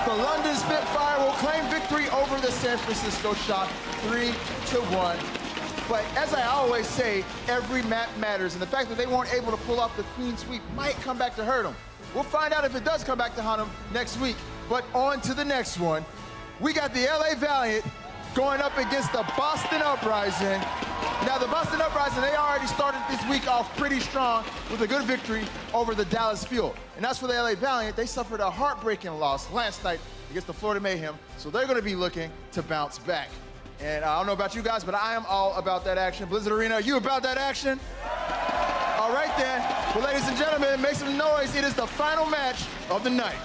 The London Spitfire will claim victory over the San Francisco Shock 3-1. But as I always say, every map matters, and the fact that they weren't able to pull off the clean sweep might come back to hurt them. We'll find out if it does come back to haunt them next week. But on to the next one. We got the LA Valiant going up against the Boston Uprising. Now, the Boston Uprising, they already started this week off pretty strong with a good victory over the Dallas Fuel. And as for the LA Valiant, they suffered a heartbreaking loss last night against the Florida Mayhem, so they're gonna be looking to bounce back. And I don't know about you guys, but I am all about that action. Blizzard Arena, are you about that action? All right then. Well, ladies and gentlemen, make some noise. It is the final match of the night.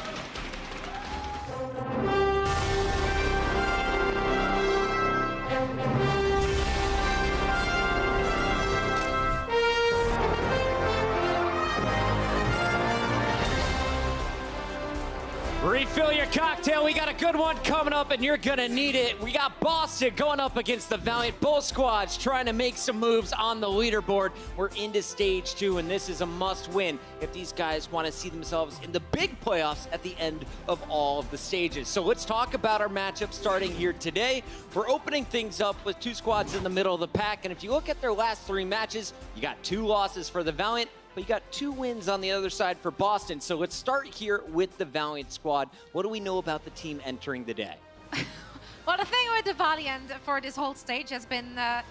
Refill your cocktail, we got a good one coming up and you're gonna need it. We got Boston going up against the Valiant. Both squads trying to make some moves on the leaderboard. We're into stage 2 and this is a must win if these guys wanna see themselves in the big playoffs at the end of all of the stages. So let's talk about our matchup starting here today. We're opening things up with 2 squads in the middle of the pack, and if you look at their last 3 matches, you got 2 losses for the Valiant, but you got 2 wins on the other side for Boston. So let's start here with the Valiant squad. What do we know about the team entering the day? Well, the thing with the Valiant for this whole stage has been a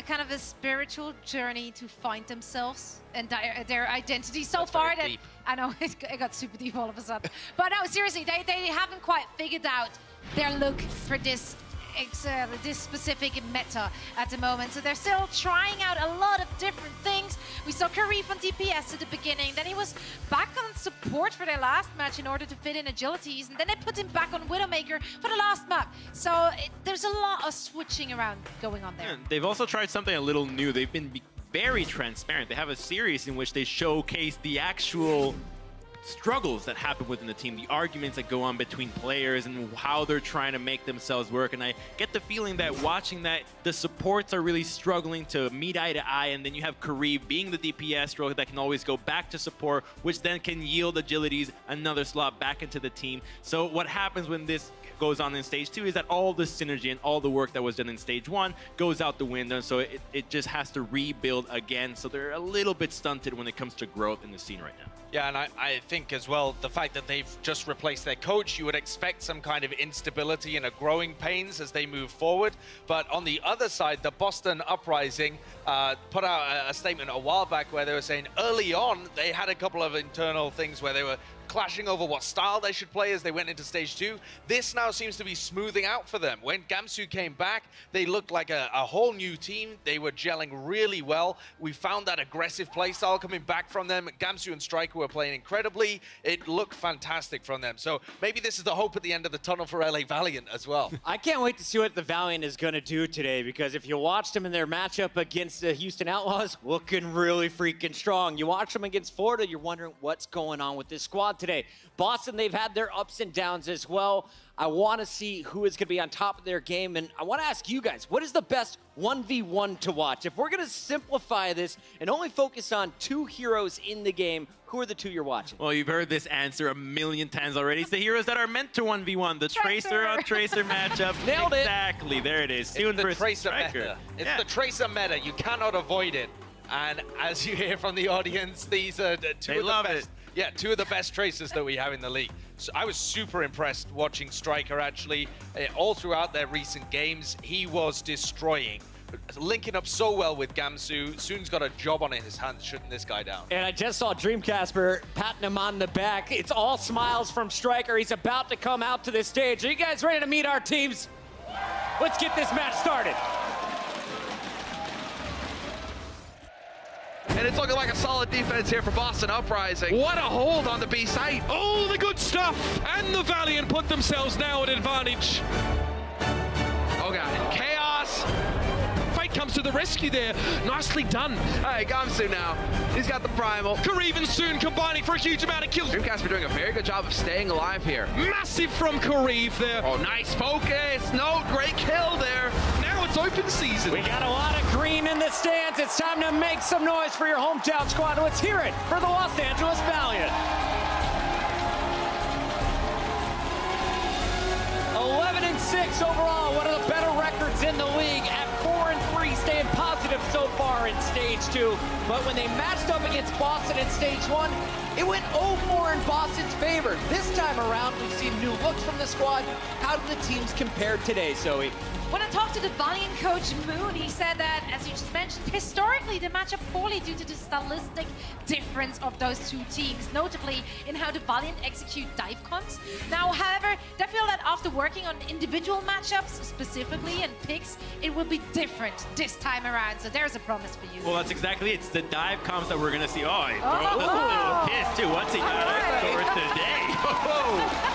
kind of a spiritual journey to find themselves and their identity so far. That I know it got super deep all of a sudden. But no, seriously, they haven't quite figured out their look for this specific meta at the moment. So they're still trying out a lot of different things. We saw Karif on DPS at the beginning, then he was back on support for their last match in order to fit in agilities, and then they put him back on Widowmaker for the last map. So there's a lot of switching around going on there. Yeah, they've also tried something a little new. They've been very transparent. They have a series in which they showcase the actual struggles that happen within the team, the arguments that go on between players and how they're trying to make themselves work. And I get the feeling that watching that, the supports are really struggling to meet eye to eye, and then you have Karib being the DPS role that can always go back to support, which then can yield agilities, another slot back into the team. So what happens when this goes on in stage 2 is that all the synergy and all the work that was done in stage 1 goes out the window, so it just has to rebuild again. So they're a little bit stunted when it comes to growth in the scene right now. Yeah, and I think as well, the fact that they've just replaced their coach, you would expect some kind of instability and a growing pains as they move forward. But on the other side, the Boston Uprising put out a statement a while back where they were saying early on, they had a couple of internal things where they were clashing over what style they should play as they went into stage 2. This now seems to be smoothing out for them. When Gamsu came back, they looked like a whole new team. They were gelling really well. We found that aggressive playstyle coming back from them. Gamsu and Striker were playing incredibly. It looked fantastic from them. So maybe this is the hope at the end of the tunnel for LA Valiant as well. I can't wait to see what the Valiant is going to do today, because if you watched them in their matchup against the Houston Outlaws, looking really freaking strong. You watch them against Florida, you're wondering what's going on with this squad today. Boston, they've had their ups and downs as well. I want to see who is going to be on top of their game, and I want to ask you guys, what is the best 1v1 to watch? If we're going to simplify this and only focus on 2 heroes in the game, who are the 2 you're watching? Well, you've heard this answer a million times already. It's the heroes that are meant to 1v1, the Tracer on Tracer matchup. Nailed it. Exactly, there it is. It's the Tracer meta. It's the Tracer meta. You cannot avoid it. And as you hear from the audience, these are 2 of the best. Yeah, 2 of the best Tracers that we have in the league. So I was super impressed watching Striker actually. All throughout their recent games, he was destroying. Linking up so well with Gamsu. Soon's got a job on his hands shutting this guy down. And I just saw Dreamcasper patting him on the back. It's all smiles from Striker. He's about to come out to this stage. Are you guys ready to meet our teams? Let's get this match started. And it's looking like a solid defense here for Boston Uprising. What a hold on the B site. All the good stuff, and the Valiant put themselves now at advantage. Oh god, chaos. Fight comes to the rescue there. Nicely done. Hey, Gamsu now. He's got the primal. Karif and Soon combining for a huge amount of kills. Dreamcast are doing a very good job of staying alive here. Massive from Karif there. Oh, nice focus. No, great kill there. Now it's open season. We got a lot of green in the stands. It's time to make some noise for your hometown squad. Let's hear it for the Los Angeles Valiant. 3-6 overall, one of the better records in the league at 4-3, staying positive so far in stage 2. But when they matched up against Boston in stage 1, it went 0-4 in Boston's favor. This time around, we've seen new looks from the squad. How do the teams compare today, Zoe? When I talked to the Valiant coach Moon, he said that, as you just mentioned, historically they match up poorly due to the stylistic difference of those two teams, notably in how the Valiant execute dive cons. Now, however, they feel that after working on individual matchups specifically and picks, it will be different this time around. So there's a promise for you. Well, that's exactly it. It's the dive comps that we're going to see. Oh, he throws a little kiss, too. Once he got it for today.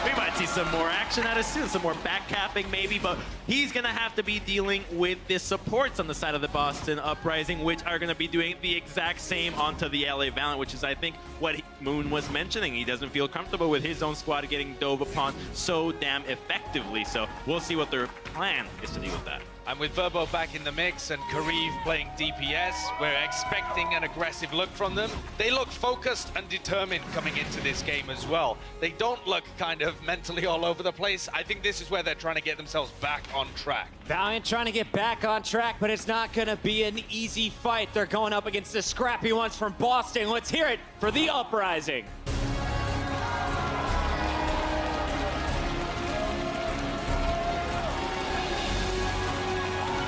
We might see some more action out of soon, some more backcapping maybe, but he's going to have to be dealing with the supports on the side of the Boston Uprising, which are going to be doing the exact same onto the LA Valiant, which is, I think, what Moon was mentioning. He doesn't feel comfortable with his own squad getting dove upon so damn effectively. So we'll see what their plan is to deal with that. And with Verbo back in the mix and Kariv playing DPS, we're expecting an aggressive look from them. They look focused and determined coming into this game as well. They don't look kind of mentally all over the place. I think this is where they're trying to get themselves back on track. Valiant trying to get back on track, but it's not going to be an easy fight. They're going up against the scrappy ones from Boston. Let's hear it for the Uprising.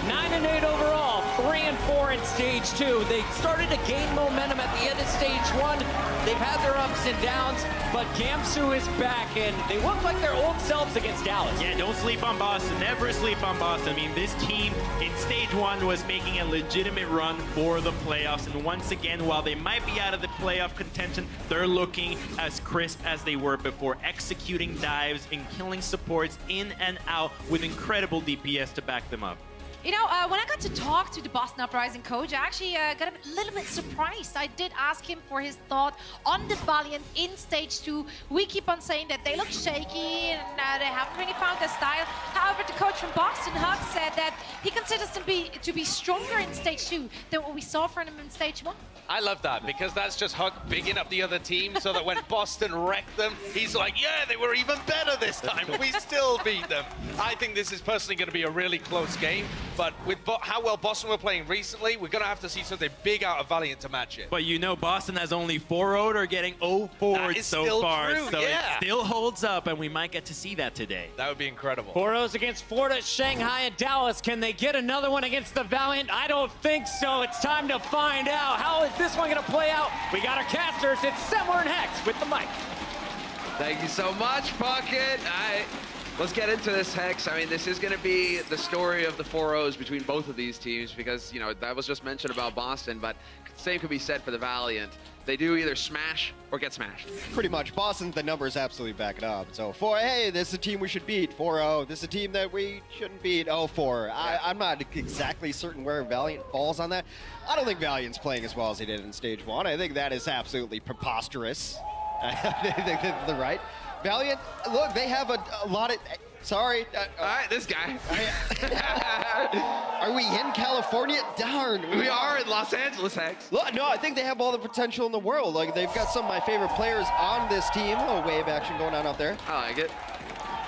9-8 overall, 3-4 in stage 2. They started to gain momentum at the end of stage 1. They've had their ups and downs, but Gamsu is back, and they look like their old selves against Dallas. Yeah, don't sleep on Boston. Never sleep on Boston. I mean, this team in stage 1 was making a legitimate run for the playoffs, and once again, while they might be out of the playoff contention, they're looking as crisp as they were before, executing dives and killing supports in and out with incredible DPS to back them up. You know, when I got to talk to the Boston Uprising coach, I actually got a little bit surprised. I did ask him for his thought on the Valiant in stage 2. We keep on saying that they look shaky and they haven't really found their style. However, the coach from Boston, Hug, said that he considers them to be stronger in stage 2 than what we saw from them in stage 1. I love that, because that's just Hug bigging up the other team so that when Boston wrecked them, he's like, yeah, they were even better this time. We still beat them. I think this is personally going to be a really close game, but with how well Boston were playing recently, we're going to have to see something big out of Valiant to match it. But you know, Boston has only 4-0'd or getting 0-4'd so far, true, so yeah. it still holds up, and we might get to see that today. That would be incredible. 4-0s against Florida, Shanghai, and Dallas. Can they get another one against the Valiant? I don't think so. It's time to find out. How is this one going to play out? We got our casters. It's Semler and Hex with the mic. Thank you so much, Bucket. Let's get into this, Hex. I mean, this is going to be the story of the 4-0s between both of these teams because, you know, that was just mentioned about Boston, but same could be said for the Valiant. They do either smash or get smashed. Pretty much. Boston, the numbers absolutely back it up. So, hey, this is a team we should beat. 4-0. This is a team that we shouldn't beat. 0-4. Yeah. I'm not exactly certain where Valiant falls on that. I don't think Valiant's playing as well as he did in stage 1. I think that is absolutely preposterous. I think they're right. Valiant, look, they have a lot of... Sorry. All right, this guy. Are we in California? Darn. We are in Los Angeles, Hex. Look, no, I think they have all the potential in the world. Like, they've got some of my favorite players on this team. A little wave action going on out there. I like it.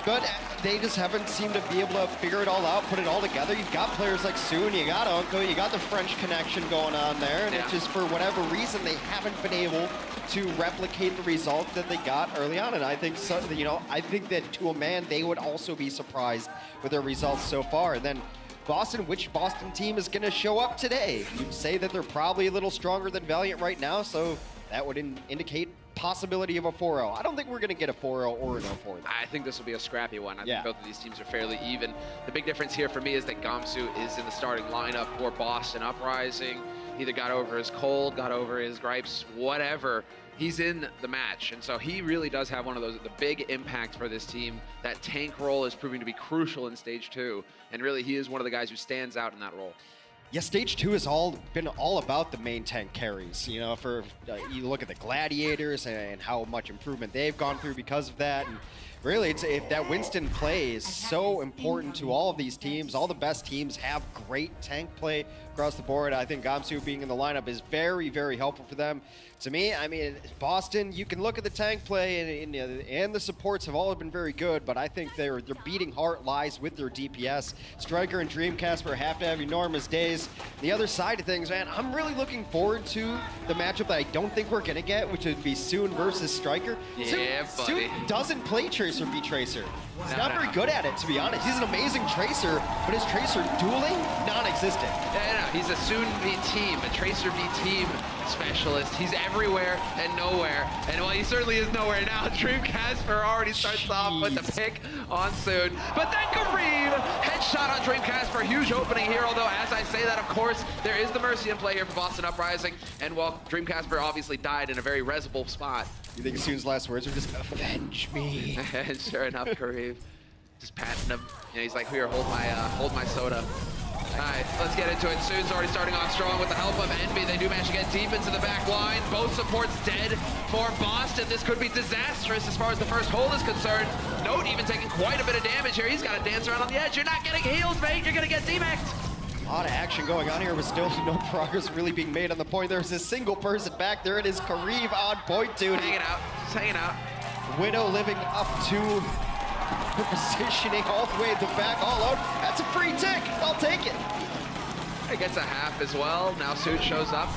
But they just haven't seemed to be able to figure it all out, put it all together. You've got players like Soon, you got Uncle, you got the French connection going on there, and it's just for whatever reason they haven't been able to replicate the result that they got early on. And I think, so, you know, I think that to a man they would also be surprised with their results so far. And then Boston, which Boston team is going to show up today? You'd say that they're probably a little stronger than Valiant right now, so that would indicate possibility of a 4-0. I don't think we're going to get a 4-0 or an 0-4. I think this will be a scrappy one. I think both of these teams are fairly even. The big difference here for me is that Gamsu is in the starting lineup for Boston Uprising. Either got over his cold, got over his gripes, whatever. He's in the match, and so he really does have one of the big impacts for this team. That tank role is proving to be crucial in stage 2, and really he is one of the guys who stands out in that role. Yeah, stage 2 has been all about the main tank carries. You know, for you look at the Gladiators and how much improvement they've gone through because of that. And really, if that Winston play is so important to all of these teams. All the best teams have great tank play across the board. I think Gamsu being in the lineup is very, very helpful for them. To me, I mean, Boston, you can look at the tank play and the supports have all been very good, but I think their beating heart lies with their DPS. Striker and Dreamcasper have to have enormous days. The other side of things, man, I'm really looking forward to the matchup that I don't think we're gonna get, which would be Soon versus Striker. Yeah, buddy. Soon doesn't play Tracer v Tracer. He's not very good at it, to be honest. He's an amazing Tracer, but his Tracer dueling, non-existent. Yeah, he's a Soon v team, a Tracer v team specialist. He's everywhere and nowhere. And well, he certainly is nowhere now. Dreamcasper already starts off with the pick on Soon. But then Kareem, headshot on Dreamcasper. Huge opening here, although as I say that, of course, there is the Mercy in play here for Boston Uprising. And while Dreamcasper obviously died in a very resable spot. You think Soon's last words are just, avenge me? And sure enough, Kareem just patting him. You know, he's like, here, hold my soda. All right, let's get into it. Soon's already starting off strong with the help of Envy. They do manage to get deep into the back line. Both supports dead for Boston. This could be disastrous as far as the first hole is concerned. Note even taking quite a bit of damage here. He's got to dance around on the edge. You're not getting heals, mate. You're going to get demected. A lot of action going on here, but still no progress really being made on the point. There's a single person back there. It is Kareem on point, dude. Hanging out, just hanging out. Widow living up to her positioning all the way at the back, all out. That's a free tick. I'll take it. He gets a half as well. Now Soon shows up.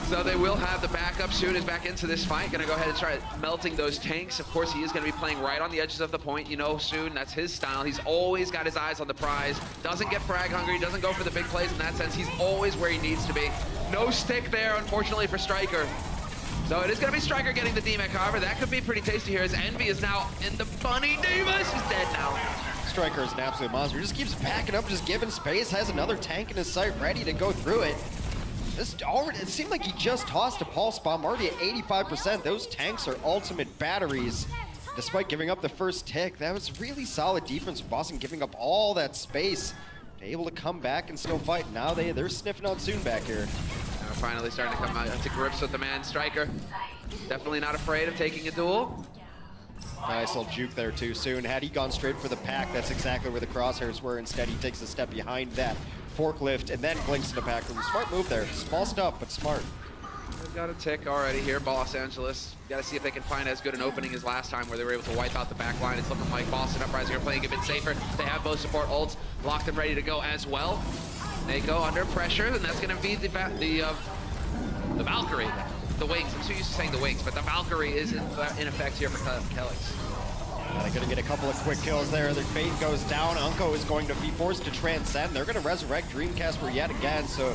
So they will have the backup. Soon is back into this fight. Gonna go ahead and try melting those tanks. Of course, he is gonna be playing right on the edges of the point. You know, Soon, that's his style. He's always got his eyes on the prize. Doesn't get frag hungry, doesn't go for the big plays in that sense. He's always where he needs to be. No stick there, unfortunately, for Striker. So it is gonna be Striker getting the DMAC, however. That could be pretty tasty here as Envy is now in the bunny. Diva, she's dead now. Striker is an absolute monster. Just keeps backing up, just giving space, has another tank in his sight ready to go through it. It seemed like he just tossed a pulse bomb, already at 85%. Those tanks are ultimate batteries. Despite giving up the first tick, that was really solid defense from Boston, giving up all that space. Able to come back and still fight. Now they're sniffing out Soon back here. Now finally starting to come out to grips with the man. Striker, definitely not afraid of taking a duel. Nice little juke there too. Soon, had he gone straight for the pack, that's exactly where the crosshairs were. Instead, he takes a step behind that forklift and then blinks to the pack room. Smart move there. Small stuff, but smart. They've got a tick already here, Los Angeles. Got to see if they can find as good an opening as last time where they were able to wipe out the back line. It's looking like Boston Uprising are playing a bit safer. They have both support ults locked and ready to go as well. They go under pressure, and that's going to be the Valkyrie. The wings. I'm so used to saying the wings, but the Valkyrie is in effect here for Kelix. They're going to get a couple of quick kills there. Their fate goes down. Unko is going to be forced to transcend. They're going to resurrect Dreamcasper yet again, so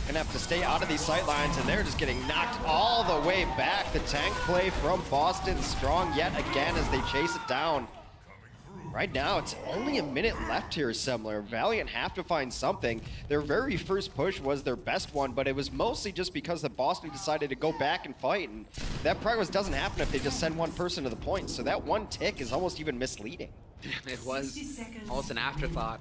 gonna have to stay out of these sight lines, and they're just getting knocked all the way back. The tank play from Boston strong yet again as they chase it down. Right now, it's only a minute left here, Semler. Valiant have to find something. Their very first push was their best one, but it was mostly just because the Boston decided to go back and fight, and that progress doesn't happen if they just send one person to the point, so that one tick is almost even misleading. It was almost an afterthought.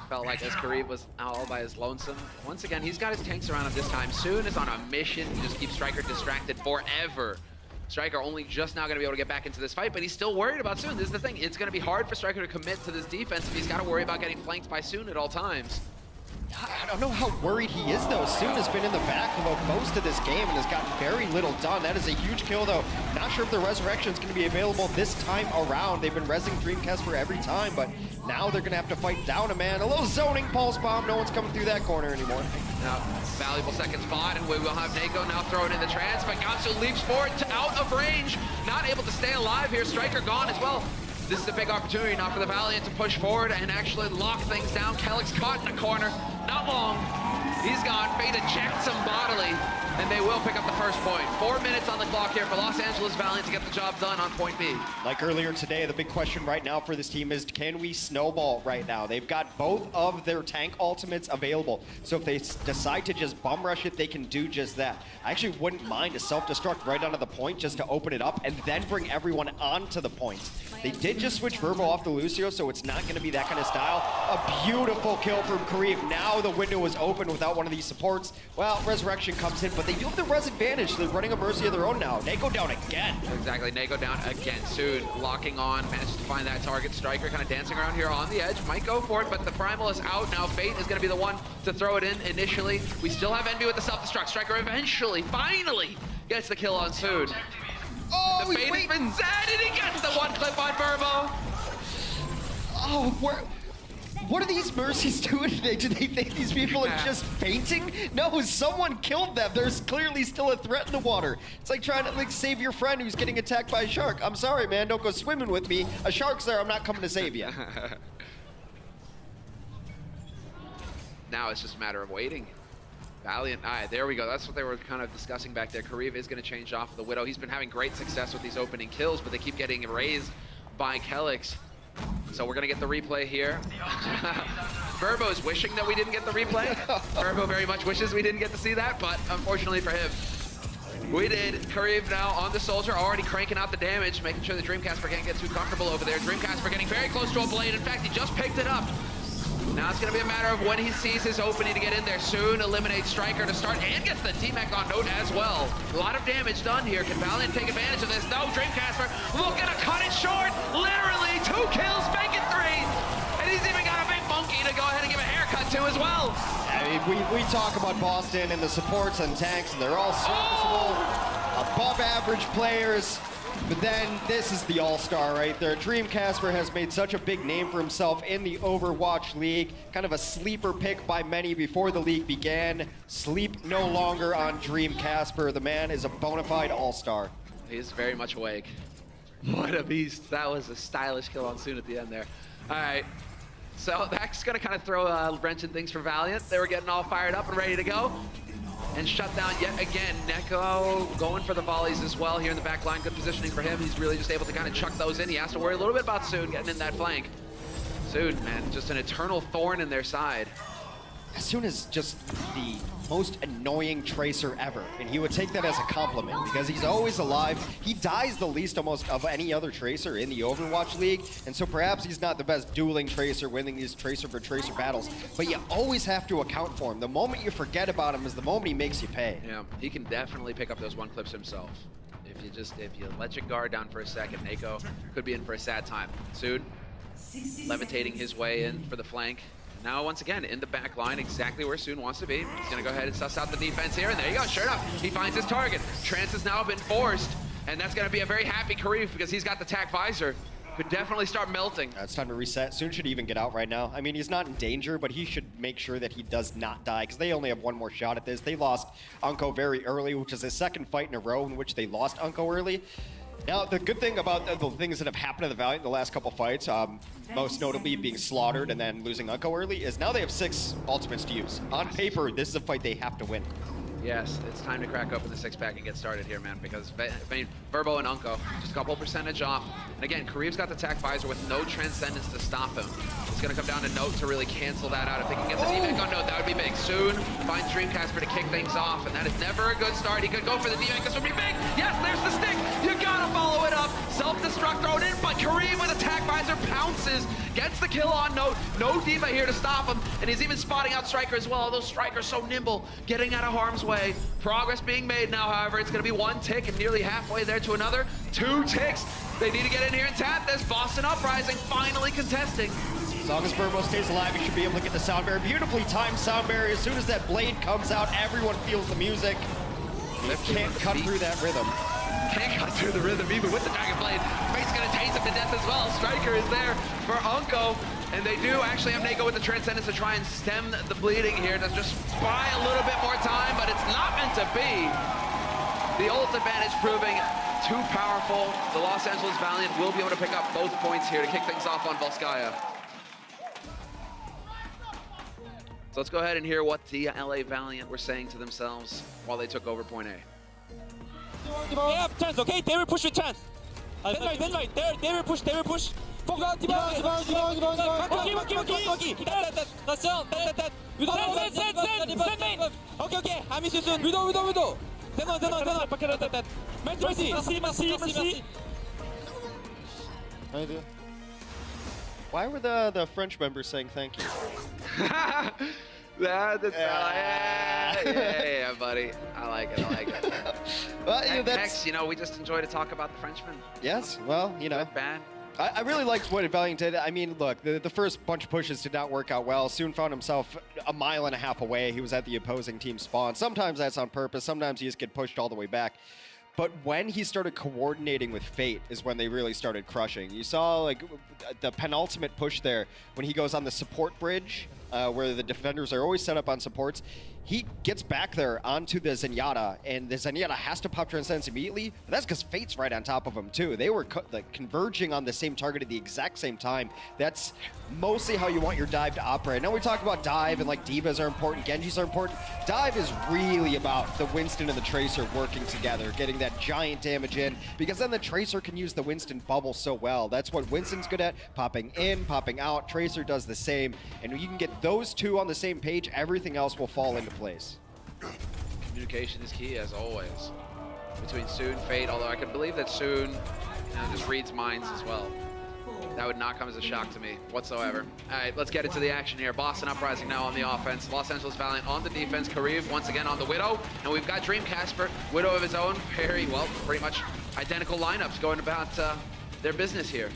Felt like as Kareem was all by his lonesome. Once again, he's got his tanks around him this time. Soon is on a mission to just keep Striker distracted forever. Striker only just now going to be able to get back into this fight, but he's still worried about Soon. This is the thing. It's going to be hard for Striker to commit to this defense if he's got to worry about getting flanked by Soon at all times. I don't know how worried he is, though. Soon has been in the back for most of this game and has gotten very little done. That is a huge kill, though. Not sure if the resurrection is going to be available this time around. They've been rezzing Dreamcasper every time, but now they're going to have to fight down a man. A little zoning pulse bomb. No one's coming through that corner anymore. Now, valuable second spot, and we will have Nako now thrown in the trance, but Gamsu leaps forward to out of range. Not able to stay alive here. Striker gone as well. This is a big opportunity now for the Valiant to push forward and actually lock things down. Kelix caught in the corner. Not long. He's gone. Fate ejects him bodily, and they will pick up the first point. 4 minutes on the clock here for Los Angeles Valiant to get the job done on point B. Like earlier today, the big question right now for this team is, can we snowball right now? They've got both of their tank ultimates available, so if they decide to just bum rush it, they can do just that. I actually wouldn't mind a self-destruct right onto the point just to open it up and then bring everyone onto the point. They did just switch Verbo off to Lucio, so it's not going to be that kind of style. A beautiful kill from Kareem. Now the window is open without out one of these supports. Well, Resurrection comes in, but they do have the res advantage. They're running a Mercy of their own now. They go down again. Exactly, Nago down again. Soon locking on, manages to find that target. Striker kind of dancing around here on the edge. Might go for it, but the Primal is out now. Fate is going to be the one to throw it in initially. We still have Envy with the self-destruct. Striker eventually, finally, gets the kill on Soon. Oh, The bait has been zadded, and he gets the one clip on Verbo. Oh, what are these Mercies doing today? Do they think these people are just fainting? No, someone killed them. There's clearly still a threat in the water. It's like trying to save your friend who's getting attacked by a shark. I'm sorry, man, don't go swimming with me. A shark's there, I'm not coming to save you. Now it's just a matter of waiting. Valiant, there we go. That's what they were kind of discussing back there. Kariv is going to change off the Widow. He's been having great success with these opening kills, but they keep getting erased by Kelix. So we're going to get the replay here. Verbo is wishing that we didn't get the replay. Verbo very much wishes we didn't get to see that, but unfortunately for him, we did. Kariv now on the Soldier, already cranking out the damage, making sure the Dreamcasper can't get too comfortable over there. Dreamcasper getting very close to a blade. In fact, he just picked it up. Now it's going to be a matter of when he sees his opening to get in there. Soon eliminates Striker to start and gets the D-Mech on note as well. A lot of damage done here. Can Valiant take advantage of this? No, Dreamcasper looking to cut it short. Literally 2 kills, make it 3. And he's even got a big monkey to go ahead and give a haircut to as well. I mean, we talk about Boston and the supports and tanks, and they're all serviceable, above average players. But then this is the all-star right there. Dreamcasper has made such a big name for himself in the Overwatch League. Kind of a sleeper pick by many before the league began. Sleep no longer on Dreamcasper. The man is a bona fide all-star. He is very much awake. What a beast. That was a stylish kill on Soon at the end there. All right. So that's going to kind of throw a wrench in things for Valiant. They were getting all fired up and ready to go. And shut down yet again. Neko going for the volleys as well here in the back line. Good positioning for him. He's really just able to kind of chuck those in. He has to worry a little bit about Soon getting in that flank. Soon, man, just an eternal thorn in their side. Soon is just the most annoying tracer ever, and he would take that as a compliment because he's always alive. He dies the least almost of any other tracer in the Overwatch League, and so perhaps he's not the best dueling tracer, winning these tracer for tracer battles, but you always have to account for him. The moment you forget about him is the moment he makes you pay. Yeah, he can definitely pick up those one clips himself. If you let your guard down for a second, Neko could be in for a sad time. Soon, levitating his way in for the flank. Now, once again, in the back line, exactly where Soon wants to be. He's going to go ahead and suss out the defense here, and there you go. Sure enough, he finds his target. Trance has now been forced, and that's going to be a very happy Kariv because he's got the tack visor. Could definitely start melting. It's time to reset. Soon should even get out right now. I mean, he's not in danger, but he should make sure that he does not die because they only have one more shot at this. They lost Unko very early, which is his second fight in a row in which they lost Unko early. Now, the good thing about the things that have happened to the Valiant in the last couple fights, most notably being slaughtered and then losing Unko early, is now they have 6 ultimates to use. On paper, this is a fight they have to win. Yes, it's time to crack open the 6-pack and get started here, man, because Verbo and Unko, just a couple percentage off. And again, Kariv's got the tack visor with no Transcendence to stop him. It's going to come down to Note to really cancel that out. If they can get the D-Mech on Note, that would be big. Soon finds Dreamcasper to kick things off, and that is never a good start. He could go for the D-Mech. This would be big. Yes, there's the stick. You got to follow it up. Self-destruct thrown in, but Kariv with a tack visor pounces, gets the kill on Note. No D.Va here to stop him, and he's even spotting out Striker as well. Although Striker's so nimble, getting out of harm's way. Progress being made now, however. It's going to be 1 tick and nearly halfway there to another. 2 ticks. They need to get in here and tap this. Boston Uprising finally contesting. As long as Verbo stays alive, he should be able to get the sound barrier. Beautifully timed sound barrier. As soon as that blade comes out, everyone feels the music. He can't cut through that rhythm. Can't cut through the rhythm even with the Dragon Blade. Fate's going to tase him to death as well. Striker is there for Unko. And they do actually have Neko with the Transcendence to try and stem the bleeding here to just buy a little bit more time, but it's not meant to be. The ult advantage proving too powerful. The Los Angeles Valiant will be able to pick up both points here to kick things off on Volskaya. So let's go ahead and hear what the LA Valiant were saying to themselves while they took over point A. They have chance, okay? They will push with chance. Then right. They will push. Okay. I miss you soon. Widow. Merci. Why were the French members saying thank you? That's yeah, buddy. I like it. Well, that's... Hex, we just enjoy to talk about the Frenchman. Yes, well, Good, bad. I really liked what Valiant did. I mean, look, the first bunch of pushes did not work out well. Soon found himself a mile and a half away. He was at the opposing team's spawn. Sometimes that's on purpose. Sometimes he just get pushed all the way back. But when he started coordinating with Fate is when they really started crushing. You saw like the penultimate push there when he goes on the support bridge where the defenders are always set up on supports. He gets back there onto the Zenyatta, and the Zenyatta has to pop Transcendence immediately. But that's because Fate's right on top of him, too. They were converging on the same target at the exact same time. That's mostly how you want your dive to operate. Now we talk about dive, and like Divas are important, Genjis are important. Dive is really about the Winston and the Tracer working together, getting that giant damage in, because then the Tracer can use the Winston bubble so well. That's what Winston's good at, popping in, popping out. Tracer does the same, and when you can get those two on the same page, everything else will fall into place. Communication is key, as always, between Soon, Fate, although I can believe that Soon just reads minds as well. That would not come as a shock to me whatsoever. All right, let's get into the action here. Boston Uprising now on the offense. Los Angeles Valiant on the defense. Kariv once again on the Widow. And we've got Dream Casper, Widow of his own. Very, well, pretty much identical lineups going about their business here.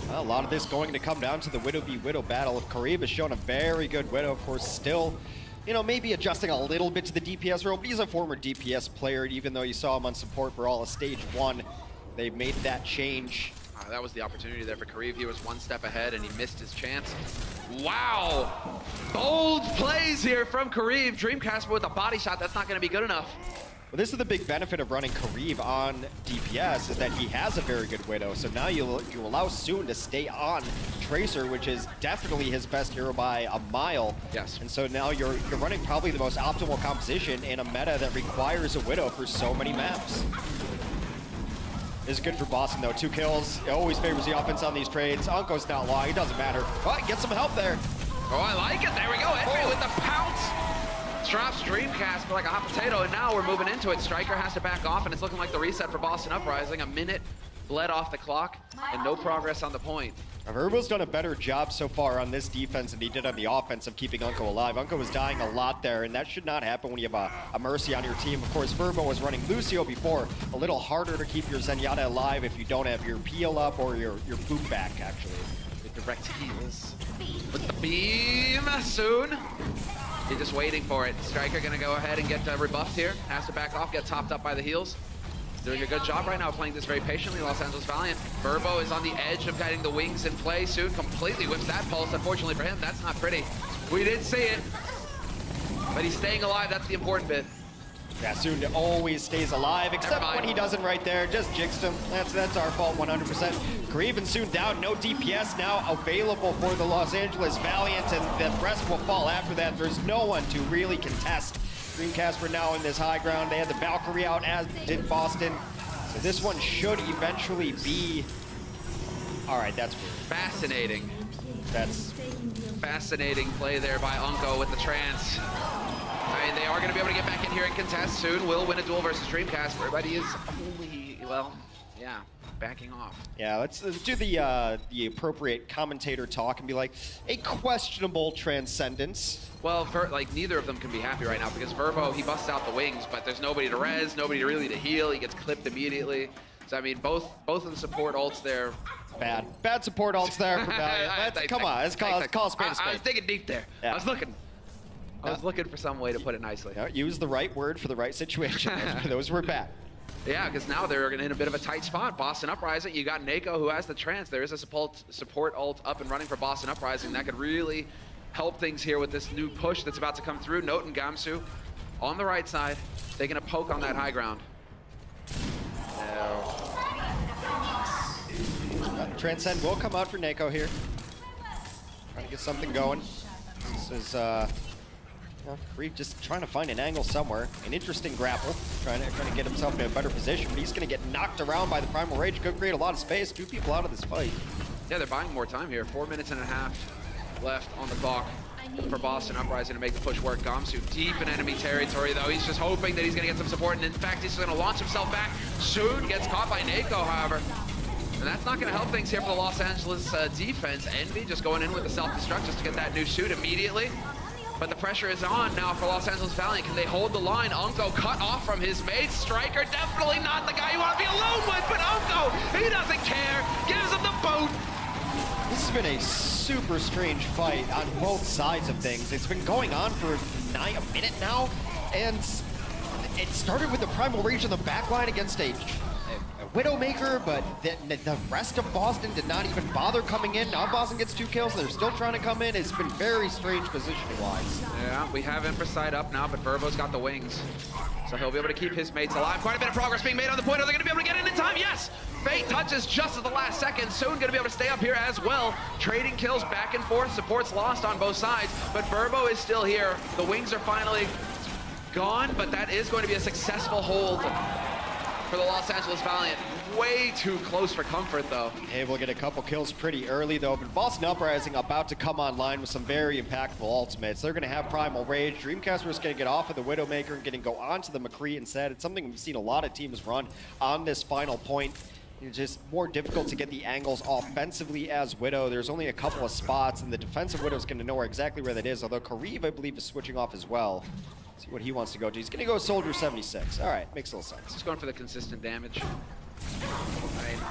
Well, a lot of this going to come down to the Widow v Widow battle. Kariv has shown a very good Widow, of course, still, maybe adjusting a little bit to the DPS role, but he's a former DPS player, even though you saw him on support for all of Stage 1. They've made that change. That was the opportunity there for Kariv. He was one step ahead, and he missed his chance. Wow! Bold plays here from Kariv. Dreamcasper with a body shot. That's not going to be good enough. Well, this is the big benefit of running Kariv on DPS, is that he has a very good Widow. So now you allow Soon to stay on Tracer, which is definitely his best hero by a mile. Yes. And so now you're running probably the most optimal composition in a meta that requires a Widow for so many maps. This is good for Boston, though. 2 kills. It always favors the offense on these trades. Unko's not long. It doesn't matter. But get some help there. Oh, I like it. There we go. Envy with the pounce. Drops Dreamcast like a hot potato, and now we're moving into it. Striker has to back off, and it's looking like the reset for Boston Uprising. A minute bled off the clock, and no progress on the point. Verbo's done a better job so far on this defense than he did on the offense of keeping Unko alive. Unko was dying a lot there, and that should not happen when you have a Mercy on your team. Of course, Verbo was running Lucio before. A little harder to keep your Zenyatta alive if you don't have your peel up or your boot back, actually. The direct heals. With the beam soon. He's just waiting for it. Striker gonna go ahead and get rebuffed here. Has to back off, get topped up by the heals. Doing a good job right now, playing this very patiently, Los Angeles Valiant. Verbo is on the edge of getting the wings in play. Soon completely whips that pulse. Unfortunately for him, that's not pretty. We did see it, but he's staying alive. That's the important bit. Yeah, Soon always stays alive, except when he doesn't right there. Just jinxed him. That's our fault 100%. Kariv and Soon down, no DPS now available for the Los Angeles Valiant, and the rest will fall after that. There's no one to really contest. Dreamcasper now in this high ground. They had the Valkyrie out, as did Boston. So this one should eventually be... All right, that's weird. Fascinating. That's... Fascinating play there by Unko with the trance. I mean, they are going to be able to get back in here and contest soon. Will win a duel versus Dreamcasper, but he is only, well, yeah, backing off. Yeah, let's do the appropriate commentator talk and be like, a questionable transcendence. Well, like, neither of them can be happy right now because Verbo, he busts out the wings, but there's nobody to res, nobody really to heal. He gets clipped immediately. So, I mean, both of the support ults there. Bad support ults there for Valiant. Come on, let's call a spade a spade. I was digging deep there. Yeah. I was looking for some way to put it nicely. Yeah, use the right word for the right situation. Those were bad. Yeah, because now they're in a bit of a tight spot. Boston Uprising, you got Nako who has the trance. There is a support ult up and running for Boston Uprising. That could really help things here with this new push that's about to come through. Note and Gamsu on the right side, taking a poke on that high ground. Transcend will come out for Nako here. Trying to get something going. This is Kariv just trying to find an angle somewhere. An interesting grapple, trying to get himself in a better position, but he's going to get knocked around by the Primal Rage. Could create a lot of space. 2 people out of this fight. Yeah, they're buying more time here. 4 minutes and a half left on the clock for Boston Uprising to make the push work. Gamsu deep in enemy territory, though. He's just hoping that he's going to get some support, and in fact, he's going to launch himself back. Soon gets caught by Nako, however. And that's not going to help things here for the Los Angeles defense. Envy just going in with the self-destruct just to get that new shoot immediately. But the pressure is on now for Los Angeles Valiant. Can they hold the line? Unko cut off from his mates. Striker definitely not the guy you want to be alone with, but Unko, he doesn't care. Gives him the boot. This has been a super strange fight on both sides of things. It's been going on for nigh a minute now, and it started with the Primal Rage in the backline against a Widowmaker, but the rest of Boston did not even bother coming in. Now Boston gets 2 kills, and they're still trying to come in. It's been very strange positioning-wise. Yeah, we have Empress side up now, but Verbo's got the wings. So he'll be able to keep his mates alive. Quite a bit of progress being made on the point. Are they going to be able to get in time? Yes! Fate touches just at the last second. Soon going to be able to stay up here as well. Trading kills back and forth. Support's lost on both sides, but Verbo is still here. The wings are finally gone, but that is going to be a successful hold for the Los Angeles Valiant. Way too close for comfort, though. Able to get a couple kills pretty early, though, but Boston Uprising about to come online with some very impactful ultimates. They're going to have Primal Rage. Dreamcatcher is going to get off of the Widowmaker and going to go on to the McCree instead. It's something we've seen a lot of teams run on this final point. It's just more difficult to get the angles offensively as Widow. There's only a couple of spots, and the defensive Widow is going to know exactly where that is, although Kareev, I believe, is switching off as well. See what he wants to go to. He's going to go Soldier 76. All right, makes a little sense. Just going for the consistent damage.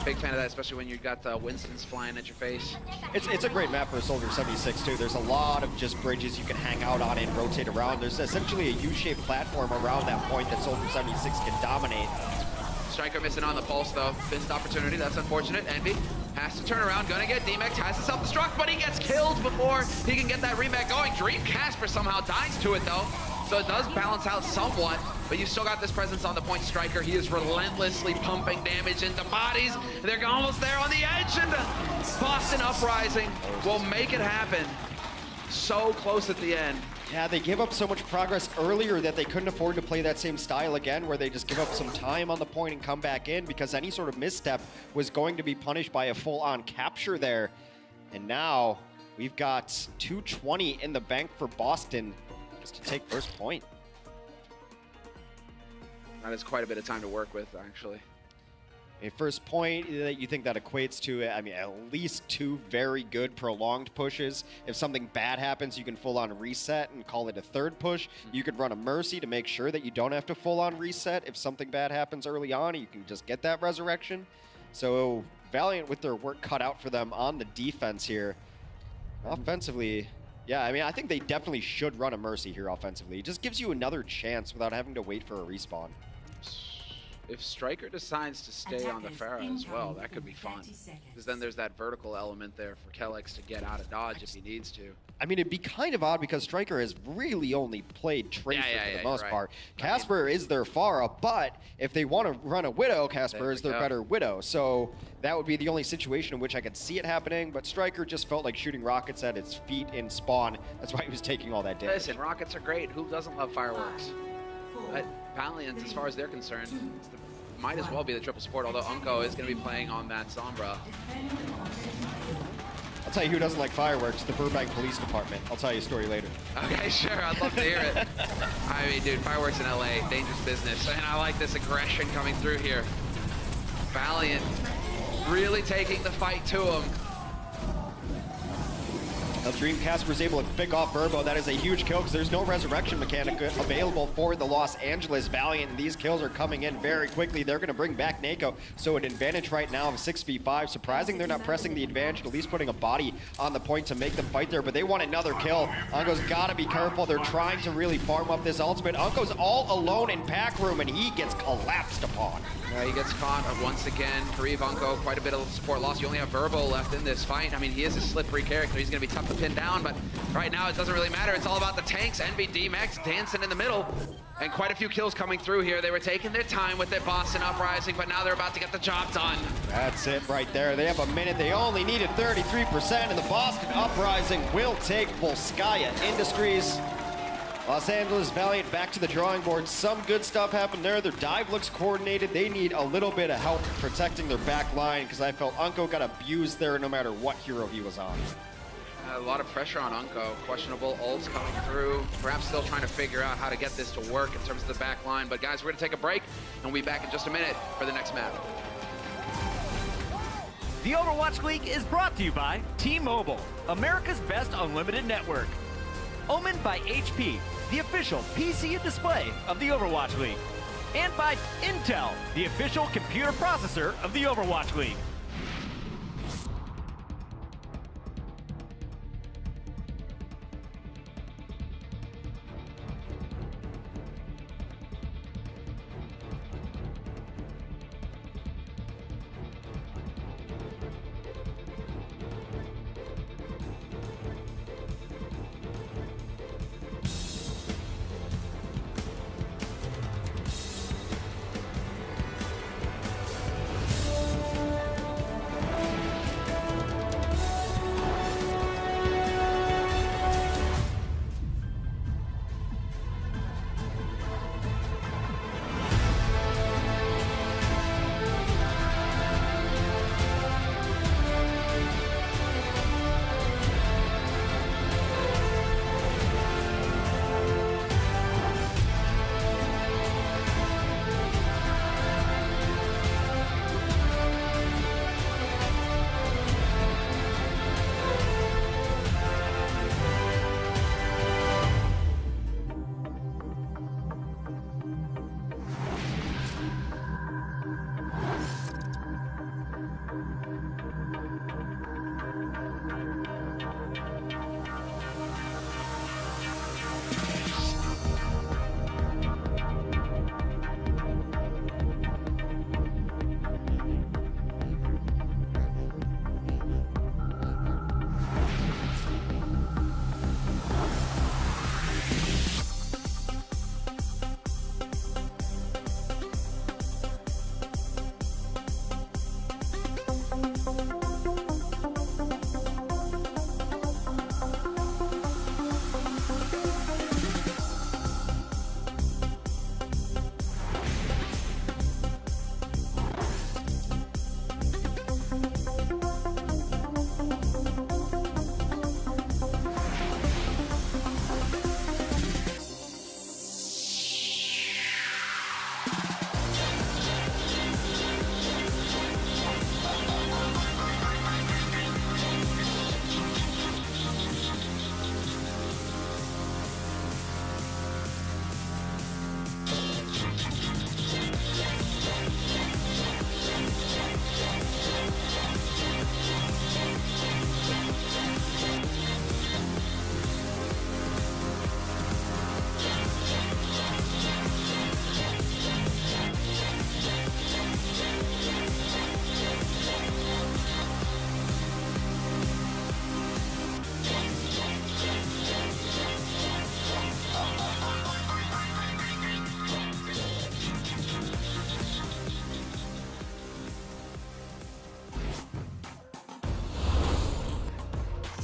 Big fan of that, especially when you've got Winston's flying at your face. It's a great map for a Soldier 76 too. There's a lot of just bridges you can hang out on and rotate around. There's essentially a U-shaped platform around that point that Soldier 76 can dominate. Striker missing on the pulse though. Missed opportunity, that's unfortunate. Envy has to turn around, gonna get DMX, has to self-destruct, but he gets killed before he can get that remake going. Dream Casper somehow dies to it though. So it does balance out somewhat, but you still got this presence on the point. Striker, he is relentlessly pumping damage into bodies. They're almost there on the edge, and Boston Uprising will make it happen. So close at the end. Yeah, they gave up so much progress earlier that they couldn't afford to play that same style again, where they just give up some time on the point and come back in, because any sort of misstep was going to be punished by a full-on capture there. And now we've got 220 in the bank for Boston to take first point. That is quite a bit of time to work with, actually. A first point that you think that equates to, I mean, at least 2 very good prolonged pushes. If something bad happens, you can full-on reset and call it a third push. You could run a Mercy to make sure that you don't have to full-on reset. If something bad happens early on, you can just get that resurrection. So Valiant with their work cut out for them on the defense here. Offensively, yeah, I mean, I think they definitely should run a Mercy here offensively. It just gives you another chance without having to wait for a respawn. If Striker decides to stay on the Pharah as well, that could be fun. Because then there's that vertical element there for Kellex to get out of dodge if he needs to. I mean, it'd be kind of odd because Striker has really only played Tracer for the most part. Casper is their Pharah, but if they want to run a Widow, Casper is their better Widow. So that would be the only situation in which I could see it happening, but Striker just felt like shooting rockets at its feet in spawn. That's why he was taking all that damage. Listen, rockets are great. Who doesn't love fireworks? Valiant, as far as they're concerned, might as well be the triple support, although Unko is going to be playing on that Sombra. I'll tell you who doesn't like fireworks, the Burbank Police Department. I'll tell you a story later. Okay, sure, I'd love to hear it. I mean, dude, fireworks in LA, dangerous business, and I like this aggression coming through here. Valiant really taking the fight to him. Dreamcast was able to pick off Verbo. That is a huge kill because there's no resurrection mechanic available for the Los Angeles Valiant, and these kills are coming in very quickly. They're going to bring back Nako, so an advantage right now of 6v5. Surprising they're not pressing the advantage, at least putting a body on the point to make them fight there, but they want another kill. Unko's got to be careful. They're trying to really farm up this ultimate. Unko's all alone in pack room, and he gets collapsed upon. He gets caught once again. Kareev, Unko, quite a bit of support loss. You only have Verbo left in this fight. I mean, he is a slippery character. He's going to be tough to pin down, but right now it doesn't really matter. It's all about the tanks. Envy, D-Max dancing in the middle, and quite a few kills coming through here. They were taking their time with it, Boston Uprising, but now they're about to get the job done. That's it right there. They have a minute. They only needed 33%, and the Boston Uprising will take Volskaya Industries. Los Angeles Valiant back to the drawing board. Some good stuff happened there. Their dive looks coordinated. They need a little bit of help protecting their back line because I felt Unko got abused there no matter what hero he was on. A lot of pressure on Unko. Questionable ults coming through. Perhaps still trying to figure out how to get this to work in terms of the back line. But guys, we're going to take a break, and we'll be back in just a minute for the next map. The Overwatch League is brought to you by T-Mobile, America's best unlimited network. Omen by HP, the official PC and display of the Overwatch League. And by Intel, the official computer processor of the Overwatch League.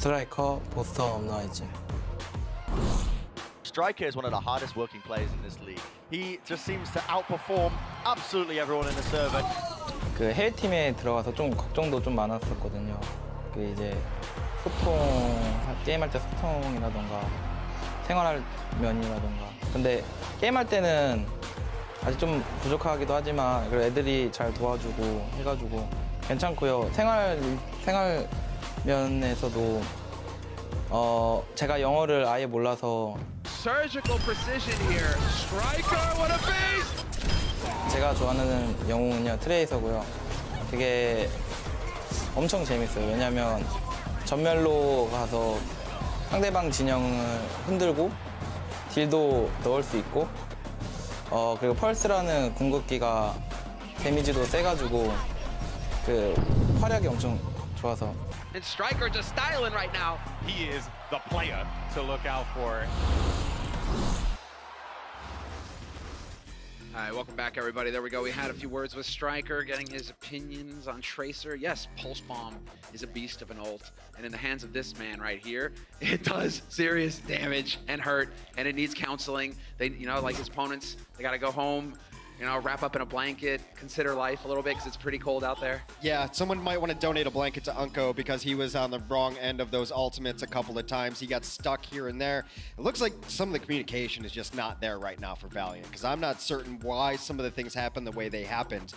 Striker, Buster, uprising. Striker is one of the hardest working players in this league. He just seems to outperform absolutely everyone in the server. 그 해외팀에 들어가서 좀 걱정도 좀 많았었거든요. 그 이제 게임할 때 소통이라던가 생활할 면이라던가. 근데 게임할 때는 아직 좀 부족하기도 하지만 그래도 애들이 잘 도와주고 해가지고 괜찮고요. 생활 면에서도 제가 영어를 아예 몰라서 Surgical precision here. Striker, what a beast! 제가 좋아하는 영웅은요 트레이서고요. 되게 엄청 재밌어요. 왜냐면 전멸로 가서 상대방 진영을 흔들고 딜도 넣을 수 있고 그리고 펄스라는 궁극기가 데미지도 세가지고 그 활약이 엄청 좋아서. And Striker just styling right now. He is the player to look out for. All right, welcome back, everybody. There we go. We had a few words with Striker, getting his opinions on Tracer. Yes, Pulse Bomb is a beast of an ult, and in the hands of this man right here, it does serious damage and hurt, and it needs counseling. They, like his opponents, they got to go home, you know, wrap up in a blanket, consider life a little bit because it's pretty cold out there. Yeah, someone might want to donate a blanket to Unko because he was on the wrong end of those ultimates a couple of times. He got stuck here and there. It looks like some of the communication is just not there right now for Valiant because I'm not certain why some of the things happened the way they happened.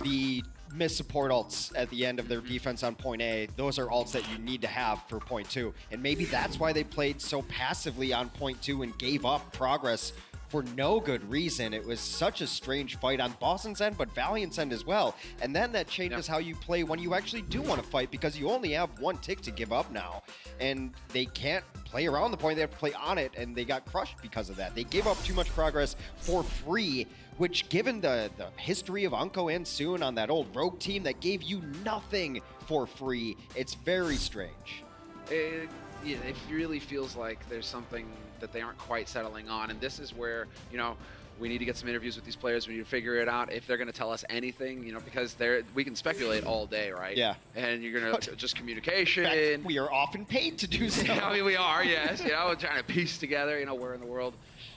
The missed support ults at the end of their defense on point A, those are ults that you need to have for point 2. And maybe that's why they played so passively on point 2 and gave up progress for no good reason. It was such a strange fight on Boston's end, but Valiant's end as well. And then that changes how you play when you actually do want to fight because you only have one tick to give up now. And they can't play around the point, they have to play on it, and they got crushed because of that. They gave up too much progress for free, which given the history of Unko and Soon on that old Rogue team that gave you nothing for free, it's very strange. Yeah, it really feels like there's something that they aren't quite settling on, and this is where, you know, we need to get some interviews with these players. We need to figure it out if they're going to tell us anything, you know, because we can speculate all day, right? Yeah. And you're going to just communication. We are often paid to do so. I mean, we are, yes. You know, trying to piece together, you know, where in the world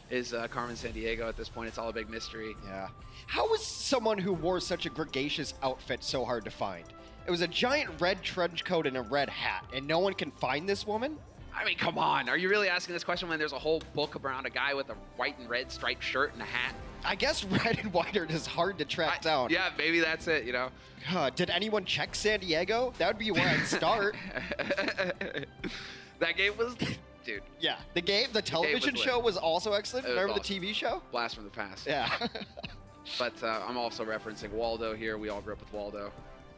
is Carmen Sandiego at this point. It's all a big mystery. Yeah. How was someone who wore such a gregarious outfit so hard to find? It was a giant red trench coat and a red hat, and no one can find this woman? I mean, come on. Are you really asking this question when there's a whole book around a guy with a white and red striped shirt and a hat? I guess red and white are just hard to track down. Yeah, maybe that's it, you know. Did anyone check San Diego? That would be where I'd start. That game was... Dude. Yeah, the television show was also excellent. Remember awesome. The TV show? Blast from the past. Yeah. But I'm also referencing Waldo here. We all grew up with Waldo.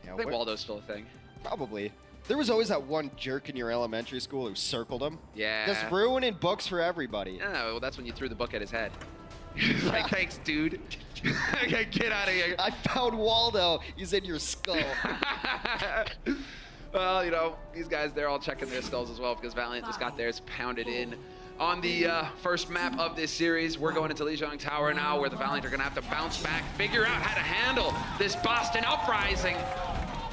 Yeah, I think Waldo's still a thing. Probably. There was always that one jerk in your elementary school who circled him. Yeah. Just ruining books for everybody. Yeah, well, that's when you threw the book at his head. Like, thanks, dude. Get out of here. I found Waldo. He's in your skull. Well, you know, these guys, they're all checking their skulls as well because Valiant just got theirs pounded in. On the first map of this series, we're going into Lijiang Tower now, where the Valiant are going to have to bounce back, figure out how to handle this Boston Uprising.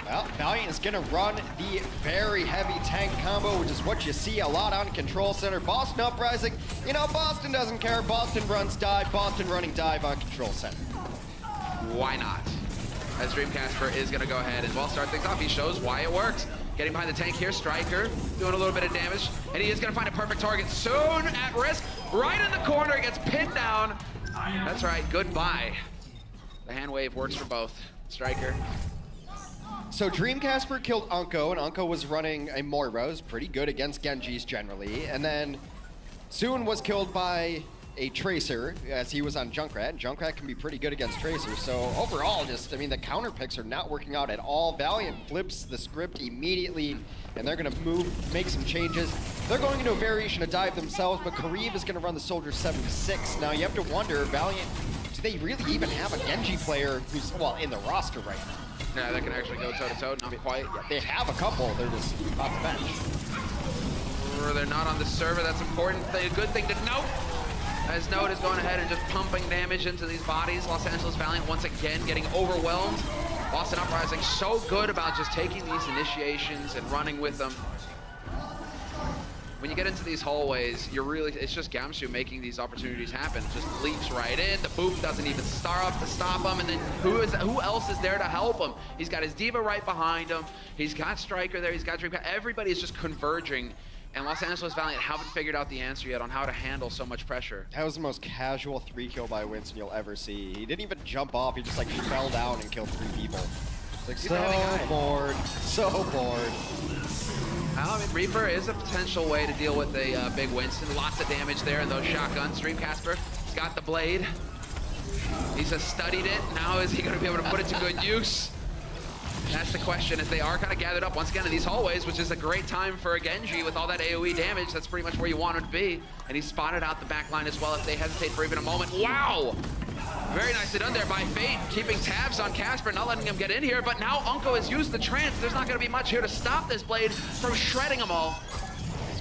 Well, Valiant is going to run the very heavy tank combo, which is what you see a lot on Control Center. Boston Uprising, you know, Boston doesn't care. Boston runs dive, Boston running dive on Control Center. Why not? As Dreamcasper is going to go ahead and, well, start things off. He shows why it works. Getting behind the tank here, Striker doing a little bit of damage, and he is going to find a perfect target. Soon at risk, right in the corner, he gets pinned down. That's right, goodbye. The hand wave works for both. Striker. So Dreamcasper killed Unko, and Unko was running a Moira, who's pretty good against Genjis generally, and then Soon was killed by a Tracer, as he was on Junkrat, and Junkrat can be pretty good against Tracer, so overall, just, I mean, the counter picks are not working out at all. Valiant flips the script immediately, and they're gonna make some changes. They're going into a variation of dive themselves, but Kareev is gonna run the Soldier 76. Now, you have to wonder, Valiant, do they really even have a Genji player who's, well, in the roster right now? Yeah, that can actually go toe-to-toe, not quite. Yeah, they have a couple, they're just off the bench. Or they're not on the server, that's important. A good thing to note. As Note is going ahead and just pumping damage into these bodies. Los Angeles Valiant once again getting overwhelmed. Boston Uprising so good about just taking these initiations and running with them. When you get into these hallways, it's just Gamsu making these opportunities happen. Just leaps right in, the boop doesn't even start up to stop him, and then who else is there to help him? He's got his Diva right behind him, he's got Striker there, he's got Dreamcast. Everybody is just converging. And Los Angeles Valiant haven't figured out the answer yet on how to handle so much pressure. That was the most casual 3-kill by Winston you'll ever see. He didn't even jump off, he just like fell down and killed 3 people. It's like so bored, so bored. I mean, Reaper is a potential way to deal with a big Winston. Lots of damage there in those shotguns. Dreamcasper, he's got the blade. He's just studied it. Now is he going to be able to put it to good use? That's the question, as they are kind of gathered up once again in these hallways, which is a great time for a Genji with all that AoE damage. That's pretty much where you want him to be. And he's spotted out the back line as well if they hesitate for even a moment. Wow! Very nicely done there by Fate, keeping tabs on Casper, not letting him get in here. But now Unko has used the trance. There's not going to be much here to stop this blade from shredding them all.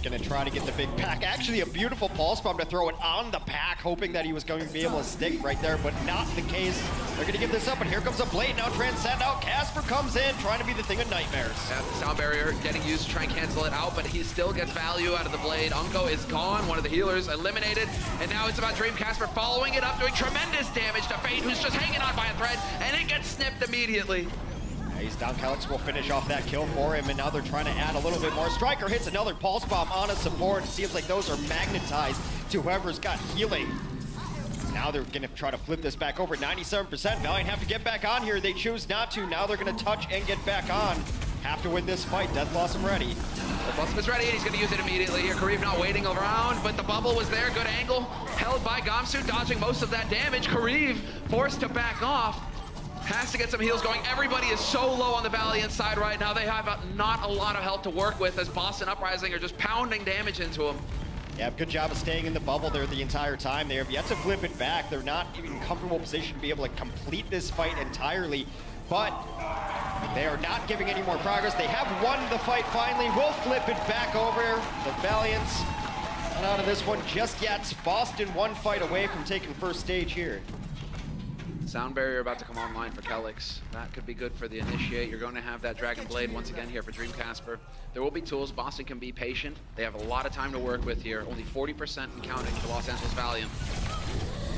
gonna try to get the big pack. Actually, a beautiful pulse bomb to throw it on the pack, hoping that he was going to be able to stick right there, but not the case. They're gonna give this up, and here comes a blade now. Transcend out. Casper comes in, trying to be the thing of nightmares. Yeah, the sound barrier getting used to try and cancel it out, but he still gets value out of the blade. Unko is gone, one of the healers eliminated, and now it's about Dream Casper following it up, doing tremendous damage to Fate, who's just hanging on by a thread, and it gets snipped immediately. He's down. Calyx will finish off that kill for him, and now they're trying to add a little bit more. Striker hits another pulse bomb on a support. It seems like those are magnetized to whoever's got healing. Now they're gonna try to flip this back over. 97%. Valiant have to get back on here. They choose not to. Now they're gonna touch and get back on. Have to win this fight. Death Blossom ready. The Blossom is ready, and he's gonna use it immediately here. Kareev not waiting around, but the bubble was there. Good angle. Held by Gamsu, dodging most of that damage. Kareev forced to back off. Has to get some heals going. Everybody is so low on the Valiant side right now. They have not a lot of health to work with as Boston Uprising are just pounding damage into them. Yeah, good job of staying in the bubble there the entire time. They have yet to flip it back. They're not even in a comfortable position to be able to complete this fight entirely, but they are not giving any more progress. They have won the fight finally. We'll flip it back over. The Valiants not out of this one just yet. Boston one fight away from taking first stage here. Sound barrier about to come online for Calyx. That could be good for the initiate. You're going to have that Dragon Blade once again here for Dream Casper. There will be tools. Boston can be patient. They have a lot of time to work with here. Only 40% and counting for Los Angeles Valiant.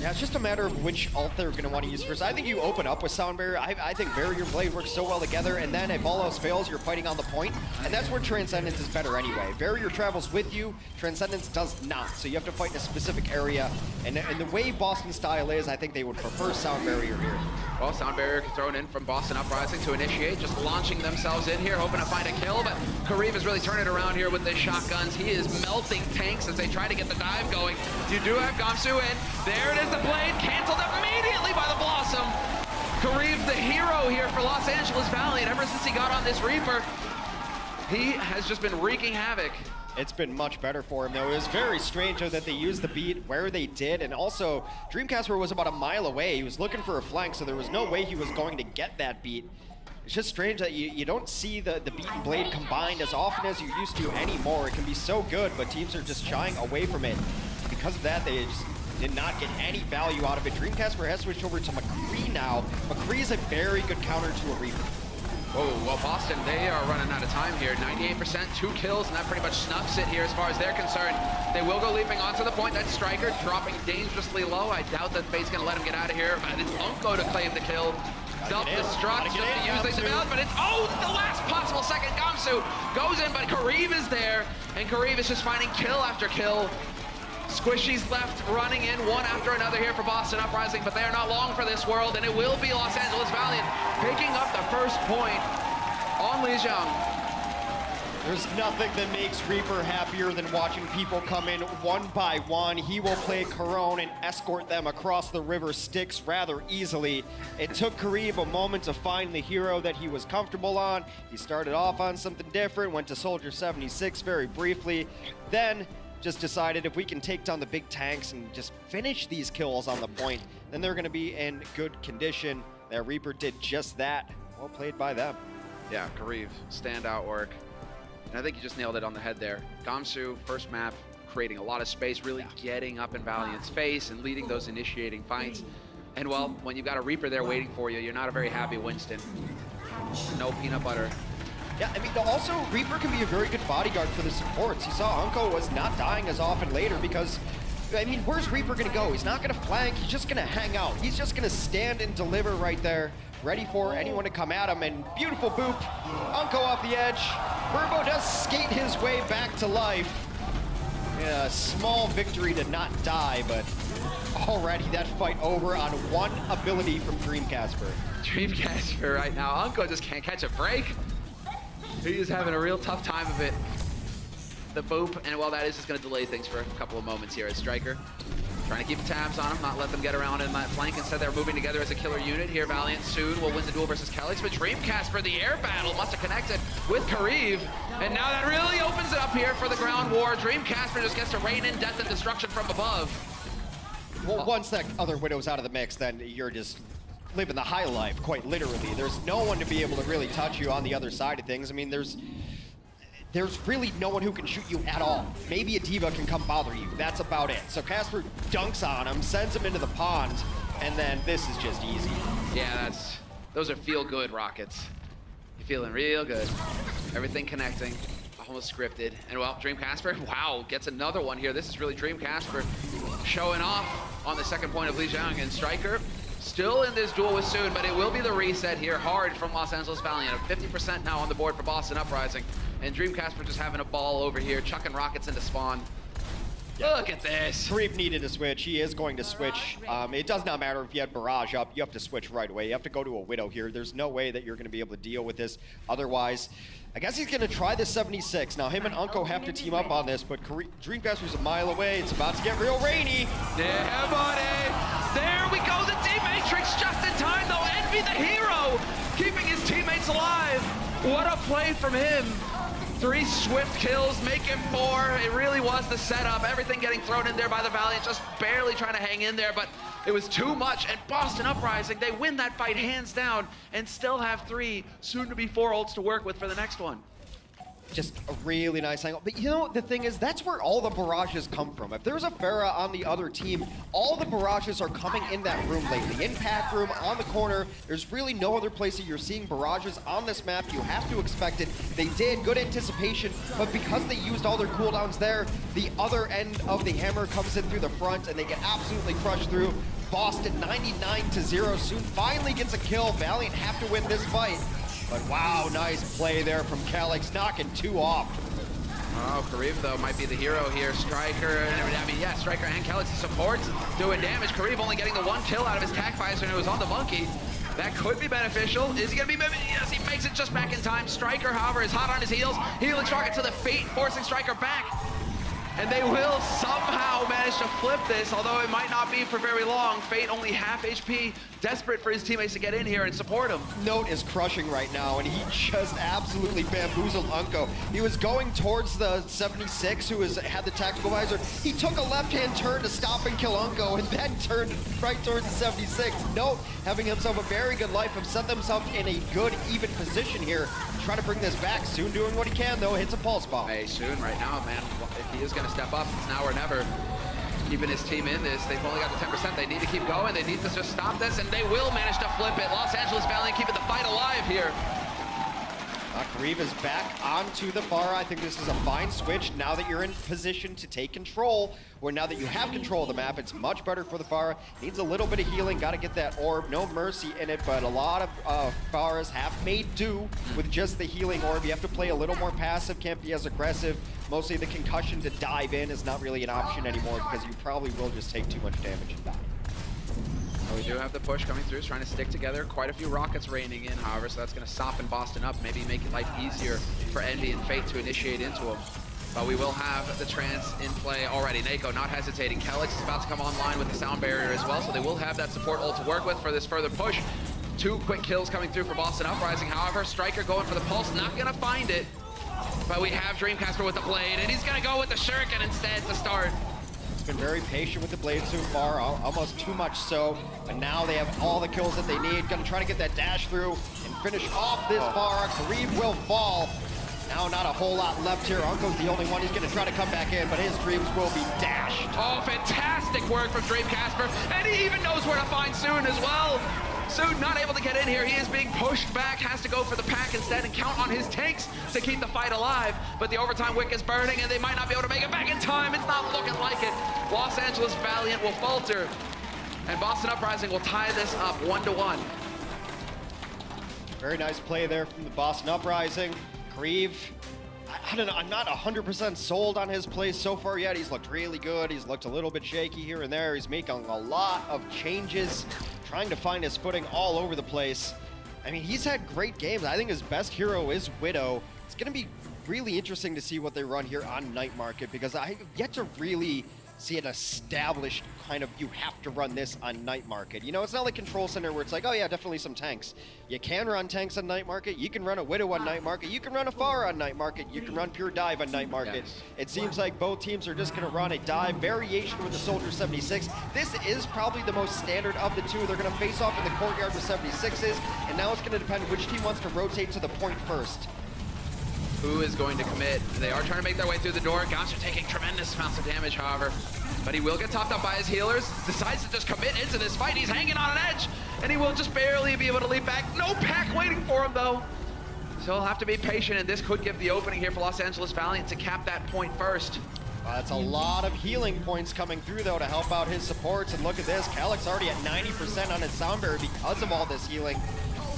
Yeah, it's just a matter of which ult they're going to want to use first. I think you open up with Sound Barrier. I think Barrier Blade works so well together, and then if all else fails, you're fighting on the point, and that's where Transcendence is better anyway. Barrier travels with you, Transcendence does not, so you have to fight in a specific area, and the way Boston's style is, I think they would prefer Sound Barrier here. Well, Sound Barrier thrown in from Boston Uprising to initiate, just launching themselves in here, hoping to find a kill, but Kareev is really turning it around here with the shotguns. He is melting tanks as they try to get the dive going. You do have Gamsu in. There it is, the blade, canceled immediately by the Blossom. Kareev, the hero here for Los Angeles Valiant. Ever since he got on this Reaper, he has just been wreaking havoc. It's been much better for him, though. It was very strange, though, that they used the beat where they did, and also, Dreamcasper was about a mile away. He was looking for a flank, so there was no way he was going to get that beat. It's just strange that you don't see the beat and blade combined as often as you used to anymore. It can be so good, but teams are just shying away from it. Because of that, they just did not get any value out of it. Dreamcasper has switched over to McCree now. McCree is a very good counter to a Reaper. Oh, well, Boston, they are running out of time here. 98%, 2 kills, and that pretty much snuffs it here as far as they're concerned. They will go leaping onto the point. That Striker dropping dangerously low. I doubt that Fate's gonna let him get out of here, but it's Unko to claim the kill. Self-destruct, just to use the balance, but it's, oh, the last possible second. Gamsu goes in, but Kareev is there, and Kareev is just finding kill after kill. Squishy's left running in one after another here for Boston Uprising, but they are not long for this world, and it will be Los Angeles Valiant picking up the first point on Lijiang. There's nothing that makes Reaper happier than watching people come in one by one. He will play Corone and escort them across the river Styx rather easily. It took Kareev a moment to find the hero that he was comfortable on. He started off on something different, went to Soldier 76 very briefly, then just decided if we can take down the big tanks and just finish these kills on the point, then they're going to be in good condition. That Reaper did just that. Well played by them. Yeah, Kareev, standout work. And I think you just nailed it on the head there. Gamsu, first map, creating a lot of space, really getting up in Valiant's face and leading those initiating fights. And well, when you've got a Reaper there waiting for you, you're not a very happy Winston. No peanut butter. Yeah, I mean, also, Reaper can be a very good bodyguard for the supports. You saw Unko was not dying as often later because, I mean, where's Reaper gonna go? He's not gonna flank, he's just gonna hang out. He's just gonna stand and deliver right there, ready for anyone to come at him, and beautiful boop. Unko off the edge. Burbo does skate his way back to life. Yeah, a small victory to not die, but already that fight over on one ability from Dreamcasper. Dreamcasper right now. Unko just can't catch a break. He's having a real tough time of it. The boop, and while that is just going to delay things for a couple of moments here as Striker. Trying to keep tabs on him, not let them get around in that flank. Instead, they're moving together as a killer unit here. Valiant soon will win the duel versus Calyx, but Dreamcasper, the air battle, must have connected with Kareev. And now that really opens it up here for the ground war. Dreamcasper just gets to rain in death and destruction from above. Well, once that other Widow's out of the mix, then you're just living the high life, quite literally. There's no one to be able to really touch you on the other side of things. I mean, there's really no one who can shoot you at all. Maybe a D.Va can come bother you. That's about it. So Casper dunks on him, sends him into the pond, and then this is just easy. Yeah, those are feel-good rockets. You're feeling real good. Everything connecting, almost scripted. And well, Dream Casper, wow, gets another one here. This is really Dream Casper showing off on the second point of Lijiang, and Striker still in this duel with Soon, but it will be the reset here hard from Los Angeles Valiant. 50% now on the board for Boston Uprising. And Dream Casper just having a ball over here, chucking rockets into spawn. Yeah. Look at this. Kareev needed to switch. He is going to switch. It does not matter if you had Barrage up. You have to switch right away. You have to go to a Widow here. There's no way that you're going to be able to deal with this otherwise. I guess he's going to try the 76. Now, him and Unko have to team up on this, but Dreamcaster's a mile away. It's about to get real rainy. Yeah, buddy. There we go. The D-Matrix just in time, though. Envy the hero, keeping his teammates alive. What a play from him. 3 swift kills, make him 4. It really was the setup. Everything getting thrown in there by the Valiant, just barely trying to hang in there, but it was too much. And Boston Uprising, they win that fight hands down and still have 3, soon to be 4 ults to work with for the next one. Just a really nice angle. But you know, the thing is, that's where all the barrages come from. If there's a Pharah on the other team, all the barrages are coming in that room lately. Impact room, on the corner. There's really no other place that you're seeing barrages on this map. You have to expect it. They did, good anticipation, but because they used all their cooldowns there, the other end of the hammer comes in through the front and they get absolutely crushed through. Boston 99-0, Soon finally gets a kill. Valiant have to win this fight. But wow, nice play there from Calyx, knocking 2 off. Oh, Kareev, though, might be the hero here. Striker, I mean, yeah, Striker and Calyx supports doing damage. Kareev only getting the 1 kill out of his tac visor, and it was on the monkey. That could be beneficial. Is he gonna be, yes, he makes it just back in time. Striker, however, is hot on his heels. Healing rocket to the feet, forcing Striker back. And they will somehow manage to flip this, although it might not be for very long. Fate only half HP, desperate for his teammates to get in here and support him. Note is crushing right now, and he just absolutely bamboozled Unko. He was going towards the 76, who had the tactical visor. He took a left-hand turn to stop and kill Unko, and then turned right towards the 76. Note, having himself a very good life, have set themselves in a good, even position here. Trying to bring this back. Soon doing what he can, though. Hits a pulse bomb. Hey, Soon right now, man, if he is going to step up, it's now or never. Keeping his team in this, they've only got the 10%. They need to keep going. They need to just stop this, and they will manage to flip it. Los Angeles Valiant keeping the fight alive here. Kareev is back onto the Pharah. I think this is a fine switch now that you're in position to take control, where now that you have control of the map, it's much better for the Pharah. Needs a little bit of healing, got to get that orb. No mercy in it, but a lot of Pharahs have made do with just the healing orb. You have to play a little more passive, can't be as aggressive. Mostly the concussion to dive in is not really an option anymore because you probably will just take too much damage and die. We do have the push coming through, trying to stick together. Quite a few rockets raining in, however, so that's going to soften Boston up, maybe make life easier for Envy and Fate to initiate into him. But we will have the trance in play already. Nako not hesitating. Calyx is about to come online with the sound barrier as well, so they will have that support ult to work with for this further push. 2 quick kills coming through for Boston Uprising. However, Striker going for the pulse, not going to find it. But we have Dreamcaster with the blade, and he's going to go with the shuriken instead to start. Been very patient with the blade so far, almost too much so, but now they have all the kills that they need. Gonna try to get that dash through and finish off this Pharah. Kareev will fall. Now not a whole lot left here. Unko's the only one. He's gonna try to come back in, but his dreams will be dashed. Oh, fantastic work from Dreamcasper, and he even knows where to find Soon as well. Soon not able to get in here. He is being pushed back, has to go for the pack instead and count on his tanks to keep the fight alive. But the overtime wick is burning and they might not be able to make it back in time. It's not looking like it. Los Angeles Valiant will falter and Boston Uprising will tie this up 1-1. Very nice play there from the Boston Uprising. Kareev, I don't know, I'm not 100% sold on his play so far yet. He's looked really good. He's looked a little bit shaky here and there. He's making a lot of changes, trying to find his footing all over the place. I mean, he's had great games. I think his best hero is Widow. It's going to be really interesting to see what they run here on Night Market because I have yet to really see an established kind of, you have to run this on Night Market. You know, it's not like Control Center where it's like, oh yeah, definitely some tanks. You can run tanks on Night Market. You can run a Widow on Night Market. You can run a Pharah on Night Market. You can run Pure Dive on Night Market. Yes. It seems like both teams are just going to run a dive variation with the Soldier 76. This is probably the most standard of the two. They're going to face off in the courtyard with 76s, and now it's going to depend which team wants to rotate to the point first. Who is going to commit? They are trying to make their way through the door. Gamsu taking tremendous amounts of damage, however. But he will get topped up by his healers. Decides to just commit into this fight. He's hanging on an edge, and he will just barely be able to leap back. No pack waiting for him, though. So he'll have to be patient, and this could give the opening here for Los Angeles Valiant to cap that point first. That's a lot of healing points coming through, though, to help out his supports. And look at this, Calyx already at 90% on his sound barrier because of all this healing.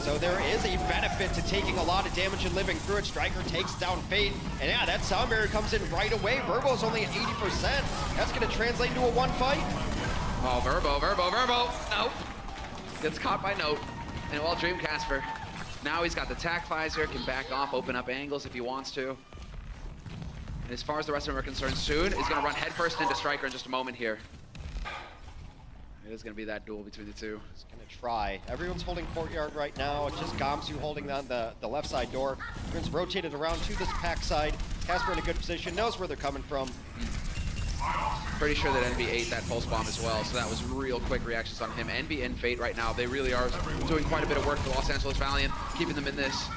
So there is a benefit to taking a lot of damage and living through it. Striker takes down Fate, and yeah, that sound barrier comes in right away. Verbo's only at 80%. That's gonna translate into a 1 fight. Oh, Verbo. Nope. Gets caught by Note. And well, Dreamcasper. Now he's got the tack visor, can back off, open up angles if he wants to. And as far as the rest of them are concerned, Soon is gonna run headfirst into Striker in just a moment here. It is gonna be that duel between the two. He's gonna try. Everyone's holding courtyard right now. It's just Gamsu holding on the left side door. Everyone's rotated around to this pack side. Casper in a good position, knows where they're coming from. Pretty sure that Envy ate that pulse bomb as well, so that was real quick reactions on him. Envy and Fate right now, they really are doing quite a bit of work for Los Angeles Valiant, keeping them in this.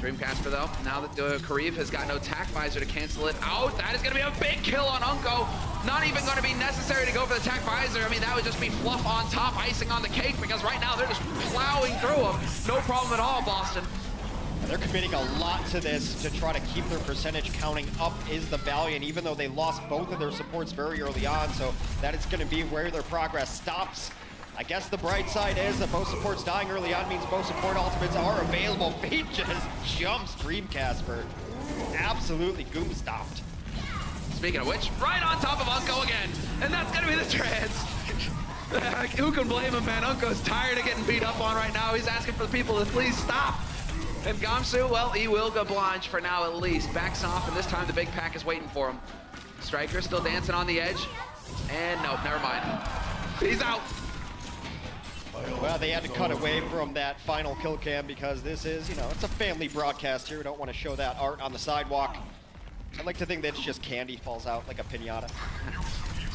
Dreamcasper though, now that Kariv has got no tack visor to cancel it out, that is going to be a big kill on Unko. Not even going to be necessary to go for the tack visor. I mean, that would just be fluff on top, icing on the cake, because right now they're just plowing through them. No problem at all, Boston. They're committing a lot to this to try to keep their percentage counting up is the Valiant, even though they lost both of their supports very early on, so that is going to be where their progress stops. I guess the bright side is that both supports dying early on means both support ultimates are available. Fate just jumps Dreamcasper. Absolutely goom stopped. Speaking of which, right on top of Unko again, and that's gonna be the trans. Who can blame him, man? Unko's tired of getting beat up on right now. He's asking for the people to please stop. And Gamsu, well, he will go blind for now at least. Backs off, and this time the big pack is waiting for him. Striker still dancing on the edge. And nope, never mind. He's out. Well, they had to cut away from that final kill cam because this is, you know, it's a family broadcast here. We don't want to show that art on the sidewalk. I'd like to think that it's just candy falls out like a piñata.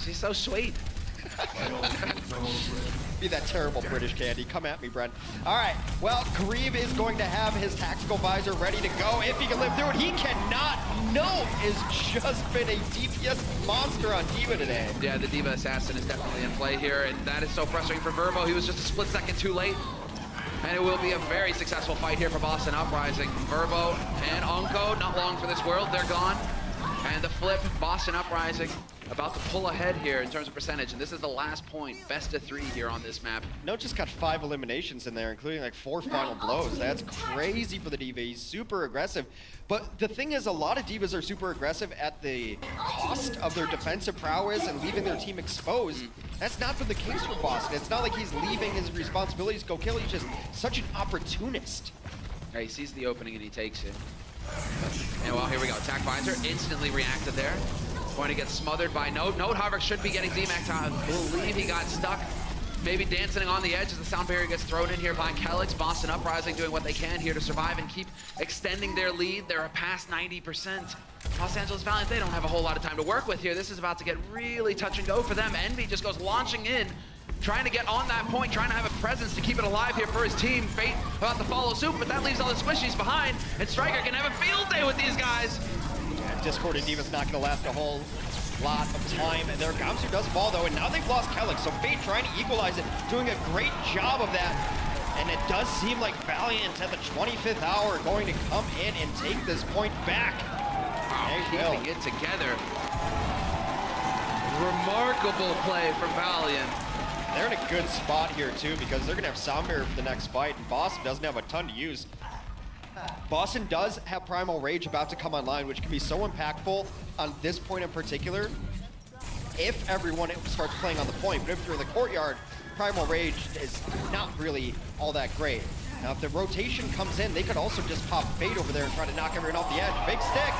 She's so sweet. Be that terrible British candy. Come at me, Brent. All right, well, Kariv is going to have his tactical visor ready to go if he can live through it. He cannot. Note has just been a DPS monster on D.Va today. Yeah, the D.Va Assassin is definitely in play here, and that is so frustrating for Verbo. He was just a split second too late. And it will be a very successful fight here for Boston Uprising. Verbo and Unko, not long for this world, they're gone. And the flip, Boston Uprising about to pull ahead here in terms of percentage, and this is the last point, best of 3 here on this map. Note just got 5 eliminations in there, including like 4 final blows. That's crazy for the D.Va. He's super aggressive. But the thing is, a lot of D.Vas are super aggressive at the cost of their defensive prowess and leaving their team exposed. That's not been the case for Boston. It's not like he's leaving his responsibilities to go kill. He's just such an opportunist. Yeah, he sees the opening and he takes it. And well, here we go. Attack visor instantly reacted there. Going to get smothered by Note. Note, however, should be getting D-Mac time. I believe he got stuck. Maybe dancing on the edge as the sound barrier gets thrown in here by Calyx. Boston Uprising doing what they can here to survive and keep extending their lead. They're past 90%. Los Angeles Valiant, they don't have a whole lot of time to work with here. This is about to get really touch and go for them. Envy just goes launching in, trying to get on that point, trying to have a presence to keep it alive here for his team. Fate about to follow suit, but that leaves all the squishies behind, and Striker can have a field day with these guys. Yeah, Discord and D.Va's not going to last a whole lot of time there. Gamsu does fall though, and now they've lost Calyx, so Fate trying to equalize it, doing a great job of that. And it does seem like Valiant at the 25th hour going to come in and take this point back. Wow, keeping it together. Remarkable play from Valiant. They're in a good spot here too, because they're gonna have sound barrier for the next fight, and Boston doesn't have a ton to use. Boston does have Primal Rage about to come online, which can be so impactful on this point in particular if everyone starts playing on the point. But if you're in the courtyard, Primal Rage is not really all that great. Now, if the rotation comes in, they could also just pop Fate over there and try to knock everyone off the edge. Big stick!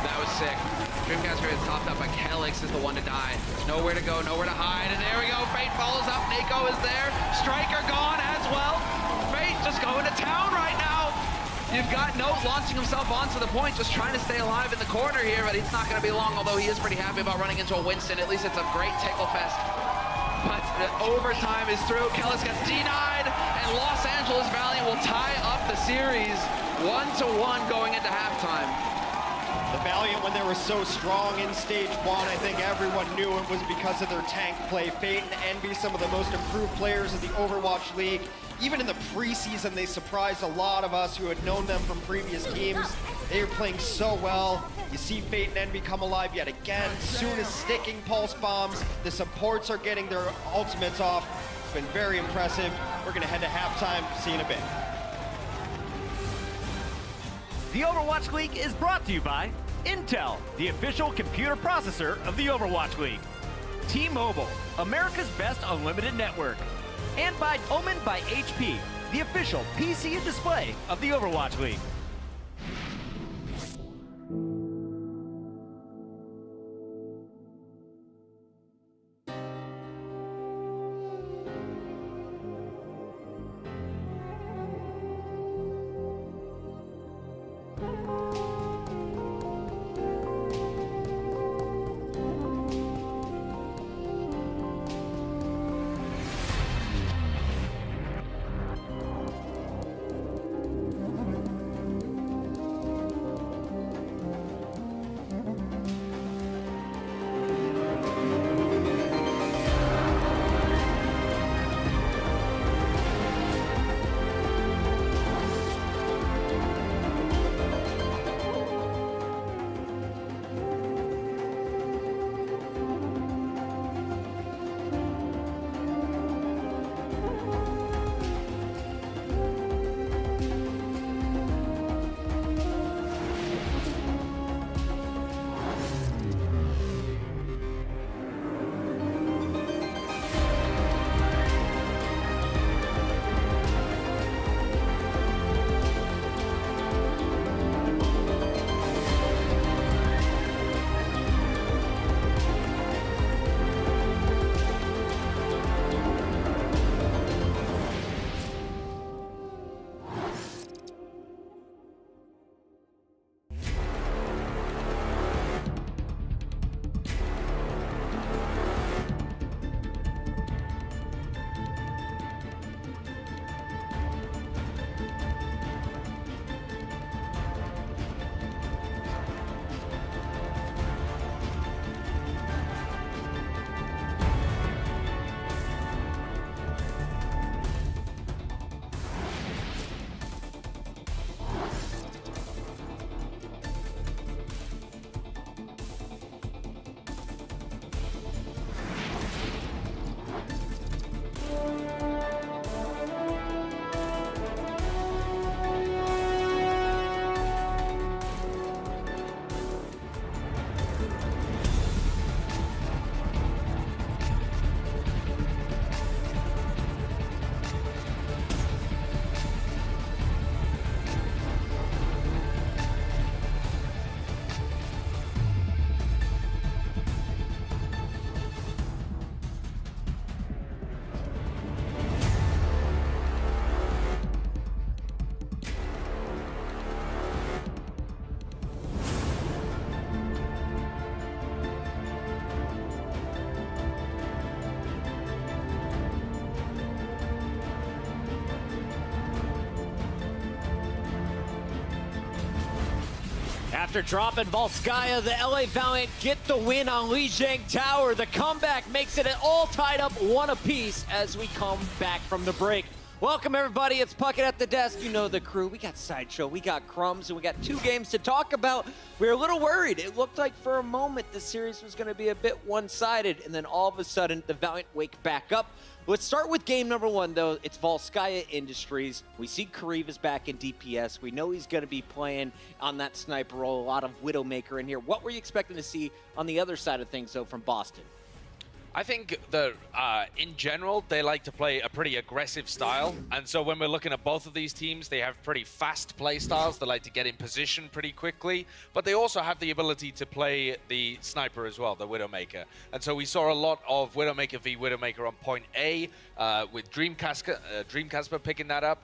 That was sick. Dreamcasper is topped up, but Calyx is the one to die. Nowhere to go, nowhere to hide, and there we go. Fate follows up, Nako is there. Striker gone as well. Fate just going to town right now. You've got Note launching himself onto the point, just trying to stay alive in the corner here, but it's not going to be long, although he is pretty happy about running into a Winston. At least it's a great tickle fest. But the overtime is through. Calyx gets denied, and And Los Angeles Valiant will tie up the series 1-1 going into halftime. The Valiant, when they were so strong in stage 1, I think everyone knew it was because of their tank play. Fate and Envy, some of the most improved players in the Overwatch League. Even in the preseason, they surprised a lot of us who had known them from previous teams. They were playing so well. You see Fate and Envy come alive yet again. Soon as sticking pulse bombs. The supports are getting their ultimates off. It's been very impressive. We're gonna head to halftime. See you in a bit. The Overwatch League is brought to you by Intel, the official computer processor of the Overwatch League. T-Mobile, America's best unlimited network. And by Omen by HP, the official PC and display of the Overwatch League. After dropping Volskaya, the LA Valiant get the win on Lijiang Tower. The comeback makes it all tied up 1 apiece as we come back from the break. Welcome, everybody. It's Puckett at the desk. You know the crew. We got Sideshow, we got Crumbs, and we got 2 games to talk about. We were a little worried. It looked like for a moment the series was going to be a bit one-sided, and then all of a sudden the Valiant wake back up. Let's start with game number 1, though. It's Volskaya Industries. We see Kareev is back in DPS. We know he's going to be playing on that sniper role. A lot of Widowmaker in here. What were you expecting to see on the other side of things, though, from Boston? I think that in general, they like to play a pretty aggressive style. And so when we're looking at both of these teams, they have pretty fast play styles. They like to get in position pretty quickly, but they also have the ability to play the sniper as well, the Widowmaker. And so we saw a lot of Widowmaker v Widowmaker on point A with Dreamcasper picking that up.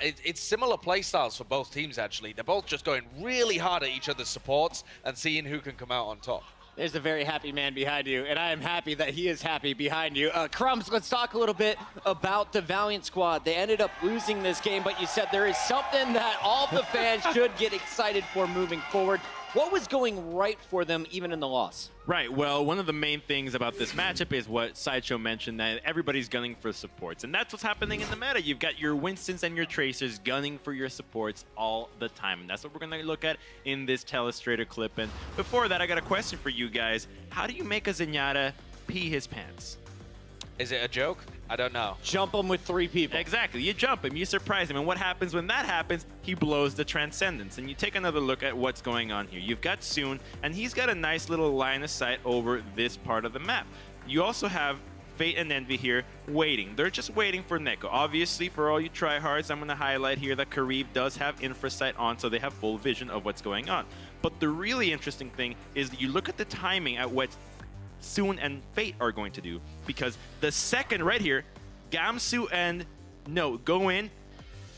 It's similar play styles for both teams, actually. They're both just going really hard at each other's supports and seeing who can come out on top. There's a very happy man behind you, and I am happy that he is happy behind you. Crumbs, let's talk a little bit about the Valiant squad. They ended up losing this game, but you said there is something that all the fans should get excited for moving forward. What was going right for them even in the loss? Right, well, one of the main things about this matchup is what Sideshow mentioned, that everybody's gunning for supports. And that's what's happening in the meta. You've got your Winstons and your Tracers gunning for your supports all the time. And that's what we're going to look at in this Telestrator clip. And before that, I got a question for you guys. How do you make a Zenyatta pee his pants? Is it a joke? I don't know. Jump him with 3 people. Exactly. You jump him, you surprise him, and what happens when that happens? He blows the Transcendence. And you take another look at what's going on here. You've got Soon, and he's got a nice little line of sight over this part of the map. You also have Fate and Envy here waiting. They're just waiting for Neko. Obviously, for all you tryhards, I'm going to highlight here that Kariv does have infra sight on, so they have full vision of what's going on. But the really interesting thing is that you look at the timing at what Soon and Fate are going to do, because the second right here, Gamsu and No go in,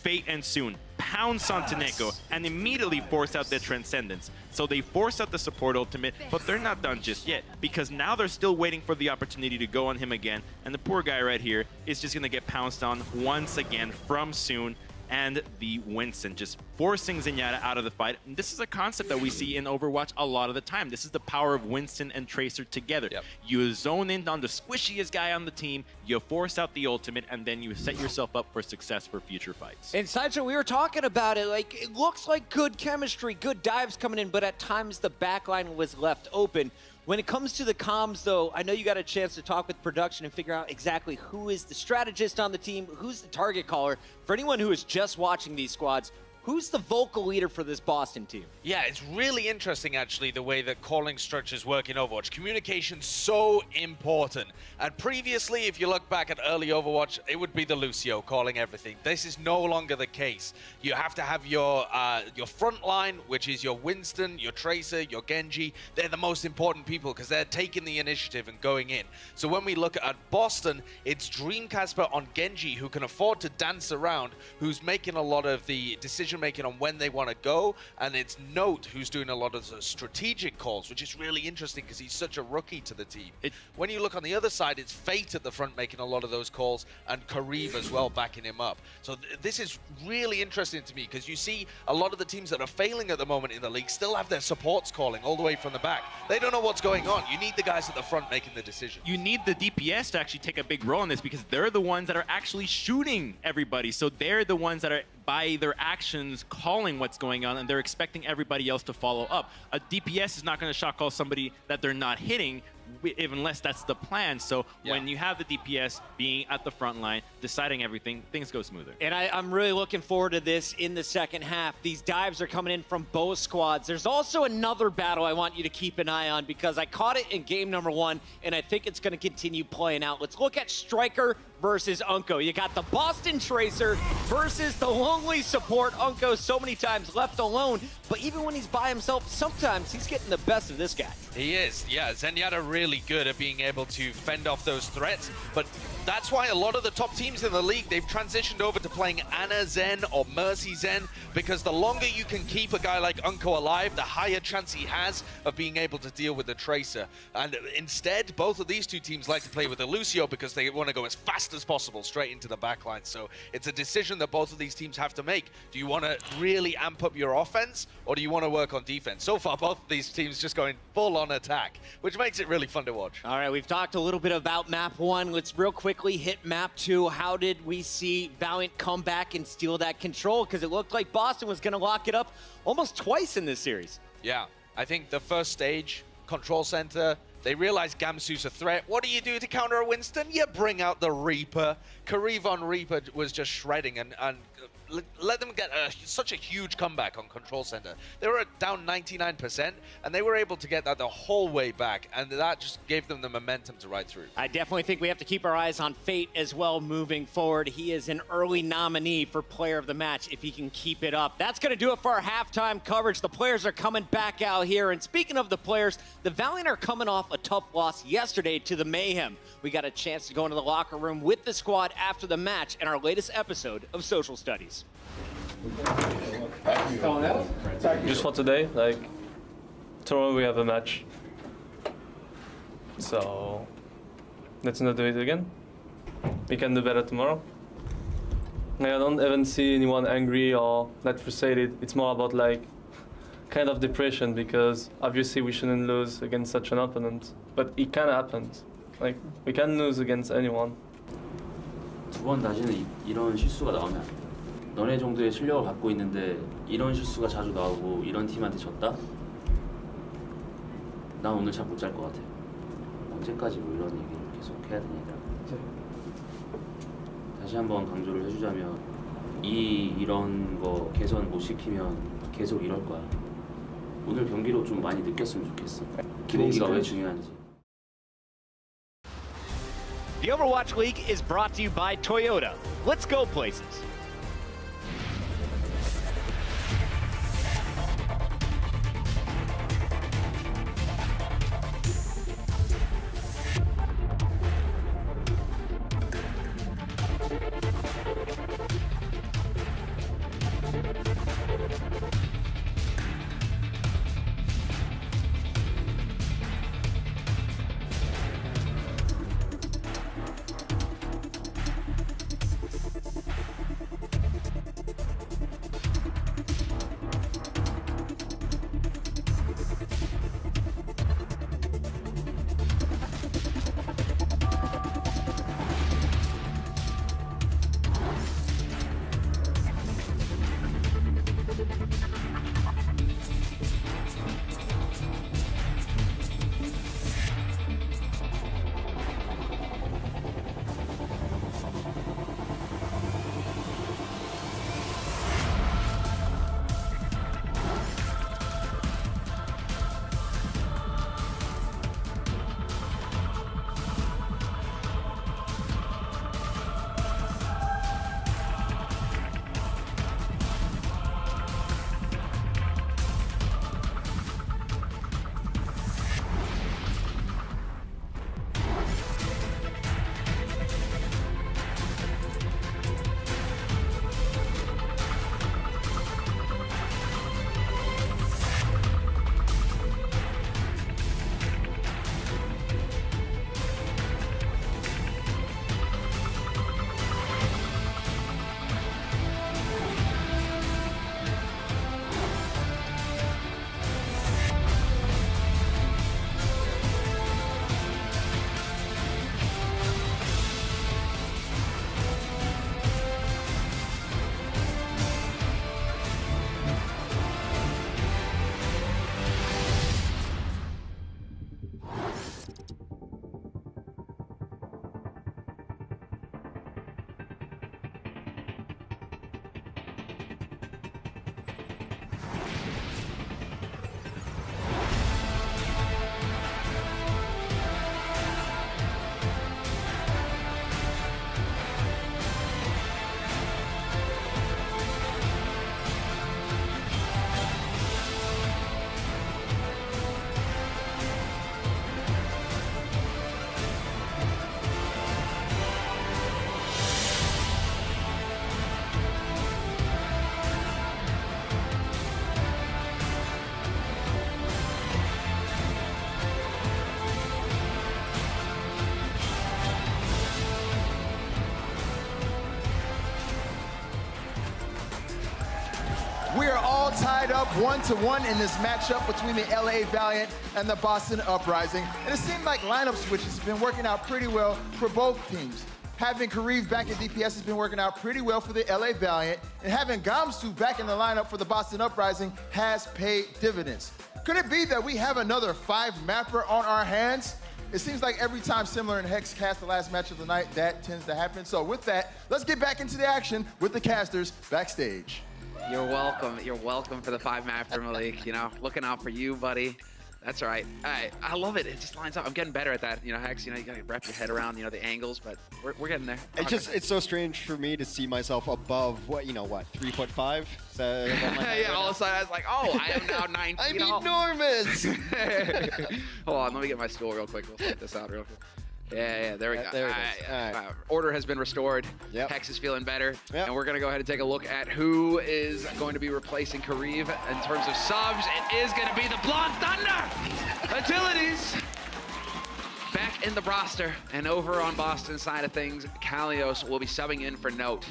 Fate and Soon pounce onto Neko and immediately force out their Transcendence. So they force out the support ultimate, but they're not done just yet, because now they're still waiting for the opportunity to go on him again, and the poor guy right here is just gonna get pounced on once again from Soon and the Winston, just forcing Zenyatta out of the fight. And this is a concept that we see in Overwatch a lot of the time. This is the power of Winston and Tracer together. Yep. You zone in on the squishiest guy on the team, you force out the ultimate, and then you set yourself up for success for future fights. And Sideshow, we were talking about it, like, it looks like good chemistry, good dives coming in, but at times the backline was left open. When it comes to the comms, though, I know you got a chance to talk with production and figure out exactly who is the strategist on the team, who's the target caller. For anyone who is just watching these squads, who's the vocal leader for this Boston team? Yeah, it's really interesting, actually, the way that calling structures work in Overwatch. Communication's so important. And previously, if you look back at early Overwatch, it would be the Lucio calling everything. This is no longer the case. You have to have your front line, which is your Winston, your Tracer, your Genji. They're the most important people because they're taking the initiative and going in. So when we look at Boston, it's Dreamcasper on Genji, who can afford to dance around, who's making a lot of the decision making on when they want to go, and it's Note who's doing a lot of the strategic calls, which is really interesting because he's such a rookie to the team. When you look on the other side, it's Fate at the front making a lot of those calls, and Kariv as well backing him up. So this is really interesting to me because you see a lot of the teams that are failing at the moment in the league still have their supports calling all the way from the back. They don't know what's going on. You need the guys at the front making the decision. You need the DPS to actually take a big role in this because they're the ones that are actually shooting everybody. So they're the ones that are, by their actions, calling what's going on, and they're expecting everybody else to follow up. A DPS is not going to shot call somebody that they're not hitting, unless that's the plan. So when you have the DPS being at the front line, deciding everything, things go smoother. And I'm really looking forward to this in the second half. These dives are coming in from both squads. There's also another battle I want you to keep an eye on because I caught it in game number 1, and I think it's going to continue playing out. Let's look at Striker versus Unko. You got the Boston Tracer versus the lonely support. Unko so many times left alone, but even when he's by himself, sometimes he's getting the best of this guy. He is, yeah. Zenyatta really good at being able to fend off those threats, but that's why a lot of the top teams in the league, they've transitioned over to playing Ana Zen or Mercy Zen, because the longer you can keep a guy like Unko alive, the higher chance he has of being able to deal with the Tracer. And instead, both of these two teams like to play with the Lucio because they want to go as fast as possible straight into the backline. So it's a decision that both of these teams have to make. Do you want to really amp up your offense, or do you want to work on defense? So far, both of these teams just going full on attack, which makes it really fun to watch. All right, we've talked a little bit about map 1. Let's real quickly hit map 2. How did we see Valiant come back and steal that control? Because it looked like Boston was going to lock it up almost twice in this series. Yeah, I think the first stage, Control Center, they realize Gamsu's a threat. What do you do to counter a Winston? You bring out the Reaper. Kariv on Reaper was just shredding and let them get such a huge comeback on Control Center. They were down 99%, and they were able to get that the whole way back, and that just gave them the momentum to ride through. I definitely think we have to keep our eyes on Fate as well moving forward. He is an early nominee for Player of the Match if he can keep it up. That's going to do it for our halftime coverage. The players are coming back out here, and speaking of the players, the Valiant are coming off a tough loss yesterday to the Mayhem. We got a chance to go into the locker room with the squad after the match in our latest episode of Social Studies. Just for today, like tomorrow we have a match. So let's not do it again. We can do better tomorrow. I don't even see anyone angry or that frustrated. It's more about like kind of depression because obviously we shouldn't lose against such an opponent. But it can happen. Like we can lose against anyone. 두 번 다시는 이런 실수가 나오면 안 돼. 너네 정도의 실력을 갖고 있는데 이런 실수가 자주 나오고 이런 팀한테 졌다? 난 오늘 잠 못 잘 것 같아. 언제까지 뭐 이런 얘기를 계속 해야 되냐. 다시 한번 강조를 해주자면 이런 거 개선 못 시키면 계속 이럴 거야. 오늘 경기로 좀 많이 느꼈으면 좋겠어. 기본기가 왜 중요한지. The Overwatch League is brought to you by Toyota. Let's go places. We are all tied up 1-1 in this matchup between the LA Valiant and the Boston Uprising. And it seemed like lineup switches have been working out pretty well for both teams. Having Kareev back at DPS has been working out pretty well for the LA Valiant, and having Gamsu back in the lineup for the Boston Uprising has paid dividends. Could it be that we have another 5-mapper on our hands? It seems like every time Similar and Hex cast the last match of the night, that tends to happen. So with that, let's get back into the action with the casters backstage. You're welcome. You're welcome for the 5-mapper, Malik. You know, looking out for you, buddy. That's right. I love it. It just lines up. I'm getting better at that. You know, Hex, you know, you gotta wrap your head around, you know, the angles, but we're getting there. It's so strange for me to see myself above, 3'5"? Yeah, all of a sudden I was like, oh, I am now 9 feet I'm enormous! Hold on, let me get my stool real quick. We'll sort this out real quick. Yeah, there we go. There it is. All right. Order has been restored. Yep. Hex is feeling better. Yep. And we're going to go ahead and take a look at who is going to be replacing Kareev in terms of subs. It is going to be the Blonde Thunder! Utilities! back in the roster, and over on Boston side of things, Kalios will be subbing in for Note.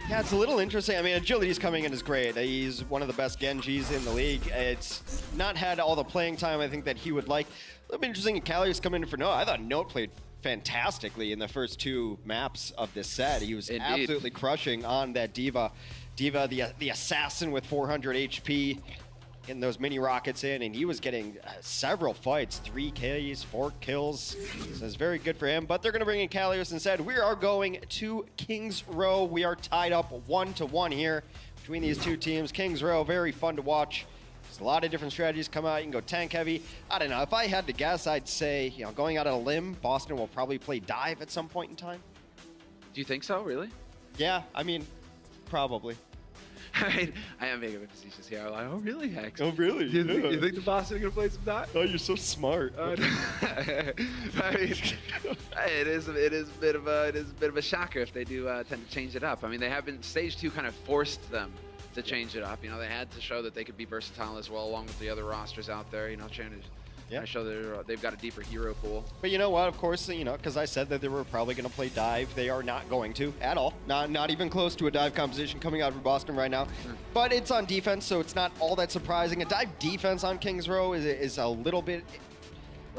Yeah, it's a little interesting. I mean, Agility's coming in is great. He's one of the best Genjis in the league. It's not had all the playing time I think that he would like. A little bit interesting, Kalios coming in for Note. I thought Note played fantastically in the first 2 maps of this set. He was absolutely crushing on that D.Va. D.Va, the assassin with 400 HP, getting those mini rockets in, and he was getting several fights, 3 kills, 4 kills. So it's very good for him, but they're going to bring in Kalios instead. We are going to Kings Row. We are tied up 1-1 here between these 2 teams. Kings Row, very fun to watch. There's a lot of different strategies come out. You can go tank heavy. I don't know. If I had to guess, I'd say, you know, going out on a limb, Boston will probably play dive at some point in time. Do you think so, really? Yeah, I mean, probably. I mean, I am being a bit facetious here. I'm like, oh, really, Hex? Oh, really? You think the Boston are going to play some dive? Oh, you're so smart. I mean, it is a bit of a shocker if they do tend to change it up. I mean, they have been, stage 2 kind of forced them to change it up. You know, they had to show that they could be versatile as well, along with the other rosters out there. You know, trying to show they've got a deeper hero pool. But you know what? Of course, you know, because I said that they were probably going to play dive. They are not going to at all. Not even close to a dive composition coming out for Boston right now. But it's on defense, so it's not all that surprising. A dive defense on Kings Row is a little bit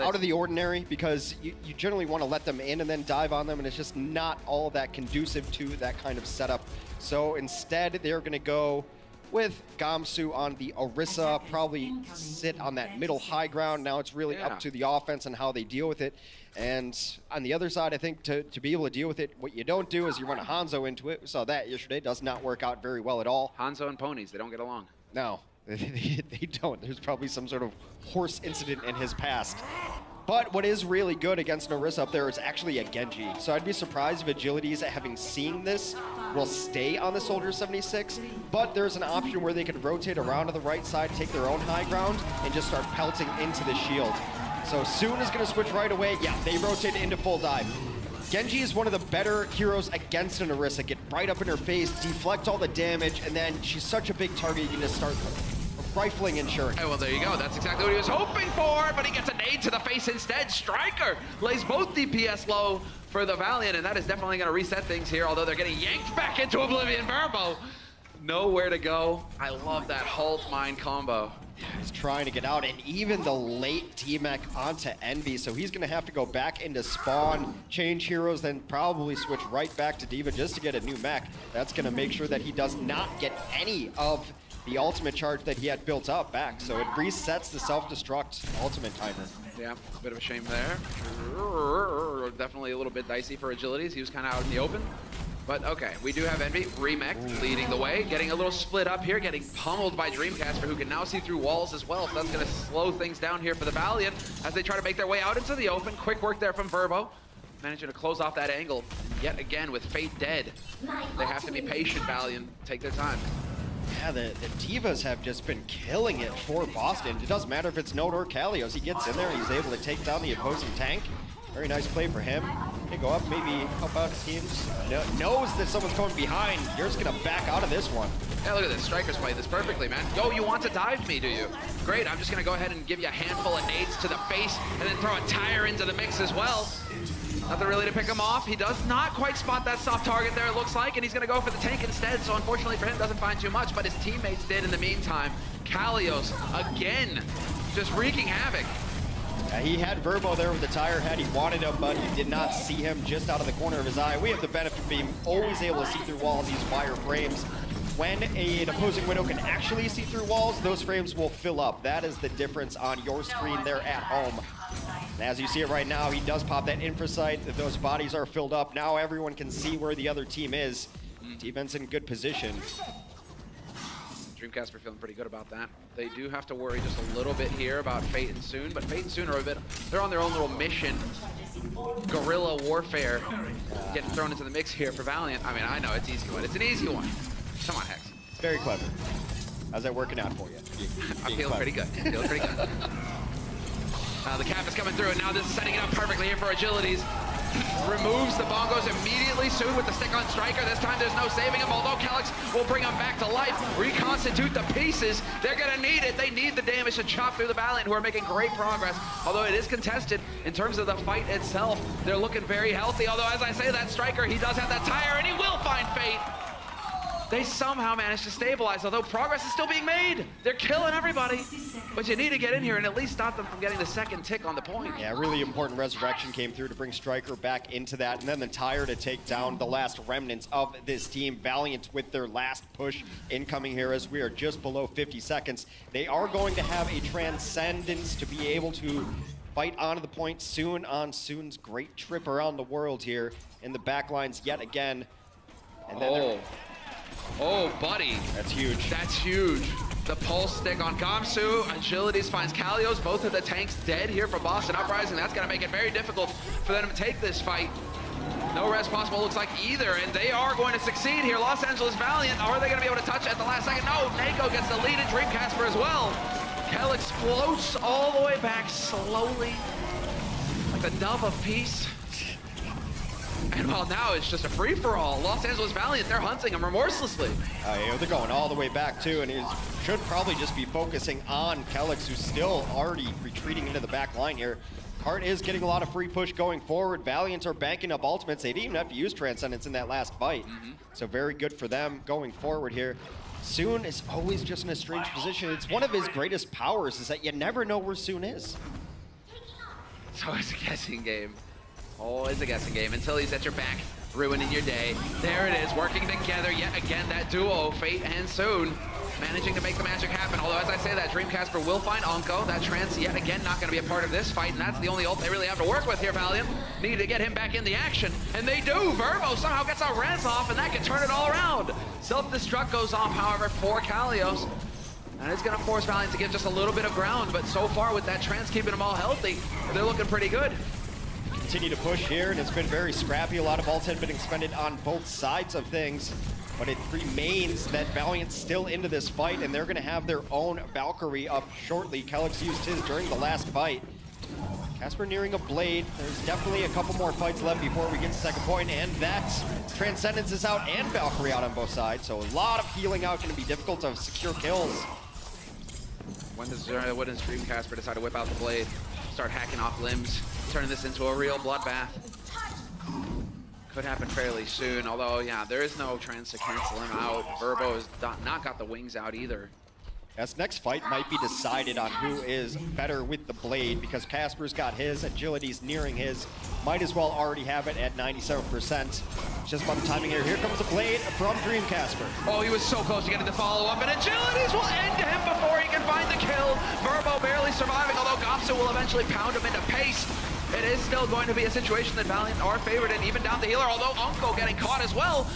out of the ordinary, because you generally want to let them in and then dive on them, and it's just not all that conducive to that kind of setup. So instead, they're going to go with Gamsu on the Orisa, probably sit on that middle high ground. Now it's really up to the offense and how they deal with it. And on the other side, I think to be able to deal with it, what you don't do is you run a Hanzo into it. We saw that yesterday. Does not work out very well at all. Hanzo and ponies, they don't get along. No, they don't. There's probably some sort of horse incident in his past. But what is really good against Orisa up there is actually a Genji. So I'd be surprised if Agilities, having seen this, will stay on the Soldier 76. But there's an option where they can rotate around to the right side, take their own high ground, and just start pelting into the shield. So Soon is going to switch right away. Yeah, they rotate into full dive. Genji is one of the better heroes against an Orisa. Get right up in her face, deflect all the damage, and then she's such a big target, you can just start rifling and shuriken. Hey, well, there you go. That's exactly what he was hoping for, but he gets a nade to the face instead. Striker lays both DPS low for the Valiant, and that is definitely going to reset things here, although they're getting yanked back into oblivion. Verbo, nowhere to go. I love that halt mine combo. Yeah, he's trying to get out, and even the late T-Mech onto Envy, so he's going to have to go back into spawn, change heroes, then probably switch right back to D.Va just to get a new mech. That's going to make sure that he does not get any of the ultimate charge that he had built up back, so it resets the self-destruct ultimate timer. Yeah, a bit of a shame there. Definitely a little bit dicey for Agilities. He was kind of out in the open. But okay, we do have Envy, remech, leading the way, getting a little split up here, getting pummeled by Dreamcasper, who can now see through walls as well, so that's going to slow things down here for the Valiant as they try to make their way out into the open. Quick work there from Verbo, managing to close off that angle. And yet again, with Fate dead, they have to be patient, Valiant, take their time. Yeah, the D.Vas have just been killing it for Boston. It doesn't matter if it's Note or Kalios. He gets in there, he's able to take down the opposing tank. Very nice play for him. They go up, maybe help out teams. Knows that someone's coming behind. You're just gonna back out of this one. Yeah, look at this. Strikers play this perfectly, man. Yo, you want to dive me, do you? Great, I'm just gonna go ahead and give you a handful of nades to the face and then throw a tire into the mix as well. Nothing really to pick him off. He does not quite spot that soft target there, it looks like, and he's gonna go for the tank instead, so unfortunately for him, doesn't find too much, but his teammates did in the meantime. Kalios, again, just wreaking havoc. Yeah, he had Verbo there with the tire head. He wanted him, but he did not see him just out of the corner of his eye. We have the benefit of being always able to see through all of these wire frames. When an opposing Widow can actually see through walls, those frames will fill up. That is the difference on your screen there at home. And as you see it right now, he does pop that infra sight. Those bodies are filled up. Now everyone can see where the other team is. Defense in good position. Dreamcasper feeling pretty good about that. They do have to worry just a little bit here about Fate and Soon, but Fate and Soon are they're on their own little mission. Guerrilla warfare getting thrown into the mix here for Valiant. I mean, I know it's easy one. It's an easy one. Come on, Hex. It's very clever. How's that working out for you? I'm feeling pretty good. The cap is coming through, and now this is setting it up perfectly here for Agilities. removes the bongos immediately. Soon with the stick on Striker. This time there's no saving him, although Calyx will bring him back to life. Reconstitute the pieces. They're gonna need it. They need the damage to chop through the Valiant, who are making great progress. Although it is contested in terms of the fight itself, they're looking very healthy. Although as I say, that Striker, he does have that tire and he will find Fate. They somehow managed to stabilize, although progress is still being made. They're killing everybody. But you need to get in here and at least stop them from getting the second tick on the point. Yeah, really important resurrection came through to bring Striker back into that, and then the tire to take down the last remnants of this team. Valiant with their last push incoming here as we are just below 50 seconds. They are going to have a transcendence to be able to fight onto the point soon on Soon's great trip around the world here in the back lines yet again. And then Oh, buddy. That's huge. That's huge. The pulse stick on Gamsu. Agilities finds Kalios. Both of the tanks dead here for Boston Uprising. That's going to make it very difficult for them to take this fight. No rest possible, looks like either, and they are going to succeed here. Los Angeles Valiant, are they going to be able to touch it at the last second? No, Nako gets the lead in Dreamcasper as well. Calyx floats all the way back slowly, like the dove of peace. And well, now it's just a free-for-all. Los Angeles Valiant, they're hunting him remorselessly. Yeah, they're going all the way back too, and he should probably just be focusing on Calyx, who's still already retreating into the back line here. Cart is getting a lot of free push going forward. Valiants are banking up ultimates. They didn't even have to use Transcendence in that last fight. So very good for them going forward here. Soon is always just in a strange position. It's one of his greatest powers, is that you never know where Soon is. It's always a guessing game. Always a guessing game until he's at your back, ruining your day. There it is, working together yet again, that duo, Fate and Soon, managing to make the magic happen. Although, as I say that, Dreamcasper will find Onko. That Trance, yet again, not going to be a part of this fight, and that's the only ult they really have to work with here, Valiant. Need to get him back in the action, and they do! Verbo somehow gets a Rance off, and that can turn it all around. Self-destruct goes off, however, for Kalios. And it's going to force Valiant to give just a little bit of ground, but so far with that Trance keeping them all healthy, they're looking pretty good. Continue to push here, and it's been very scrappy. A lot of ults had been expended on both sides of things, but it remains that Valiant's still into this fight, and they're going to have their own Valkyrie up shortly. Calyx used his during the last fight. Casper nearing a blade. There's definitely a couple more fights left before we get to second point, and that Transcendence is out and Valkyrie out on both sides, so a lot of healing out, going to be difficult to secure kills. When does Dreamcasper decide to whip out the blade, start hacking off limbs, turning this into a real bloodbath? Could happen fairly soon, although, yeah, there is no Trance to cancel him out. Verbo has not got the wings out either. This next fight might be decided on who is better with the blade, because Casper's got his, Agility's nearing his. Might as well already have it at 97%. Just about the timing here. Here comes the blade from Dreamcasper. Oh, he was so close to getting the follow-up, and Agilities will end him before he can find the kill. Verbo barely surviving, although Gamsu will eventually pound him into pace. It is still going to be a situation that Valiant are favored in, even down the healer, although Onko getting caught as well.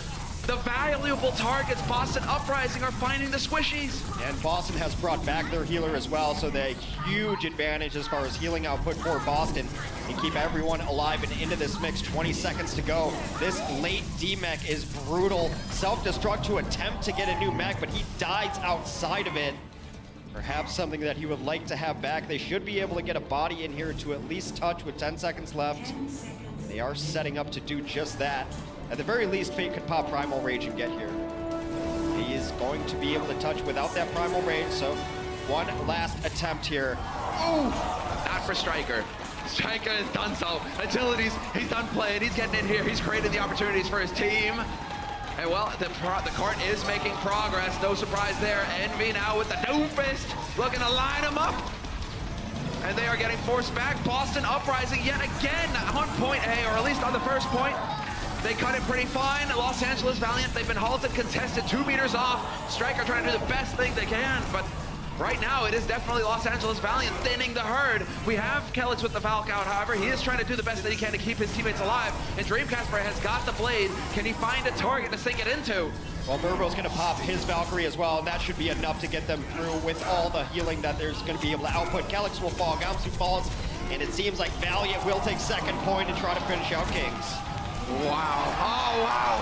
The valuable targets, Boston Uprising, are finding the squishies. And Boston has brought back their healer as well, so they huge advantage as far as healing output for Boston. And keep everyone alive and into this mix. 20 seconds to go. This late D-mech is brutal. Self-destruct to attempt to get a new mech, but he dies outside of it. Perhaps something that he would like to have back. They should be able to get a body in here to at least touch with 10 seconds left. They are setting up to do just that. At the very least, Fate could pop Primal Rage and get here. He is going to be able to touch without that Primal Rage, so one last attempt here. Ooh! Not for Striker. Striker has done so. Agilities, he's done playing. He's getting in here. He's created the opportunities for his team. And well, the cart is making progress. No surprise there. Envy now with the Doomfist, looking to line him up. And they are getting forced back. Boston Uprising yet again on point A, or at least on the first point. They cut it pretty fine. Los Angeles Valiant, they've been halted, contested, 2 meters off. Striker trying to do the best thing they can, but right now it is definitely Los Angeles Valiant thinning the herd. We have Calyx with the Valk out, however. He is trying to do the best that he can to keep his teammates alive. And Dreamcasper has got the blade. Can he find a target to sink it into? Well, Verbo's going to pop his Valkyrie as well, and that should be enough to get them through with all the healing that there's going to be able to output. Calyx will fall, Gamsu falls, and it seems like Valiant will take second point and try to finish out Kings. Wow. Oh, wow.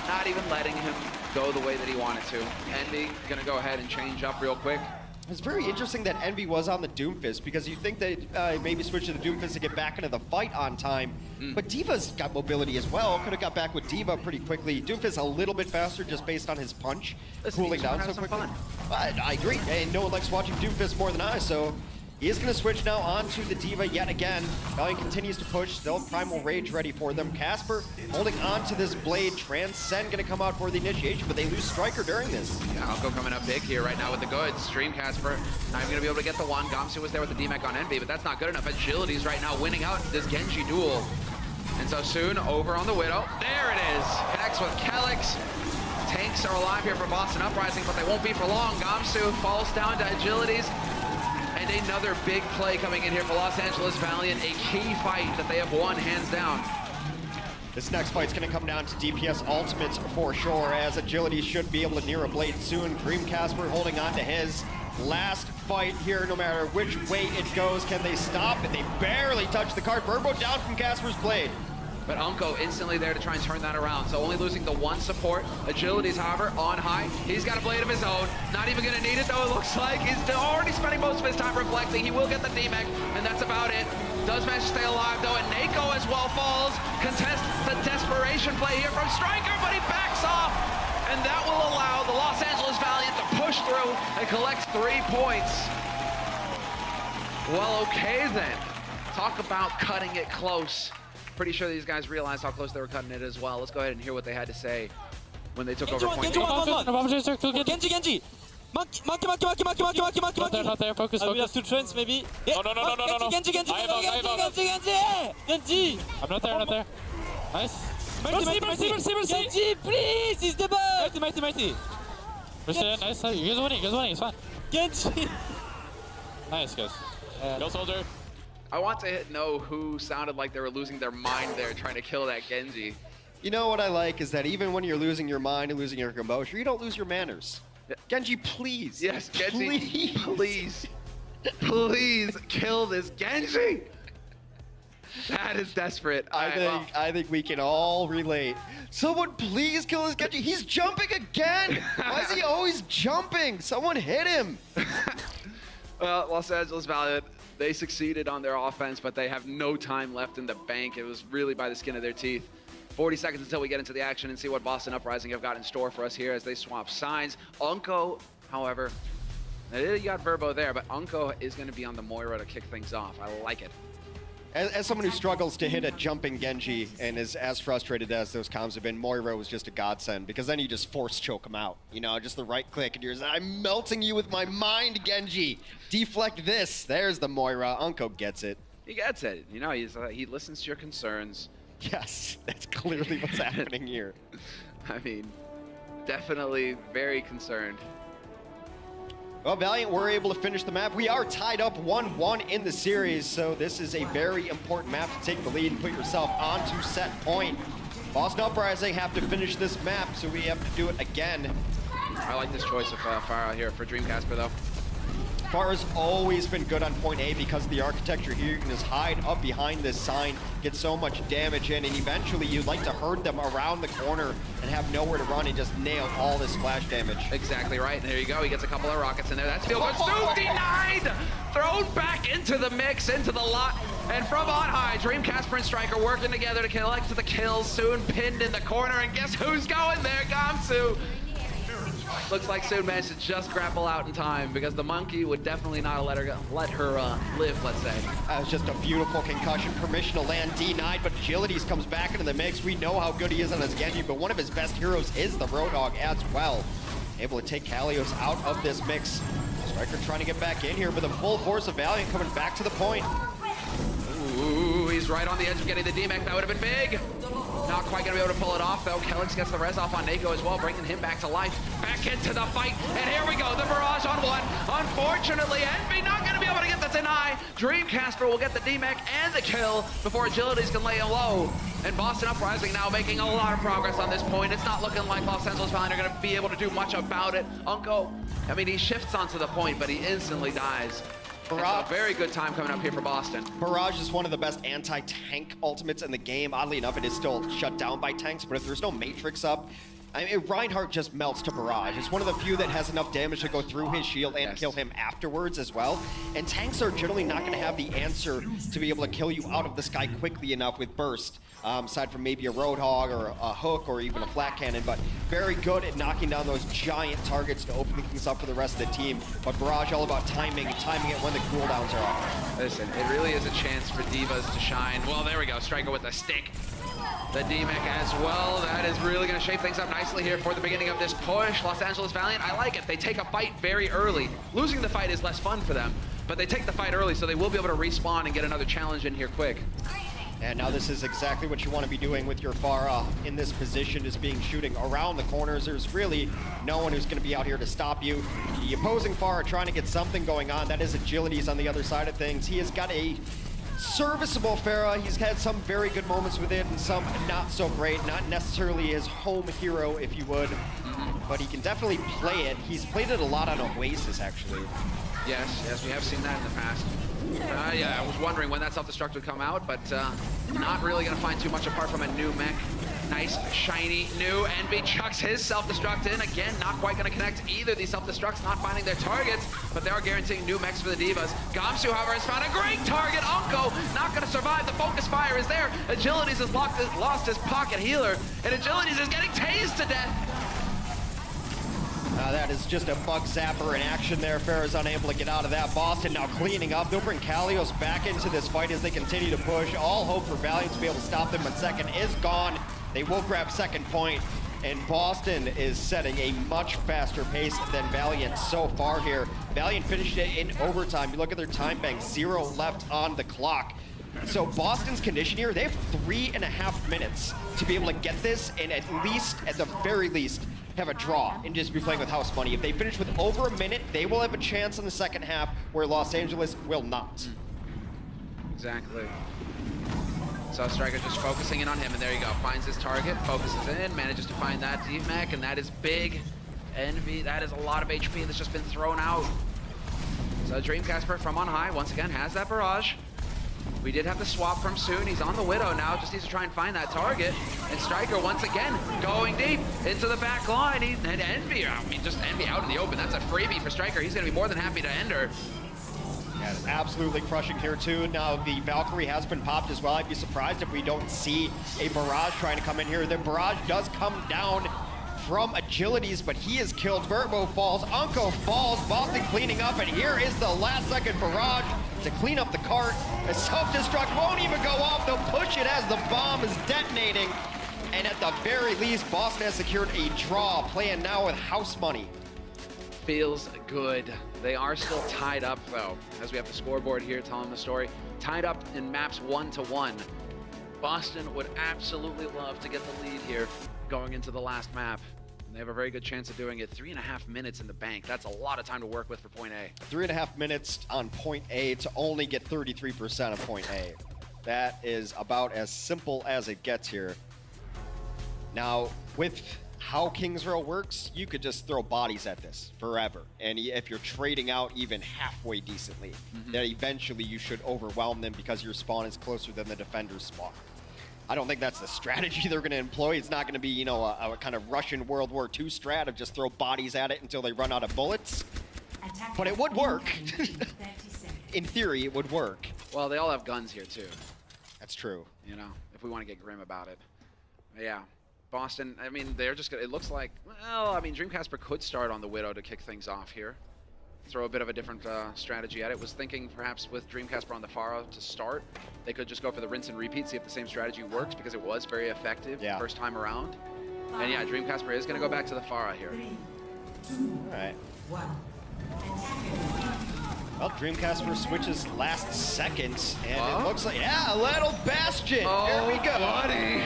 Not even letting him go the way that he wanted to. Envy gonna go ahead and change up real quick. It's very interesting that Envy was on the Doomfist because you think they'd maybe switch to the Doomfist to get back into the fight on time. But D.Va's got mobility as well. Could have got back with D.Va pretty quickly. Doomfist a little bit faster just based on his punch cooling down so quickly. But I agree, and no one likes watching Doomfist more than I, so he is going to switch now onto the D.Va yet again. Valiant continues to push, still Primal Rage ready for them. Casper holding on to this blade. Transcend going to come out for the initiation, but they lose Striker during this. Yeah, Alco coming up big here right now with the goods. Stream Casper not even going to be able to get the one. Gamsu was there with the DMAC on Envy, but that's not good enough. Agility's right now winning out this Genji duel. And so soon, over on the Widow. There it is. Connects with Kelix. Tanks are alive here for Boston Uprising, but they won't be for long. Gamsu falls down to Agilities. And another big play coming in here for Los Angeles Valiant. A key fight that they have won, hands down. This next fight's going to come down to DPS ultimates for sure, as Agility should be able to near a blade soon. Dream Casper holding on to his last fight here, no matter which way it goes. Can they stop it? They barely touch the card. Burbo down from Casper's blade. But Unko instantly there to try and turn that around. So only losing the one support. Agility's, however, on high. He's got a blade of his own. Not even going to need it, though, it looks like. He's already spending most of his time reflecting. He will get the DMAC, and that's about it. Does manage to stay alive, though, and Nako as well falls. Contests the desperation play here from Striker, but he backs off. And that will allow the Los Angeles Valiant to push through and collect 3 points. Well, okay, then. Talk about cutting it close. Pretty sure these guys realized how close they were cutting it as well. Let's go ahead and hear what they had to say when they took over point Genji, Genji! Monkey! Not there, focus. We have 2 trends, maybe. Yeah. No. Genji! I'm not there. Nice. Mercy! Genji, please! He's the best! Mighty. Nice. You guys winning, it's fine. Genji! Nice, guys. Go, soldier. I want to know who sounded like they were losing their mind there trying to kill that Genji. You know what I like is that even when you're losing your mind and losing your composure, you don't lose your manners. Yeah. Genji, please. Yes, Genji, please kill this Genji. That is desperate. I think we can all relate. Someone please kill this Genji. He's jumping again. Why is he always jumping? Someone hit him. Well, Los Angeles Valiant, they succeeded on their offense, but they have no time left in the bank. It was really by the skin of their teeth. 40 seconds until we get into the action and see what Boston Uprising have got in store for us here as they swap signs. Unko, however, you got Verbo there, but Unko is going to be on the Moira to kick things off. I like it. As someone who struggles to hit a jumping Genji and is as frustrated as those comms have been, Moira was just a godsend because then you just force choke him out. You know, just the right click and you're just, I'm melting you with my mind, Genji. Deflect this. There's the Moira. Unko gets it. He gets it. You know, he listens to your concerns. Yes, that's clearly what's happening here. I mean, definitely very concerned. Well, Valiant were able to finish the map. We are tied up 1-1 in the series, so this is a very important map to take the lead and put yourself onto set point. Boston Uprising have to finish this map, so we have to do it again. I like this choice of Farah here for Dream Casper, though. Farah's always been good on point A because of the architecture here. You can just hide up behind this sign, get so much damage in, and eventually you'd like to herd them around the corner and have nowhere to run and just nail all this splash damage. Exactly right. And there you go. He gets a couple of rockets in there. That's still good. Stu denied! Thrown back into the mix, into the lot. And from on high, Dream Casper and Striker working together to collect the kills. Soon pinned in the corner. And guess who's going there? Gamsu. Looks like Soon managed to just grapple out in time because the monkey would definitely not let her live, let's say. That was just a beautiful concussion. Permission to land denied, but Agilities comes back into the mix. We know how good he is on his Genji, but one of his best heroes is the Roadhog as well. Able to take Kalios out of this mix. Striker trying to get back in here with a full force of Valiant coming back to the point. Ooh, he's right on the edge of getting the DMAC. That would have been big. Not quite going to be able to pull it off, though. Kelix gets the res off on Nako as well, bringing him back to life. Back into the fight, and here we go. The barrage on one. Unfortunately, Envy not going to be able to get the deny. Dream Casper will get the DMAC and the kill before Agilities can lay him low. And Boston Uprising now making a lot of progress on this point. It's not looking like Los Angeles Valiant are going to be able to do much about it. Unko, I mean, he shifts onto the point, but he instantly dies. Barrage, a very good time coming up here for Boston. Barrage is one of the best anti-tank ultimates in the game. Oddly enough, it is still shut down by tanks, but if there's no Matrix up, I mean, Reinhardt just melts to Barrage. It's one of the few that has enough damage to go through his shield and kill him afterwards as well. And tanks are generally not going to have the answer to be able to kill you out of the sky quickly enough with burst. Aside from maybe a Roadhog or a Hook or even a Flat Cannon, but very good at knocking down those giant targets to open things up for the rest of the team. But Barrage all about timing it when the cooldowns are off. Listen, it really is a chance for Divas to shine. Well, there we go, Striker with a stick. The D-Mech as well. That is really going to shape things up nicely here for the beginning of this push. Los Angeles Valiant, I like it. They take a fight very early. Losing the fight is less fun for them, but they take the fight early, so they will be able to respawn and get another challenge in here quick. And now this is exactly what you want to be doing with your Pharah in this position, is being shooting around the corners. There's really no one who's going to be out here to stop you. The opposing Pharah trying to get something going on. That is Agility's on the other side of things. He has got a serviceable Pharah. He's had some very good moments with it and some not so great. Not necessarily his home hero, if you would, but he can definitely play it. He's played it a lot on Oasis, actually. Yes, we have seen that in the past. Yeah, I was wondering when that self-destruct would come out, but not really going to find too much apart from a new mech. Nice, shiny, new. Envy chucks his self-destruct in. Again, not quite going to connect either of these self-destructs, not finding their targets, but they are guaranteeing new mechs for the Divas. Gamsu, however, has found a great target. Unko not going to survive. The focus fire is there. Agilities has lost his pocket healer, and Agilities is getting tased to death. That is just a bug zapper in action there. Farah's unable to get out of that. Boston now cleaning up. They'll bring Kalios back into this fight as they continue to push. All hope for Valiant to be able to stop them, but second is gone. They will grab second point, and Boston is setting a much faster pace than Valiant so far here. Valiant finished it in overtime. You look at their time bank, 0 left on the clock. So Boston's condition here, they have 3.5 minutes to be able to get this and at the very least, have a draw and just be playing with house money. If they finish with over a minute, they will have a chance in the second half where Los Angeles will not. Exactly. So Striker just focusing in on him, and there you go. Finds his target, focuses in, manages to find that D-Mech, and that is big. Envy, that is a lot of HP that's just been thrown out. So Dreamcasper from on high, once again, has that barrage. We did have the swap from Soon. He's on the Widow now, just needs to try and find that target. And Striker, once again, going deep into the back line. And Envy, I mean, just Envy out in the open. That's a freebie for Striker. He's going to be more than happy to end her. Yeah, it's absolutely crushing here, too. Now, the Valkyrie has been popped as well. I'd be surprised if we don't see a Barrage trying to come in here. The Barrage does come down from Agilities, but he is killed. Verbo falls, Unko falls, Boston cleaning up, and here is the last second Barrage to clean up the cart. A self-destruct won't even go off. They'll push it as the bomb is detonating. And at the very least, Boston has secured a draw, playing now with house money. Feels good. They are still tied up, though, as we have the scoreboard here telling the story. Tied up in maps 1-1. Boston would absolutely love to get the lead here going into the last map. They have a very good chance of doing it. 3.5 minutes in the bank. That's a lot of time to work with for point A. 3.5 minutes on point A to only get 33% of point A. That is about as simple as it gets here. Now, with how King's Row works, you could just throw bodies at this forever. And if you're trading out even halfway decently, then eventually you should overwhelm them because your spawn is closer than the defender's spawn. I don't think that's the strategy they're going to employ. It's not going to be, you know, a kind of Russian World War II strat of just throw bodies at it until they run out of bullets. But it would work. In theory, it would work. Well, they all have guns here, too. That's true. You know, if we want to get grim about it. Yeah. Boston, I mean, they're just going to, it looks like, well, I mean, Dreamcasper could start on the Widow to kick things off here. Throw a bit of a different strategy at it. Was thinking perhaps with Dreamcasper on the Pharah to start, they could just go for the rinse and repeat, see if the same strategy works, because it was very effective first time around. And yeah, Dreamcasper is going to go back to the Pharah here. All right. Well, Dreamcasper switches last second, and it looks like, yeah, a little Bastion. There we go. Buddy.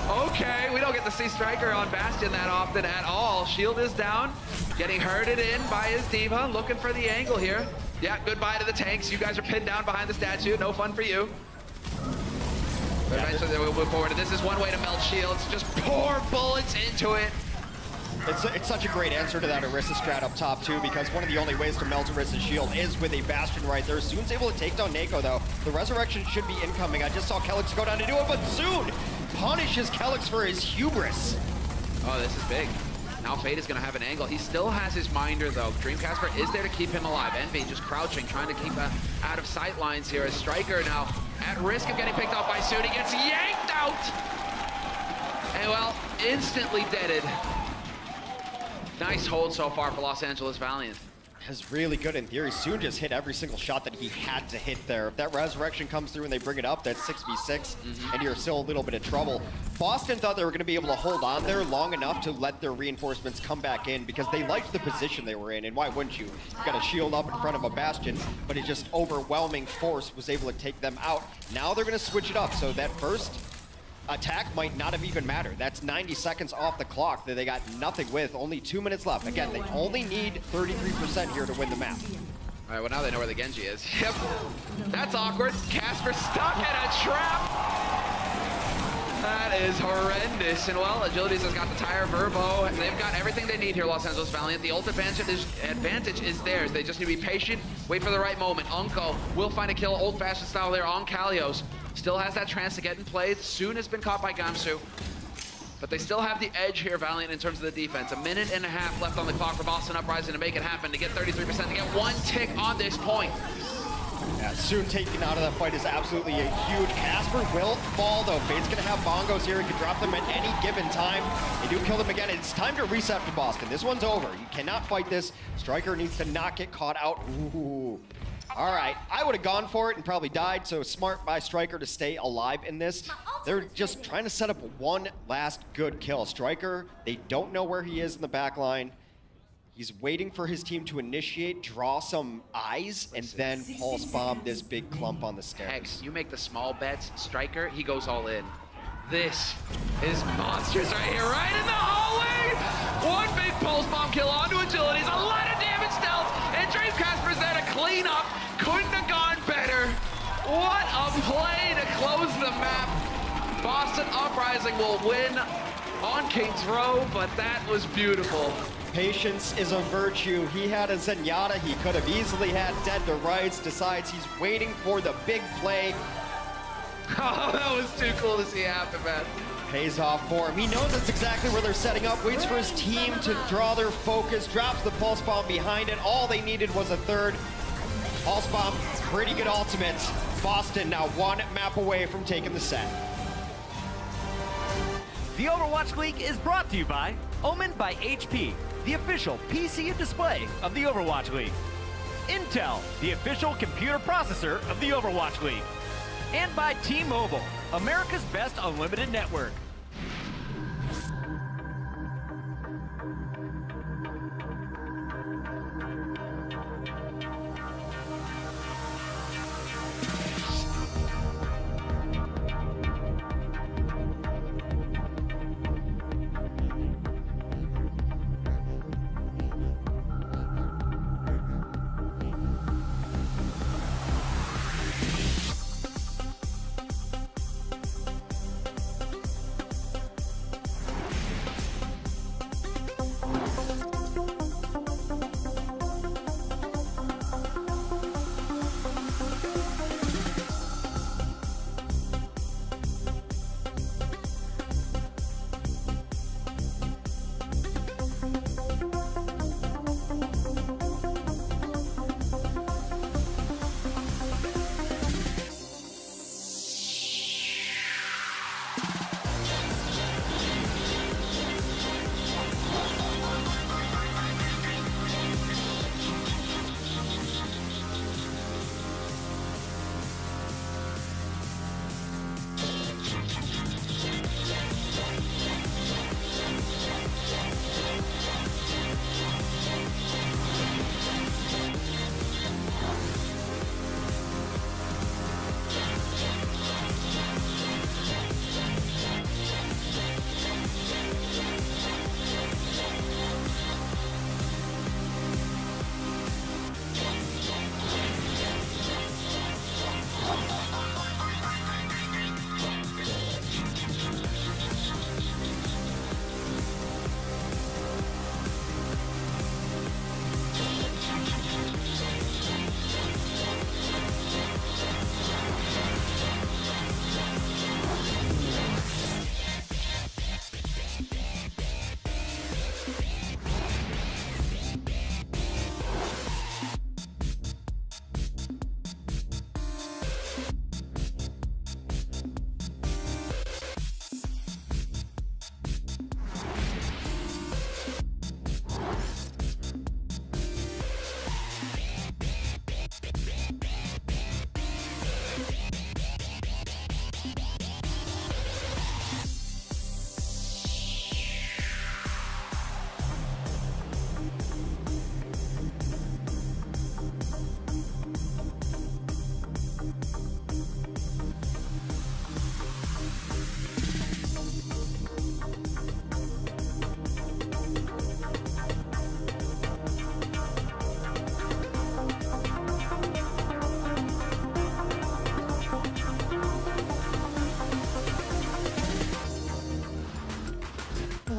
Okay, we don't get to see Striker on Bastion that often at all. Shield is down, getting herded in by his Diva, looking for the angle here. Yeah, goodbye to the tanks. You guys are pinned down behind the statue. No fun for you. But eventually they will move forward. And this is one way to melt shields. Just pour bullets into it. It's such a great answer to that Orisa strat up top, too, because one of the only ways to melt Orisa's shield is with a Bastion right there. Soon's able to take down Nako, though. The Resurrection should be incoming. I just saw Kelix go down to do it, but Soon punishes Kelix for his hubris. Oh, this is big. Now Fate is going to have an angle. He still has his Minder, though. Dreamcasper is there to keep him alive. Envy just crouching, trying to keep out of sight lines here. As Striker now at risk of getting picked off by Soon. He gets yanked out! And, well, instantly deaded. Nice hold so far for Los Angeles Valiant. Is really good in theory. Soon just hit every single shot that he had to hit there. If that resurrection comes through and they bring it up, that's 6v6, and you're still a little bit of trouble. Boston thought they were going to be able to hold on there long enough to let their reinforcements come back in because they liked the position they were in, and why wouldn't you? You've got a shield up in front of a bastion, but it just overwhelming force was able to take them out. Now they're going to switch it up, so that first attack might not have even mattered. That's 90 seconds off the clock that they got nothing with. Only 2 minutes left. Again, they only need 33% here to win the map. All right, well, now they know where the Genji is. Yep, that's awkward. Casper stuck in a trap. That is horrendous. And, well, Agilities has got the tire, Verbo. They've got everything they need here, Los Angeles Valiant. The ult advantage is theirs. They just need to be patient, wait for the right moment. Unko will find a kill old-fashioned style there on Kalios. Still has that chance to get in play. Soon has been caught by Gamsu. But they still have the edge here, Valiant, in terms of the defense. 1.5 minutes left on the clock for Boston Uprising to make it happen, to get 33%, to get 1 tick on this point. Yeah, Soon taken out of that fight is absolutely a huge. Casper will fall, though. Fate's going to have bongos here. He can drop them at any given time. They do kill them again. It's time to reset for Boston. This one's over. You cannot fight this. Striker needs to not get caught out. Ooh. All right, I would have gone for it and probably died, so smart by Striker to stay alive in this. They're just trying to set up one last good kill. Striker, they don't know where he is in the back line. He's waiting for his team to initiate, draw some eyes, and then pulse bomb this big clump on the stairs. Hex, you make the small bets. Striker, he goes all in. This is monstrous right here, right in the hallway! One big pulse bomb kill onto Agilities, a lot of damage dealt, and Dreamcasper's there to clean up. Couldn't have gone better. What a play to close the map. Boston Uprising will win on Kings Row, but that was beautiful. Patience is a virtue. He had a Zenyatta. He could have easily had Dead to Rights. Decides he's waiting for the big play. Oh, that was too cool to see happen, man. Pays off for him. He knows that's exactly where they're setting up. Waits for his team to draw their focus. Drops the pulse bomb behind it. All they needed was a third. Pulse bomb, pretty good ultimate. Boston now 1 map away from taking the set. The Overwatch League is brought to you by Omen by HP, the official PC and display of the Overwatch League. Intel, the official computer processor of the Overwatch League. And by T-Mobile, America's best unlimited network.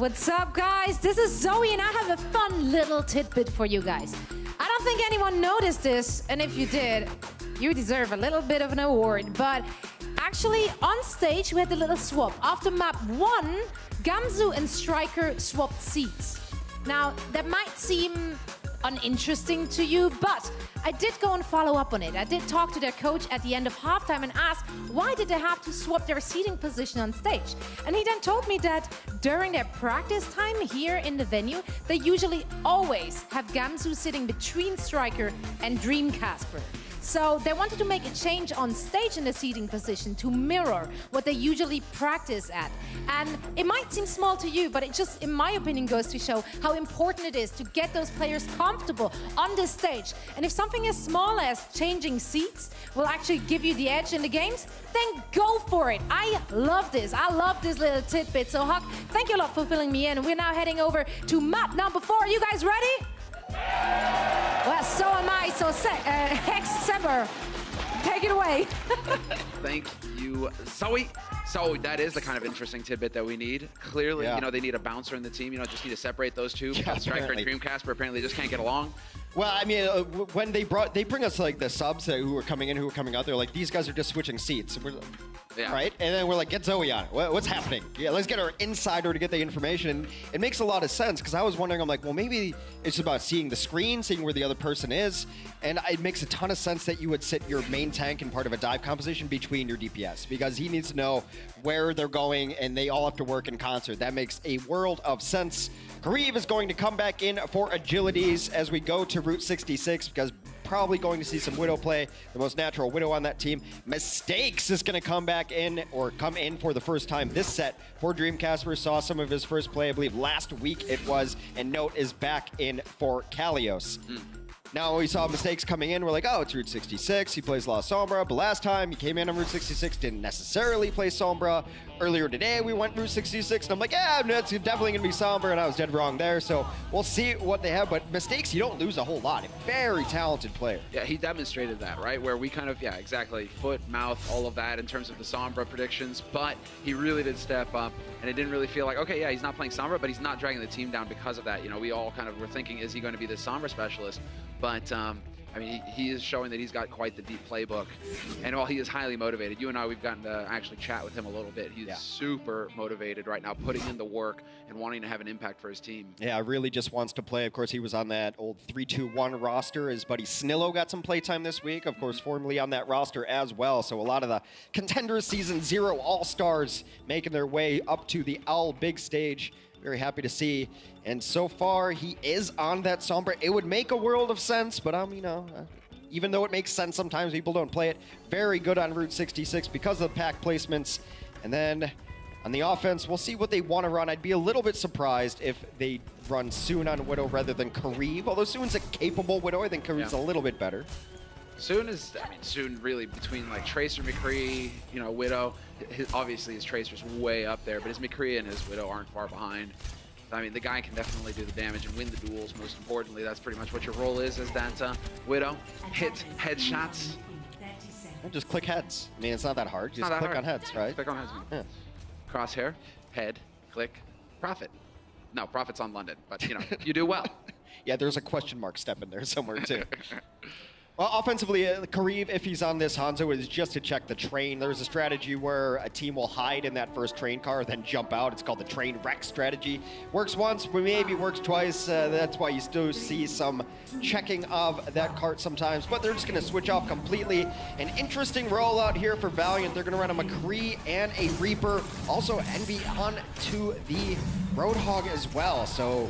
What's up, guys? This is Zoe, and I have a fun little tidbit for you guys. I don't think anyone noticed this, and if you did, you deserve a little bit of an award. But actually, on stage, we had a little swap. After map 1, Gamzu and Striker swapped seats. Now, that might seem uninteresting to you, but I did go and follow up on it. I did talk to their coach at the end of halftime and asked why did they have to swap their seating position on stage. And he then told me that during their practice time here in the venue, they usually always have Gamzu sitting between Striker and Dreamcasper. So they wanted to make a change on stage in the seating position to mirror what they usually practice at. And it might seem small to you, but it just, in my opinion, goes to show how important it is to get those players comfortable on this stage. And if something as small as changing seats will actually give you the edge in the games, then go for it. I love this. I love this little tidbit. So Huck, thank you a lot for filling me in. We're now heading over to map number 4. Are you guys ready? Well, so am I. So, Hex Semper, take it away. Thank you, Zoe. So that is the kind of interesting tidbit that we need. Clearly, you know, they need a bouncer in the team. You know, just need to separate those two. Striker and Dreamcasper apparently just can't get along. Well, I mean, when they bring us like the subs who are coming in, who are coming out, they're like, these guys are just switching seats. We're, right? And then we're like, get Zoe on it. What's happening? Yeah, let's get our insider to get the information. And it makes a lot of sense because I was wondering, I'm like, well, maybe it's about seeing the screen, seeing where the other person is. And it makes a ton of sense that you would sit your main tank and part of a dive composition between your DPS because he needs to know where they're going and they all have to work in concert. That makes a world of sense. Kareev is going to come back in for agilities as we go to Route 66 because probably going to see some Widow play, the most natural Widow on that team. Mistakes is going to come back in or come in for the first time this set for Dreamcasper. Saw some of his first play, I believe last week it was, and Note is back in for Kalios. Now we saw Mistakes coming in, we're like, oh, it's Route 66, he plays La Sombra, but last time he came in on Route 66, didn't necessarily play Sombra. Earlier today, we went Route 66, and I'm like, yeah, it's definitely gonna be Sombra, and I was dead wrong there, so we'll see what they have, but Mistakes, you don't lose a whole lot. A very talented player. Yeah, he demonstrated that, right? Where we kind of, yeah, exactly, foot, mouth, all of that in terms of the Sombra predictions, but he really did step up, and it didn't really feel like, okay, yeah, he's not playing Sombra, but he's not dragging the team down because of that. You know, we all kind of were thinking, is he going to be the Sombra specialist? But, I mean, he is showing that he's got quite the deep playbook. And while he is highly motivated, you and I, we've gotten to actually chat with him a little bit. He's super motivated right now, putting in the work and wanting to have an impact for his team. Yeah, really just wants to play. Of course, he was on that old 3-2-1 roster. His buddy Snillo got some playtime this week, of course, formerly on that roster as well. So a lot of the Contenders Season 0 All-Stars making their way up to the OWL big stage. Very happy to see. And so far, he is on that Sombra. It would make a world of sense, but you know, even though it makes sense, sometimes people don't play it. Very good on Route 66 because of the pack placements. And then on the offense, we'll see what they want to run. I'd be a little bit surprised if they run Soon on Widow rather than Kareev. Although Soon's a capable Widow, I think Kareev's a little bit better. Soon is, I mean, Soon really between like Tracer, McCree, you know, Widow. Obviously his Tracer's way up there, but his McCree and his Widow aren't far behind. I mean, the guy can definitely do the damage and win the duels, most importantly. That's pretty much what your role is as that Widow. Hit headshots. And just click heads. I mean, it's not that hard. Just click on heads, right? Click on heads. Yeah. Crosshair, head, click, Prophet. No, Prophet's on London, but you know, you do well. Yeah, there's a question mark step in there somewhere too. Well, offensively, Kareev, if he's on this Hanzo, is just to check the train. There's a strategy where a team will hide in that first train car, then jump out. It's called the train wreck strategy. Works once, but maybe works twice. That's why you still see some checking of that cart sometimes, but they're just gonna switch off completely. An interesting rollout here for Valiant. They're gonna run a McCree and a Reaper. Also Envy onto the Roadhog as well. So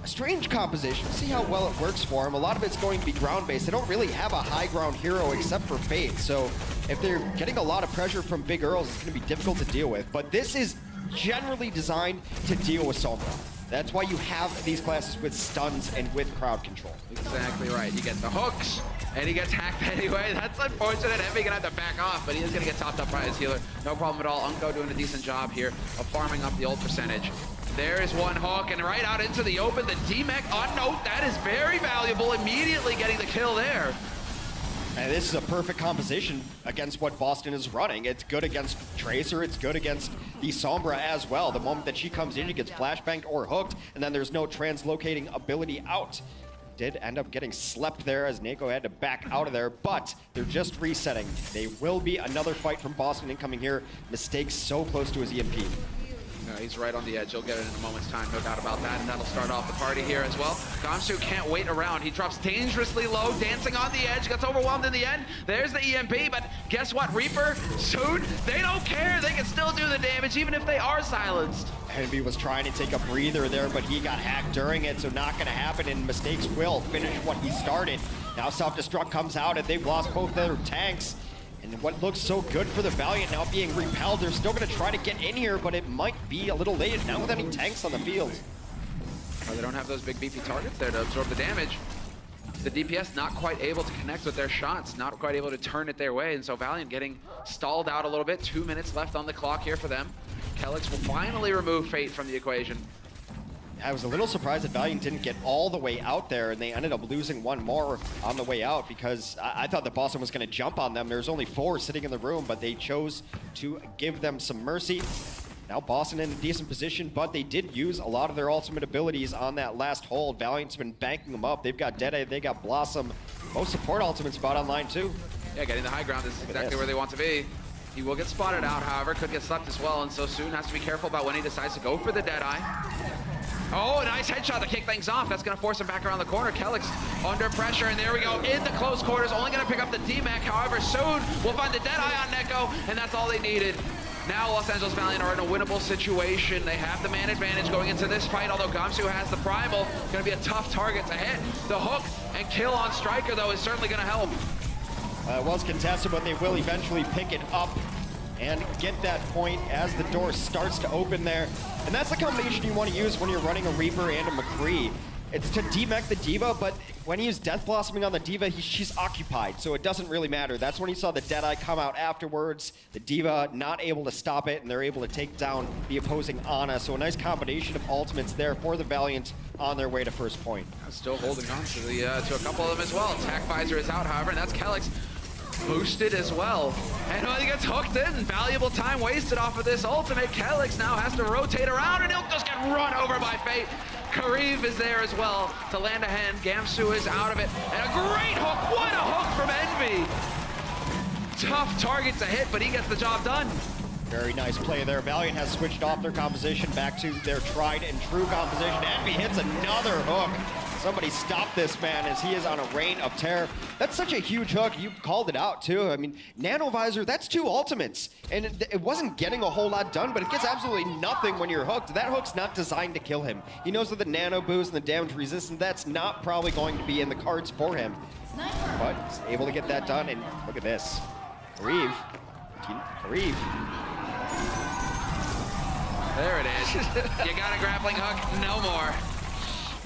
a strange composition. See how well it works for him. A lot of it's going to be ground-based. They don't really have a high ground hero except for Faith. So if they're getting a lot of pressure from Big Earls, it's going to be difficult to deal with. But this is generally designed to deal with Sombra. That's why you have these classes with stuns and with crowd control. Exactly right. You get the hooks, and he gets hacked anyway. That's unfortunate. Envy gonna have to back off, but he is gonna get topped up by his healer. No problem at all. Unco doing a decent job here of farming up the ult percentage. There's one hook, and right out into the open, the D-Mech on Note. That is very valuable, immediately getting the kill there. And this is a perfect composition against what Boston is running. It's good against Tracer, it's good against the Sombra as well. The moment that she comes in, she gets flashbanged or hooked, and then there's no translocating ability out. Did end up getting slept there as Nako had to back out of there, but they're just resetting. They will be another fight from Boston incoming here. Mistakes so close to his EMP. No, he's right on the edge. He'll get it in a moment's time, no doubt about that. And that'll start off the party here as well. Gamsu can't wait around. He drops dangerously low, dancing on the edge, gets overwhelmed in the end. There's the EMP, but guess what, Reaper? Soon, they don't care. They can still do the damage, even if they are silenced. Envy was trying to take a breather there, but he got hacked during it, so not gonna happen, and Mistakes will finish what he started. Now self-destruct comes out, and they've lost both their tanks. And what looks so good for the Valiant now being repelled, they're still gonna try to get in here, but it might be a little late, not with any tanks on the field. They don't have those big beefy targets there to absorb the damage. The DPS not quite able to connect with their shots, not quite able to turn it their way, and so Valiant getting stalled out a little bit. 2 minutes left on the clock here for them. Kellex will finally remove Fate from the equation. I was a little surprised that Valiant didn't get all the way out there, and they ended up losing one more on the way out because I thought that Boston was going to jump on them. There's only 4 sitting in the room, but they chose to give them some mercy. Now Boston in a decent position, but they did use a lot of their ultimate abilities on that last hold. Valiant's been banking them up. They've got Deadeye, they got Blossom. Most support ultimate spot online too. Yeah, getting the high ground is exactly where they want to be. He will get spotted out, however, could get slept as well, and so Soon has to be careful about when he decides to go for the Deadeye. Oh, a nice headshot to kick things off. That's going to force him back around the corner. Kellex under pressure, and there we go. In the close quarters, only going to pick up the DMAC. However, soon we'll find the Deadeye on Neko, and that's all they needed. Now Los Angeles Valiant are in a winnable situation. They have the man advantage going into this fight, although Gamsu has the primal. Going to be a tough target to hit. The hook and kill on Striker, though, is certainly going to help. It was contested, but they will eventually pick it up and get that point as the door starts to open there. And that's the combination you want to use when you're running a Reaper and a McCree. It's to demech the D.Va, but when he used Death Blossoming on the D.Va, she's occupied, so it doesn't really matter. That's when you saw the Deadeye come out afterwards, the D.Va not able to stop it, and they're able to take down the opposing Ana. So a nice combination of ultimates there for the Valiant on their way to first point. Still holding on to the to a couple of them as well. Attack visor is out, however, and that's Kellex boosted as well. And when he gets hooked in, valuable time wasted off of this ultimate. Kellex now has to rotate around, and he'll just get run over by Fate. Kariv is there as well to land a hand. Gamsu is out of it. And a great hook. What a hook from Envy. Tough target to hit, but he gets the job done. Very nice play there. Valiant has switched off their composition back to their tried and true composition. Envy hits another hook. Somebody stop this man as he is on a reign of terror. That's such a huge hook. You called it out too. I mean, Nano Visor, that's 2 ultimates. And it wasn't getting a whole lot done, but it gets absolutely nothing when you're hooked. That hook's not designed to kill him. He knows that the nano boost and the damage resistance, that's not probably going to be in the cards for him. But he's able to get that done, and look at this. Kariv. There it is. You got a grappling hook, no more.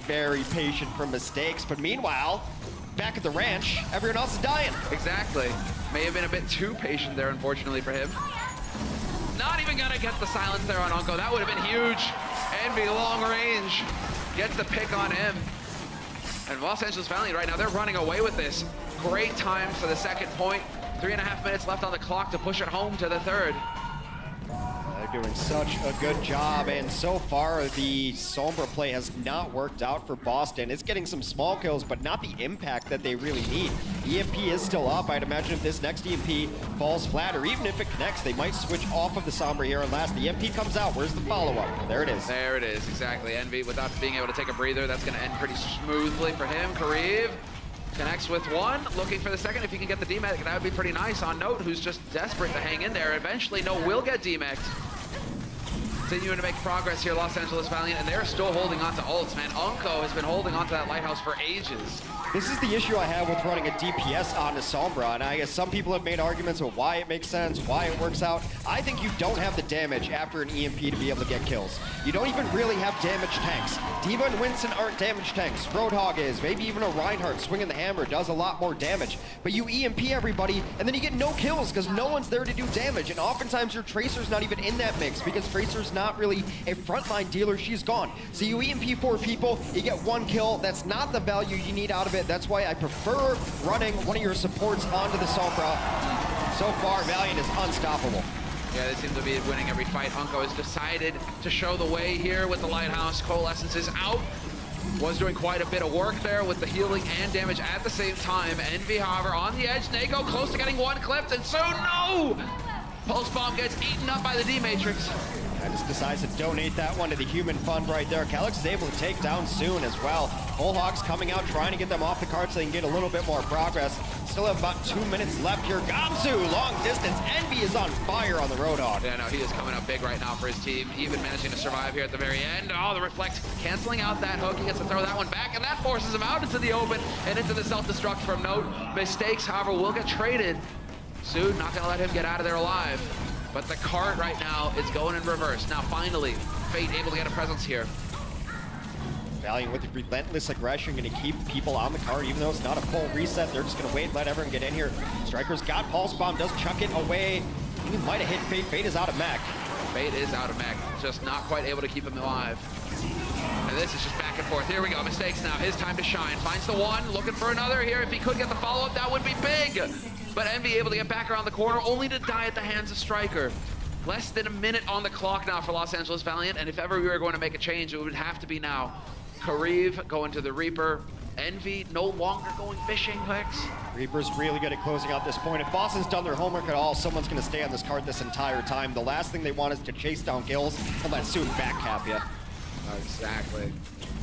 Very patient for Mistakes, but meanwhile, back at the ranch, everyone else is dying. Exactly. May have been a bit too patient there, unfortunately for him. Not even gonna get the silence there on Unko. That would have been huge. Envy long range gets the pick on him. And Los Angeles Valiant right now, they're running away with this. Great time for the second point. 3.5 minutes left on the clock to push it home to the third. They're doing such a good job, and so far the Sombra play has not worked out for Boston. It's getting some small kills, but not the impact that they really need. EMP is still up. I'd imagine if this next EMP falls flat, or even if it connects, they might switch off of the Sombra here and last. The EMP comes out. Where's the follow-up? There it is. There it is, exactly. Envy, without being able to take a breather, that's going to end pretty smoothly for him. Kariv connects with one, looking for the second. If he can get the DMAC, that would be pretty nice on Note, who's just desperate to hang in there. Eventually, No will get DMAC'd. Continuing to make progress here, Los Angeles Valiant, and they're still holding on to ults, man. Unko has been holding on to that lighthouse for ages. This is the issue I have with running a DPS on a Sombra, and I guess some people have made arguments of why it makes sense, why it works out. I think you don't have the damage after an EMP to be able to get kills. You don't even really have damage tanks. D.Va and Winston aren't damage tanks. Roadhog is. Maybe even a Reinhardt swinging the hammer does a lot more damage. But you EMP everybody, and then you get no kills because no one's there to do damage. And oftentimes your Tracer's not even in that mix because Tracer's not really a frontline dealer. She's gone. So you EMP 4 people, you get 1 kill. That's not the value you need out of it. That's why I prefer running one of your supports onto the Sombra. So far, Valiant is unstoppable. Yeah, they seem to be winning every fight. Unko has decided to show the way here with the Lighthouse. Coalescence is out. Was doing quite a bit of work there with the healing and damage at the same time. Envy, however, on the edge. Nago close to getting 1 clipped, and soon, no! Pulse Bomb gets eaten up by the D-Matrix. I just decides to donate that one to the human fund right there. Calyx is able to take down Soon as well. Bullhawks coming out, trying to get them off the card so they can get a little bit more progress. Still have about 2 minutes left here. Gamsu, long distance. Envy is on fire on the Roadhog. Yeah, no, he is coming up big right now for his team. Even managing to survive here at the very end. Oh, the Reflect canceling out that hook. He gets to throw that one back, and that forces him out into the open and into the self-destruct from Note. Mistakes, however, will get traded. Soon, not gonna let him get out of there alive. But the cart right now is going in reverse. Now, finally, Fate able to get a presence here. Valiant with relentless aggression, going to keep people on the card, even though it's not a full reset. They're just going to wait, let everyone get in here. Striker's got Pulse Bomb, does chuck it away. He might have hit Fate. Fate is out of mech. Fate is out of mech, just not quite able to keep him alive. And this is just back and forth. Here we go, Mistakes now. His time to shine. Finds the one, looking for another here. If he could get the follow-up, that would be big. But Envy able to get back around the corner, only to die at the hands of Striker. Less than a minute on the clock now for Los Angeles Valiant, and if ever we were going to make a change, it would have to be now. Kariv going to the Reaper. Envy no longer going fishing, Hex. Reaper's really good at closing out this point. If Boston's done their homework at all, someone's going to stay on this card this entire time. The last thing they want is to chase down kills and let Soon backcap you. Exactly.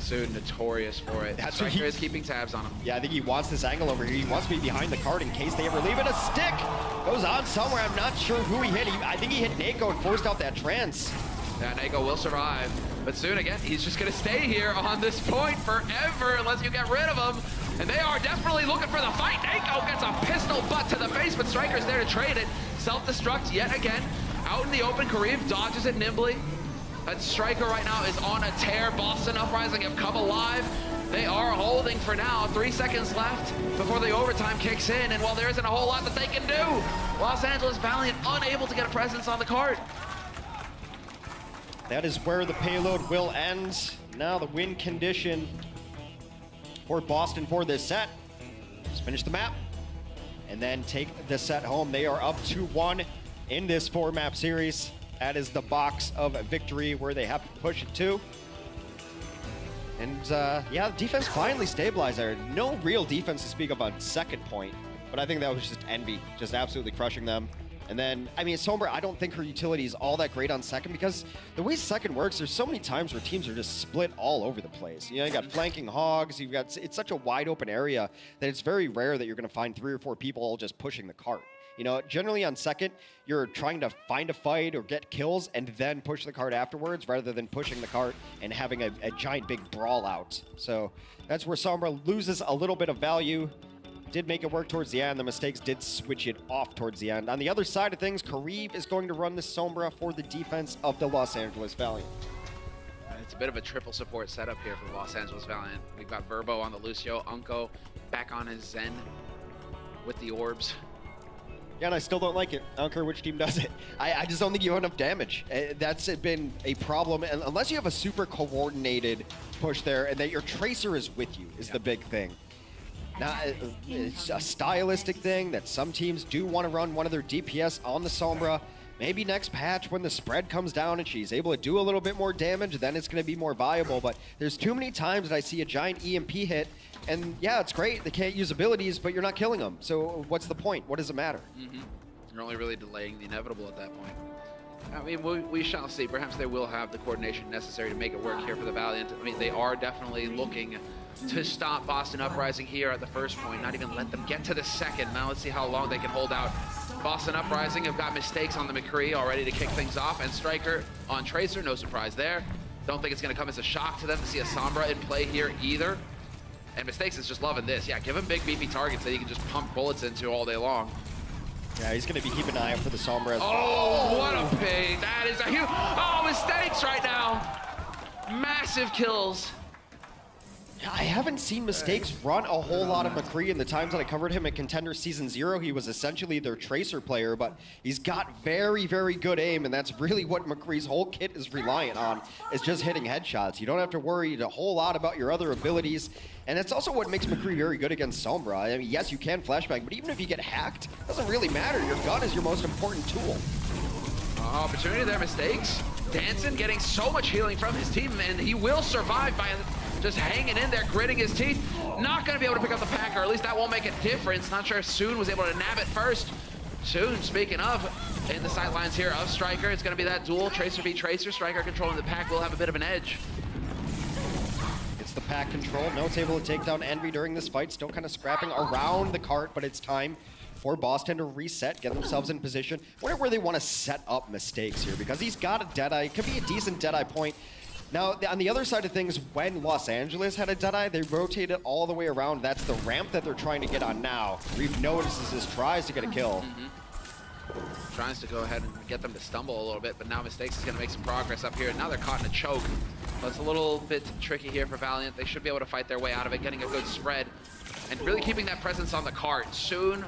Soon notorious for it. That's Striker is keeping tabs on him. Yeah, I think he wants this angle over here. He wants to be behind the card in case they ever leave it. A stick goes on somewhere. I'm not sure who he hit. I think he hit Nako and forced out that trance. Yeah, Nako will survive. But soon again, he's just going to stay here on this point forever unless you get rid of him. And they are desperately looking for the fight. Nako gets a pistol butt to the face, but Striker's there to trade it. Self-destruct yet again. Out in the open, Kariv dodges it nimbly. That Striker right now is on a tear. Boston Uprising have come alive. They are holding for now. 3 seconds left before the overtime kicks in. And while there isn't a whole lot that they can do, Los Angeles Valiant unable to get a presence on the card. That is where the payload will end. Now the win condition for Boston for this set. Just finish the map and then take the set home. They are up 2-1 in this 4-map series. That is the box of victory where they have to push it to. And yeah, the defense finally stabilized there. No real defense to speak of on second point, but I think that was just Envy, just absolutely crushing them. And then, I mean, Sombra, I don't think her utility is all that great on second because the way second works, there's so many times where teams are just split all over the place. You know, you got flanking hogs, you've got, it's such a wide open area that it's very rare that you're going to find 3 or 4 people all just pushing the cart. You know, generally on second, you're trying to find a fight or get kills and then push the cart afterwards rather than pushing the cart and having a giant big brawl out. So that's where Sombra loses a little bit of value. Did make it work towards the end. The Mistakes did switch it off towards the end. On the other side of things, Kariv is going to run the Sombra for the defense of the Los Angeles Valiant. It's a bit of a triple support setup here for the Los Angeles Valiant. We've got Verbo on the Lucio, Unko back on his Zen with the orbs. Yeah, and I still don't like it. I don't care which team does it. I just don't think you have enough damage. That's been a problem. And unless you have a super coordinated push there and that your Tracer is with you is the big thing. Now, it's a stylistic thing that some teams do want to run one of their DPS on the Sombra. Maybe next patch when the spread comes down and she's able to do a little bit more damage, then it's going to be more viable. But there's too many times that I see a giant EMP hit, and yeah, it's great. They can't use abilities, but you're not killing them. So what's the point? What does it matter? You're only really delaying the inevitable at that point. I mean, we shall see. Perhaps they will have the coordination necessary to make it work here for the Valiant. I mean, they are definitely looking to stop Boston Uprising here at the first point, not even let them get to the second. Now let's see how long they can hold out. Boston Uprising have got Mistakes on the McCree already to kick things off, and Striker on Tracer, no surprise there. Don't think it's going to come as a shock to them to see a Sombra in play here either. And Mistakes is just loving this. Yeah, give him big beefy targets that he can just pump bullets into all day long. Yeah, he's going to be keeping an eye out for the Sombra. Oh, what a ping. That is a huge... Oh, Mistakes right now. Massive kills. I haven't seen Mistakes run a whole lot of McCree in the times that I covered him at Contender Season 0. He was essentially their tracer player, but he's got very, very good aim, and that's really what McCree's whole kit is reliant on, is just hitting headshots. You don't have to worry a whole lot about your other abilities, and it's also what makes McCree very good against Sombra. I mean, yes, you can flashbang, but even if you get hacked, it doesn't really matter. Your gun is your most important tool. Opportunity there, Mistakes. Danson getting so much healing from his team, and he will survive by just hanging in there, gritting his teeth. Not going to be able to pick up the pack, or at least that won't make a difference. Not sure if Soon was able to nab it first. Soon, speaking of, in the sidelines here of Striker, it's going to be that duel, Tracer v Tracer. Striker controlling the pack will have a bit of an edge. It's the pack control. Note's able to take down Envy during this fight. Still kind of scrapping around the cart, but it's time for Boston to reset, get themselves in position. Wonder where they want to set up Mistakes here, because he's got a Deadeye. It could be a decent Deadeye point. Now, on the other side of things, when Los Angeles had a Deadeye, they rotated all the way around. That's the ramp that they're trying to get on now. Reeve notices this, tries to get a kill. Tries to go ahead and get them to stumble a little bit, but now Mistakes is going to make some progress up here. Now they're caught in a choke. So it's a little bit tricky here for Valiant. They should be able to fight their way out of it, getting a good spread, and really keeping that presence on the cart. Soon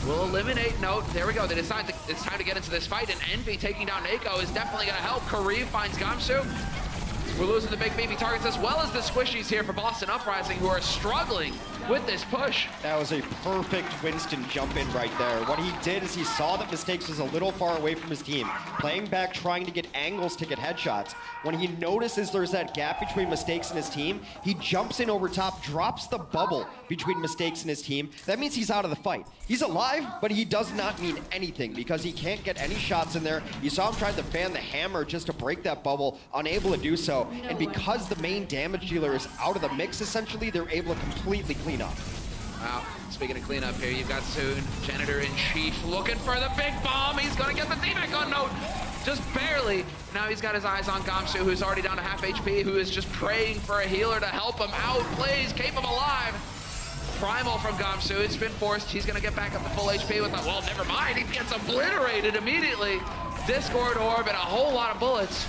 will eliminate Note. There we go. They decide it's time to get into this fight, and Envy taking down Nako is definitely going to help. Kareem finds Gamsu. We're losing the big beefy targets as well as the squishies here for Boston Uprising, who are struggling with this push. That was a perfect Winston jump in right there. What he did is he saw that Mistakes was a little far away from his team, playing back, trying to get angles to get headshots. When he notices there's that gap between Mistakes and his team, he jumps in over top, drops the bubble between Mistakes and his team. That means he's out of the fight. He's alive, but he does not mean anything because he can't get any shots in there. You saw him try to fan the hammer just to break that bubble, unable to do so. And because the main damage dealer is out of the mix, essentially, they're able to completely clean up. Wow, speaking of cleanup here, you've got Soon, Janitor-in-Chief, looking for the big bomb. He's gonna get the D-Mac on Note, just barely. Now he's got his eyes on Gamsu, who's already down to half HP, who is just praying for a healer to help him out. Plays, keep him alive. Primal from Gamsu, it's been forced. He's gonna get back up to full HP with that. Well, never mind, he gets obliterated immediately. Discord Orb and a whole lot of bullets.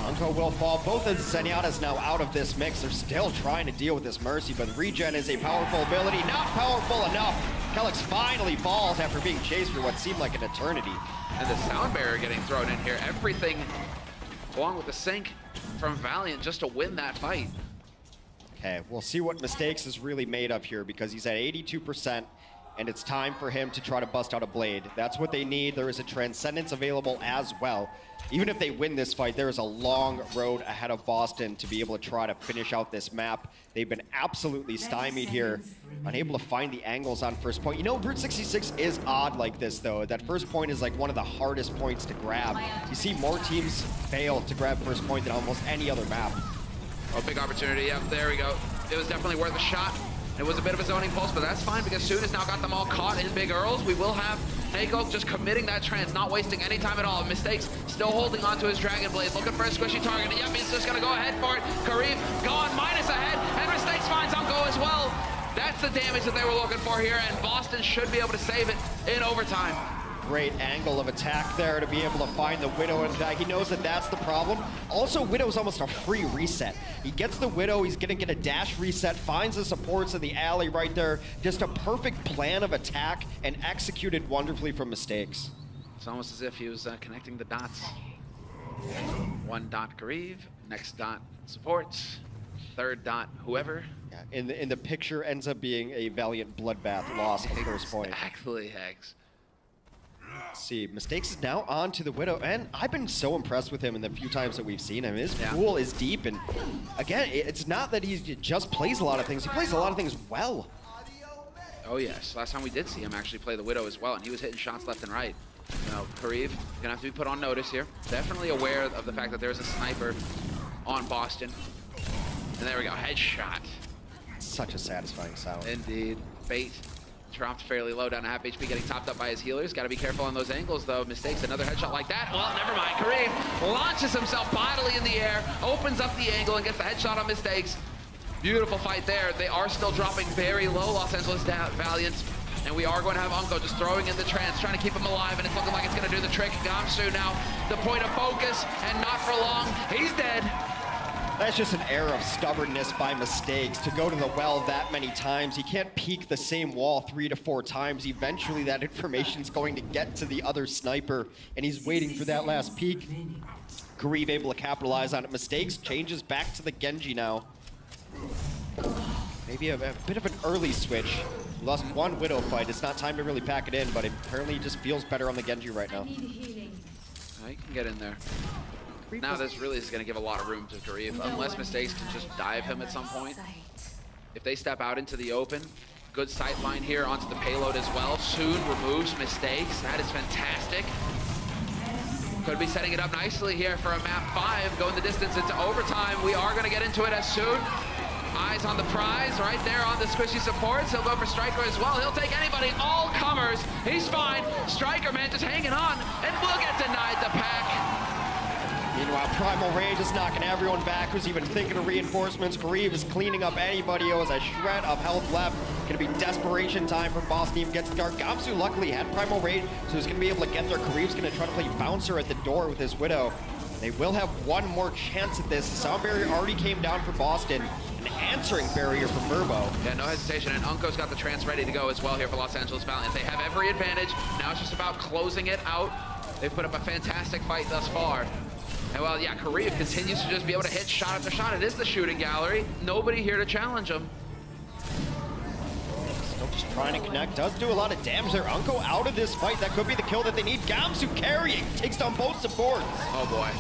Unko will fall. Both of Zenyatta's now out of this mix. They're still trying to deal with this Mercy, but regen is a powerful ability. Not powerful enough. Kellex finally falls after being chased for what seemed like an eternity. And the sound barrier getting thrown in here. Everything along with the sync from Valiant just to win that fight. Okay, we'll see what Mistakes is really made of here because he's at 82%. And it's time for him to try to bust out a blade. That's what they need. There is a Transcendence available as well. Even if they win this fight, there is a long road ahead of Boston to be able to try to finish out this map. They've been absolutely stymied here, unable to find the angles on first point. You know, Route 66 is odd like this, though. That first point is like one of the hardest points to grab. You see more teams fail to grab first point than almost any other map. Oh, big opportunity. Yep, there we go. It was definitely worth a shot. It was a bit of a zoning pulse, but that's fine because Soon has now got them all caught in Big Earls. We will have Nako just committing that trance, not wasting any time at all. Mistakes, still holding on to his Dragon Blade, looking for a squishy target. Yep, he's just gonna go ahead for it. Kareem gone, minus ahead, and Mistakes finds Unko as well. That's the damage that they were looking for here, and Boston should be able to save it in overtime. Great angle of attack there to be able to find the Widow, and he knows that that's the problem. Also, Widow's almost a free reset. He gets the Widow, he's gonna get a dash reset, finds the supports of the alley right there. Just a perfect plan of attack and executed wonderfully from Mistakes. It's almost as if he was connecting the dots. One dot Grieve, next dot supports, third dot whoever. Yeah, in the picture ends up being a Valiant bloodbath loss at the first point. Exactly, Hex. Let's see, Mistakes is now on to the Widow, and I've been so impressed with him in the few times that we've seen him. His pool is deep, and again, it's not that he just plays a lot of things, he plays a lot of things well. Oh yes, last time we did see him actually play the Widow as well, and he was hitting shots left and right. You know, Kareev, gonna have to be put on notice here. Definitely aware of the fact that there's a sniper on Boston. And there we go, headshot. Such a satisfying sound. Indeed. Bait dropped fairly low down to half HP, getting topped up by his healers. Got to be careful on those angles, though. Mistakes, another headshot like that. Well, never mind. Kareem launches himself bodily in the air, opens up the angle, and gets the headshot on Mistakes. Beautiful fight there. They are still dropping very low, Los Angeles Valiant. And we are going to have Unko just throwing in the trance, trying to keep him alive, and it's looking like it's going to do the trick. Gamsu now, the point of focus, and not for long. He's dead. That's just an air of stubbornness by Mistakes to go to the well that many times. He can't peek the same wall 3 to 4 times. Eventually that information's going to get to the other sniper, and he's waiting for that last peek. Garib able to capitalize on it. Mistakes changes back to the Genji now. Maybe a bit of an early switch. He lost one Widow fight. It's not time to really pack it in, but apparently he just feels better on the Genji right now. He can get in there. Now this really is going to give a lot of room to Garib, unless Mistakes can just dive him at some point. If they step out into the open, good sight line here onto the payload as well. Soon removes Mistakes. That is fantastic. Could be setting it up nicely here for a map 5, going the distance into overtime. We are going to get into it as soon. Eyes on the prize, right there on the squishy supports. He'll go for Striker as well. He'll take anybody, all comers. He's fine. Striker, man, just hanging on, and will get denied the pack. Meanwhile, Primal Rage is knocking everyone back who's even thinking of reinforcements. Garib is cleaning up anybody who has a shred of health left. Gonna be desperation time for Boss Team gets dark. Gamsu luckily had Primal Rage, so he's gonna be able to get there. Garib's gonna try to play Bouncer at the door with his Widow. They will have one more chance at this. The sound barrier already came down for Boston. An answering barrier for Verbo. Yeah, no hesitation, and Unko's got the trance ready to go as well here for Los Angeles Valiant. They have every advantage. Now it's just about closing it out. They've put up a fantastic fight thus far. And well, yeah, Korea continues to just be able to hit shot after shot. It is the shooting gallery. Nobody here to challenge him. Still just trying to connect. Does do a lot of damage there. Unko out of this fight. That could be the kill that they need. Gamsu carrying. Takes down both supports. Oh boy.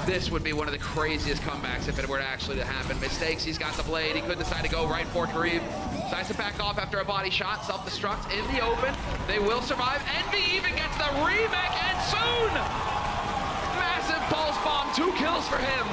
This would be one of the craziest comebacks if it were actually to happen. Mistakes, he's got the blade. He could decide to go right for Garib. Decides to back off after a body shot. Self-destruct in the open. They will survive. Envy even gets the remake, and soon! Massive pulse bomb, 2 kills for him.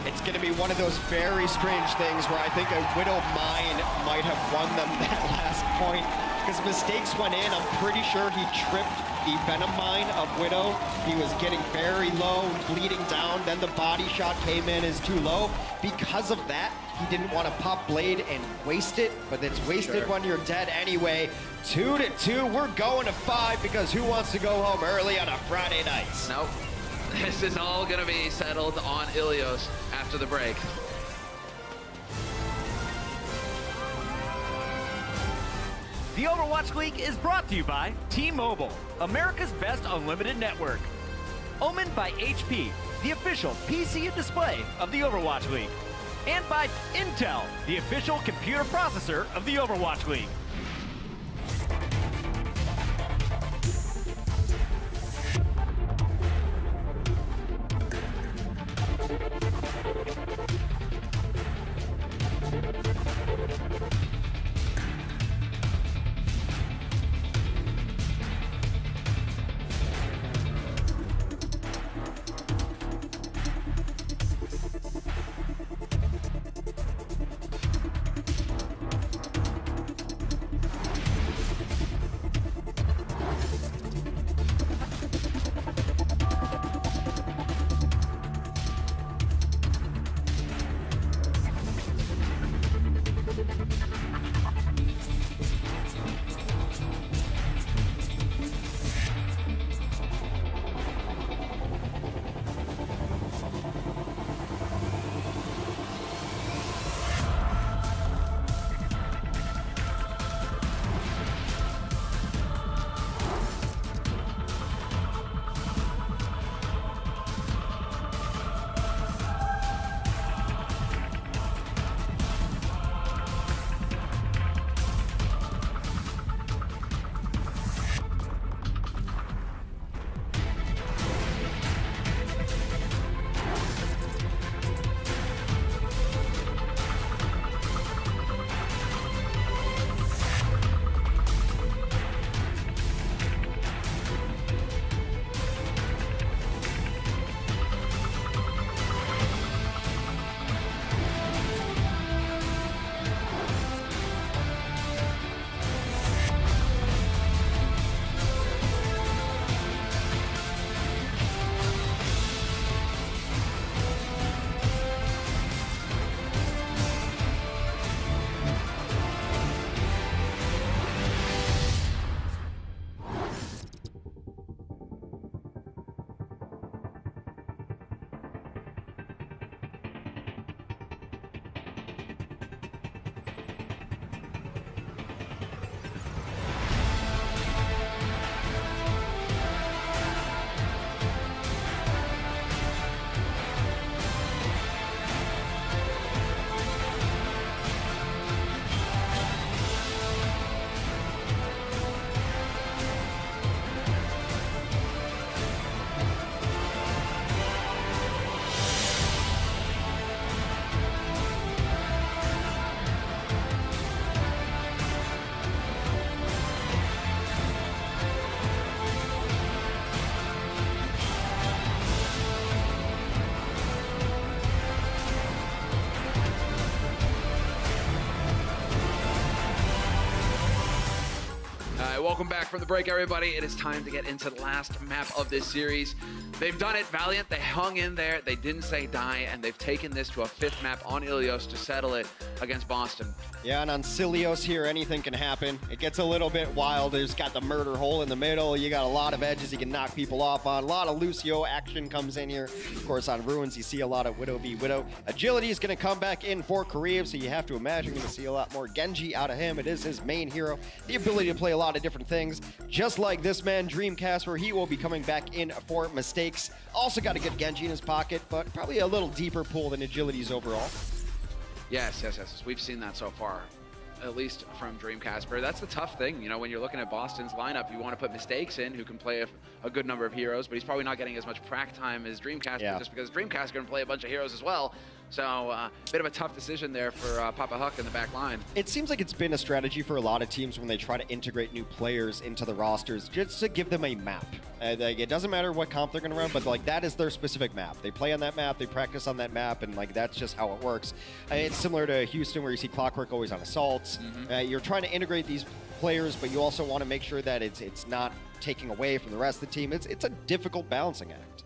It's going to be one of those very strange things where I think a Widow Mine might have won them that last point. Because Mistakes went in, I'm pretty sure he tripped the Venom Mine of Widow. He was getting very low, bleeding down, then the body shot came in as too low. Because of that, he didn't want to pop Blade and waste it, but it's wasted when you're dead anyway. 2-2, we're going to 5 because who wants to go home early on a Friday night? Nope. This is all going to be settled on Ilios after the break. The Overwatch League is brought to you by T-Mobile, America's best unlimited network. Omened by HP, the official PC and display of the Overwatch League. And by Intel, the official computer processor of the Overwatch League. welcome back from the break, everybody. It is time to get into the last map of this series. They've done it, Valiant. They hung in there. They didn't say die, and they've taken this to a 5th map on Ilios to settle it against Boston. Yeah, and on Cilios here, anything can happen. It gets a little bit wild. There's got the murder hole in the middle. You got a lot of edges you can knock people off on. A lot of Lucio action comes in here. Of course, on Ruins, you see a lot of Widow v Widow. Agility is going to come back in for Kareev, so you have to imagine you're going to see a lot more Genji out of him. It is his main hero. The ability to play a lot of different things. Just like this man, Dreamcast, he will be coming back in for mistakes. Also got a good Genji in his pocket, but probably a little deeper pool than Agility's overall. Yes. We've seen that so far, at least from Dreamcast. That's the tough thing, you know, when you're looking at Boston's lineup, you want to put Mistakes in, who can play a good number of heroes, but he's probably not getting as much prac time as Dreamcast, just because Dreamcast is going to play a bunch of heroes as well. So a bit of a tough decision there for Papa Huck in the back line. It seems like it's been a strategy for a lot of teams when they try to integrate new players into the rosters, just to give them a map. Like, it doesn't matter what comp they're going to run, but like that is their specific map. They play on that map, they practice on that map, and like that's just how it works. It's similar to Houston, where you see Clockwork always on assaults. You're trying to integrate these players, but you also want to make sure that it's not taking away from the rest of the team. It's a difficult balancing act.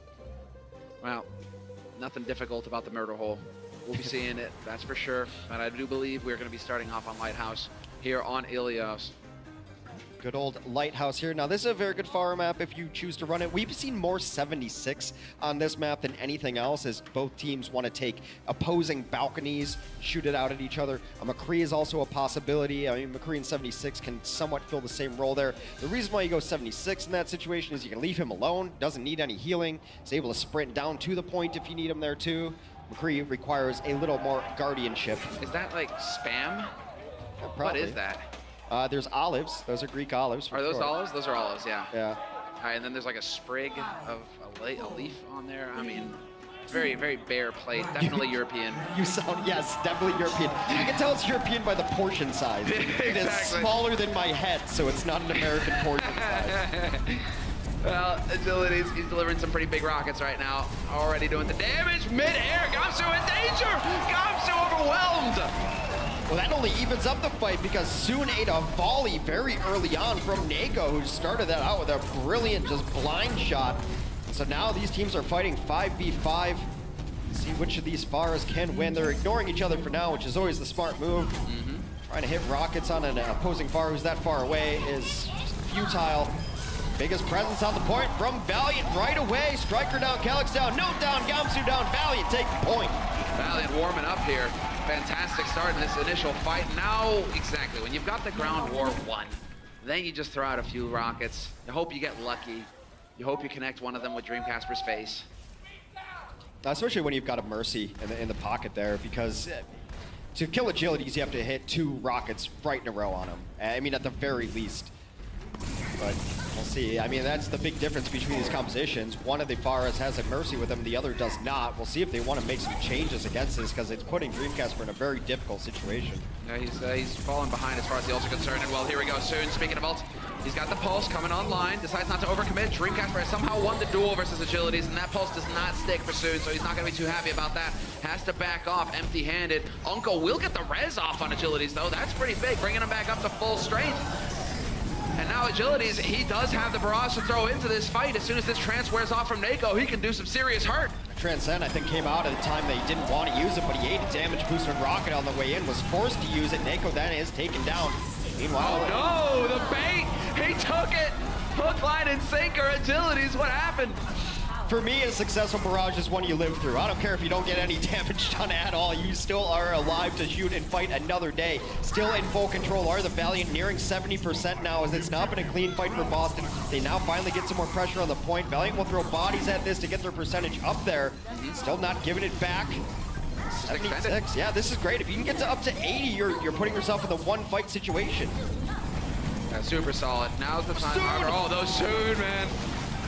Well, nothing difficult about the murder hole. We'll be seeing it, that's for sure. But I do believe we're going to be starting off on Lighthouse here on Ilios. Good old Lighthouse here. Now, this is a very good Pharah map if you choose to run it. We've seen more 76 on this map than anything else, as both teams want to take opposing balconies, shoot it out at each other. McCree is also a possibility. I mean, McCree and 76 can somewhat fill the same role there. The reason why you go 76 in that situation is you can leave him alone, doesn't need any healing. He's able to sprint down to the point if you need him there too. McCree requires a little more guardianship. Is that like spam? What is that? There's olives. Those are Greek olives. Are those olives? Those are olives, yeah. Yeah. All right, and then there's like a sprig of a leaf on there. I mean, very, very bare plate. Definitely European. You sound, yes, definitely European. You can tell it's European by the portion size. Exactly. It is smaller than my head, so it's not an American portion size. Well, Agility's, he's delivering some pretty big rockets right now. Already doing the damage mid-air. Gamsu in danger! Gamsu overwhelmed! Well, that only evens up the fight because Soon ate a volley very early on from Nako, who started that out with a brilliant just blind shot. So now these teams are fighting 5v5. See which of these Pharahs can win. They're ignoring each other for now, which is always the smart move. Trying to hit rockets on an opposing Pharah who's that far away is just futile. Biggest presence on the point from Valiant right away. Striker down, Calyx down, Note down, Gamsu down, Valiant take the point. Valiant warming up here. Fantastic start in this initial fight. Now, exactly, when you've got the ground war won, then you just throw out a few rockets. You hope you get lucky. You hope you connect one of them with Dreamcasper's face. Especially when you've got a Mercy in the pocket there, because to kill Agilities, you have to hit 2 rockets right in a row on him. I mean, at the very least. But we'll see. I mean, that's the big difference between these compositions. One of the Pharahs has a Mercy with him, the other does not. We'll see if they want to make some changes against this, because it's putting Dreamcasper in a very difficult situation. Yeah, he's falling behind as far as the ults are concerned. And well, here we go soon. Speaking of ult, he's got the Pulse coming online. Decides not to overcommit. Dreamcasper has somehow won the duel versus Agilities, and that Pulse does not stick for Soon, so he's not going to be too happy about that. Has to back off empty-handed. Unko will get the res off on Agilities, though. That's pretty big, bringing him back up to full strength. And now Agilities, he does have the barrage to throw into this fight. As soon as this trance wears off from Nako, he can do some serious hurt. Transcend, I think, came out at a time that he didn't want to use it, but he ate a damage booster rocket on the way in, was forced to use it. Nako then is taken down. Meanwhile, oh no, the bait! He took it! Hook, line, and sinker. Agilities, what happened? For me, a successful barrage is one you live through. I don't care if you don't get any damage done at all. You still are alive to shoot and fight another day. Still in full control are the Valiant, nearing 70% now, as it's not been a clean fight for Boston. They now finally get some more pressure on the point. Valiant will throw bodies at this to get their percentage up there. Still not giving it back. 76, yeah, this is great. If you can get to up to 80, you're putting yourself in the one fight situation. That's super solid. Now's the time. Oh, those Soon, man.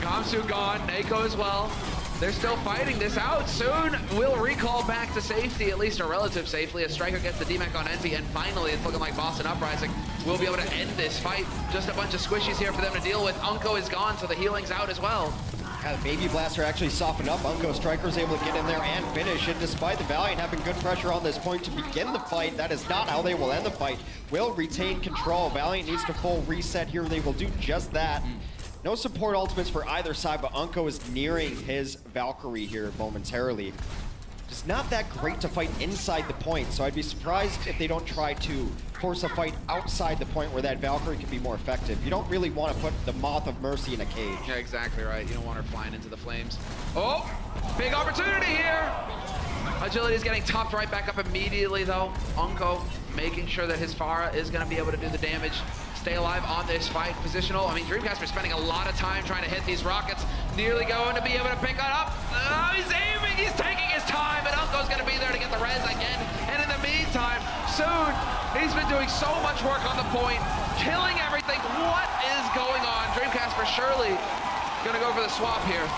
Gamsu gone, Nako as well. They're still fighting this out. Soon will recall back to safety, at least a relative safely, as Striker gets the DMAC on Envy, and finally it's looking like Boston Uprising will be able to end this fight. Just a bunch of squishies here for them to deal with. Unko is gone, so the healing's out as well. Yeah, the Baby Blaster actually softened up. Unco Striker's able to get in there and finish it. Despite the Valiant having good pressure on this point to begin the fight, that is not how they will end the fight. Will retain control. Valiant needs to full reset here. They will do just that. No support ultimates for either side, but Unco is nearing his Valkyrie here momentarily. It's not that great to fight inside the point, so I'd be surprised if they don't try to force a fight outside the point where that Valkyrie can be more effective. You don't really want to put the Moth of Mercy in a cage. Yeah, exactly right. You don't want her flying into the flames. Oh, big opportunity here. Agility is getting topped right back up immediately, though. Unco making sure that his Pharah is going to be able to do the damage. Stay alive on this fight. Positional. I mean, Dreamcasper spending a lot of time trying to hit these rockets. Nearly going to be able to pick it up. Oh, he's aiming. He's taking his time, and Unco's going to be there to get the res again. And in the meantime, soon, he's been doing so much work on the point, killing everything. What is going on? Dreamcasper surely going to go for the swap here.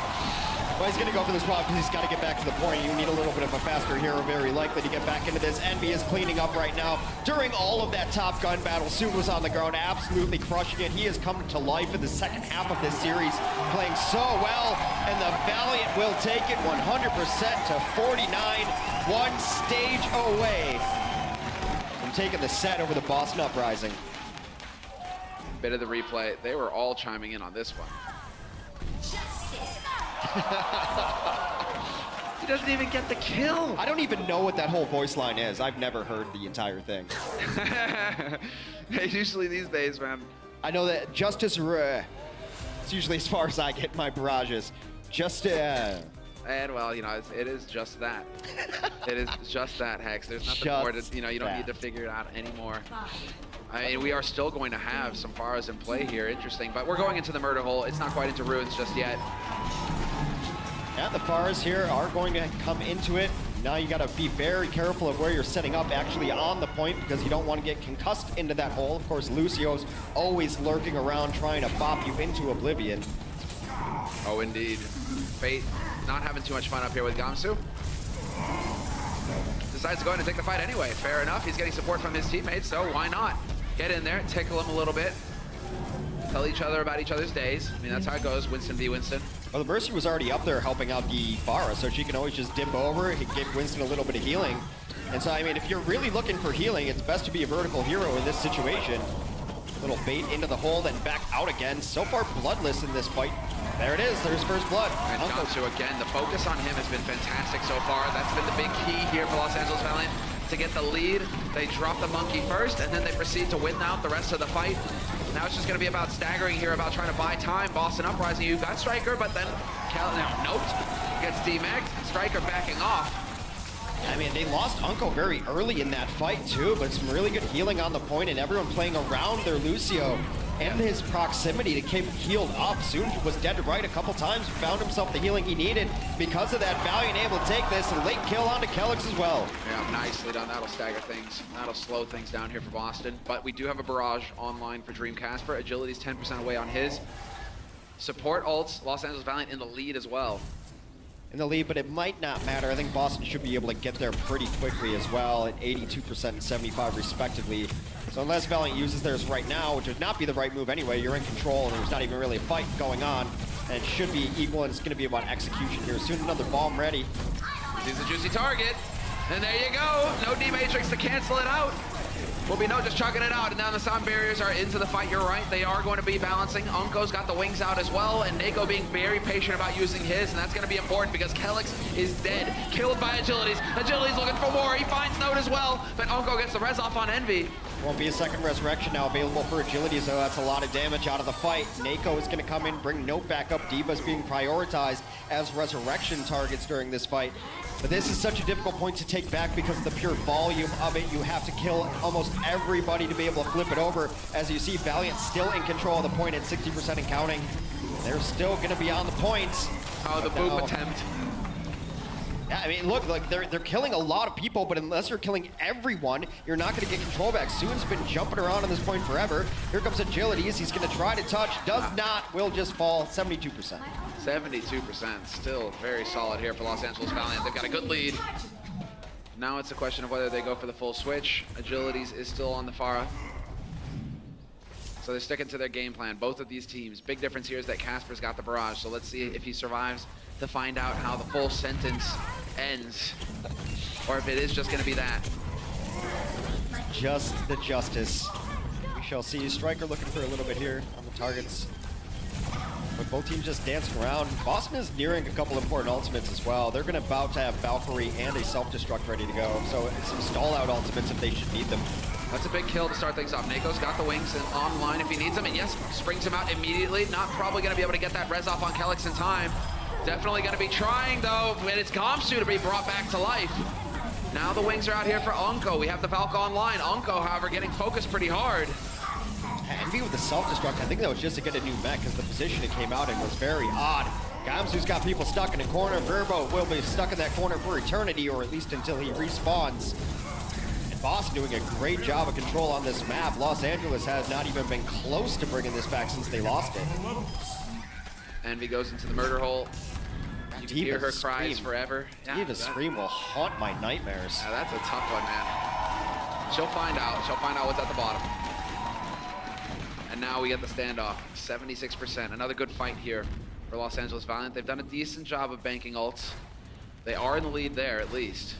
Well, he's going to go for the swap because he's got to get back to the point. You need a little bit of a faster hero, very likely, to get back into this. Envy is cleaning up right now. During all of that Top Gun battle, Soon was on the ground, absolutely crushing it. He has come to life in the second half of this series, playing so well, and the Valiant will take it 100% to 49, one stage away from taking the set over the Boston Uprising. Bit of the replay. They were all chiming in on this one. He doesn't even get the kill. I don't even know what that whole voice line is. I've never heard the entire thing. Usually these days, man. I know that Justice, it's usually as far as I get my barrages. And well, you know, it is just that. It is just that, Hex. There's nothing more to, you know, you don't need to figure it out anymore. I mean, we are still going to have some Pharahs in play here, interesting, but we're going into the murder hole. It's not quite into ruins just yet. Yeah, the Pharahs here are going to come into it. Now you got to be very careful of where you're setting up actually on the point because you don't want to get concussed into that hole. Of course, Lucio's always lurking around trying to bop you into oblivion. Oh, indeed. Fate not having too much fun up here with Gamsu. Decides to go ahead and take the fight anyway. Fair enough. He's getting support from his teammates, so why not? Get in there, tickle him a little bit. Tell each other about each other's days. I mean, that's how it goes, Winston v. Winston. Well, the Mercy was already up there helping out the Pharah, so she can always just dip over and give Winston a little bit of healing. And so, I mean, if you're really looking for healing, it's best to be a vertical hero in this situation. Little bait into the hole, then back out again. So far, bloodless in this fight. There it is, there's first blood. And Gamsu again, the focus on him has been fantastic so far. That's been the big key here for Los Angeles Valiant to get the lead. They drop the monkey first, and then they proceed to win out the rest of the fight. Now it's just going to be about staggering here, about trying to buy time. Boston Uprising, you got Striker, but then nope, gets demagged. Striker backing off. I mean, they lost Unco very early in that fight too, but some really good healing on the point and everyone playing around their Lucio and his proximity to keep healed up. Soon was dead to right a couple times, found himself the healing he needed. Because of that, Valiant able to take this, and late kill onto Kellex as well. Yeah, nicely done. That'll stagger things. That'll slow things down here for Boston. But we do have a barrage online for Dreamcasper. Agility's 10% away on his. Support ults, Los Angeles Valiant in the lead as well. In the lead, but it might not matter. I think Boston should be able to get there pretty quickly as well at 82% and 75 respectively. So unless Valiant uses theirs right now, which would not be the right move anyway, you're in control and there's not even really a fight going on. And it should be equal, and it's going to be about execution here. Soon another bomb ready. He's a juicy target. And there you go. No D-Matrix to cancel it out. Will be no just chugging it out, and now the sound barriers are into the fight. You're right, they are going to be balancing. Unco's got the wings out as well, and Nako being very patient about using his, and that's going to be important because Kellex is dead, killed by Agilities. Agilities looking for more. He finds Note as well, but Unco gets the res off on Envy. Won't be a second resurrection now available for Agility, so that's a lot of damage out of the fight. Nako is going to come in, bring Note back up. Diva's being prioritized as resurrection targets during this fight. But this is such a difficult point to take back because of the pure volume of it. You have to kill almost everybody to be able to flip it over. As you see, Valiant still in control of the point at 60% and counting. They're still going to be on the points. Oh, the boop attempt. Yeah, I mean, look, like they're killing a lot of people, but unless you're killing everyone, you're not going to get control back. Soon's been jumping around on this point forever. Here comes Agilities. He's going to try to touch. Does not. Will just fall. 72%. 72%. Still very solid here for Los Angeles Valiant. They've got a good lead. Now it's a question of whether they go for the full switch. Agilities is still on the Pharah. So they're sticking to their game plan, both of these teams. Big difference here is that Casper's got the barrage, so let's see if he survives to find out how the full sentence ends, or if it is just gonna be that. Just the justice. We shall see. Striker looking for a little bit here on the targets. With both teams just dancing around. Boston is nearing a couple important ultimates as well. They're gonna about to have Valkyrie and a self-destruct ready to go. So some stall-out ultimates if they should need them. That's a big kill to start things off. Nako's got the wings and online if he needs them, and yes, springs him out immediately. Not probably gonna be able to get that res off on Kelix in time. Definitely gonna be trying though, and it's Gamsu to be brought back to life. Now the wings are out here for Unko. We have the Valk online. Unko, however, getting focused pretty hard. Envy with the self-destruct, I think that was just to get a new mech because the position it came out in was very odd. Gamsu's got people stuck in a corner. Verbo will be stuck in that corner for eternity, or at least until he respawns. And Boston doing a great job of control on this map. Los Angeles has not even been close to bringing this back since they lost it. Envy goes into the murder hole. You can hear her cries forever. Diva's scream will haunt my nightmares. Yeah, that's a tough one, man. She'll find out. She'll find out what's at the bottom. And now we get the standoff. 76%. Another good fight here for Los Angeles Valiant. They've done a decent job of banking ults. They are in the lead there, at least.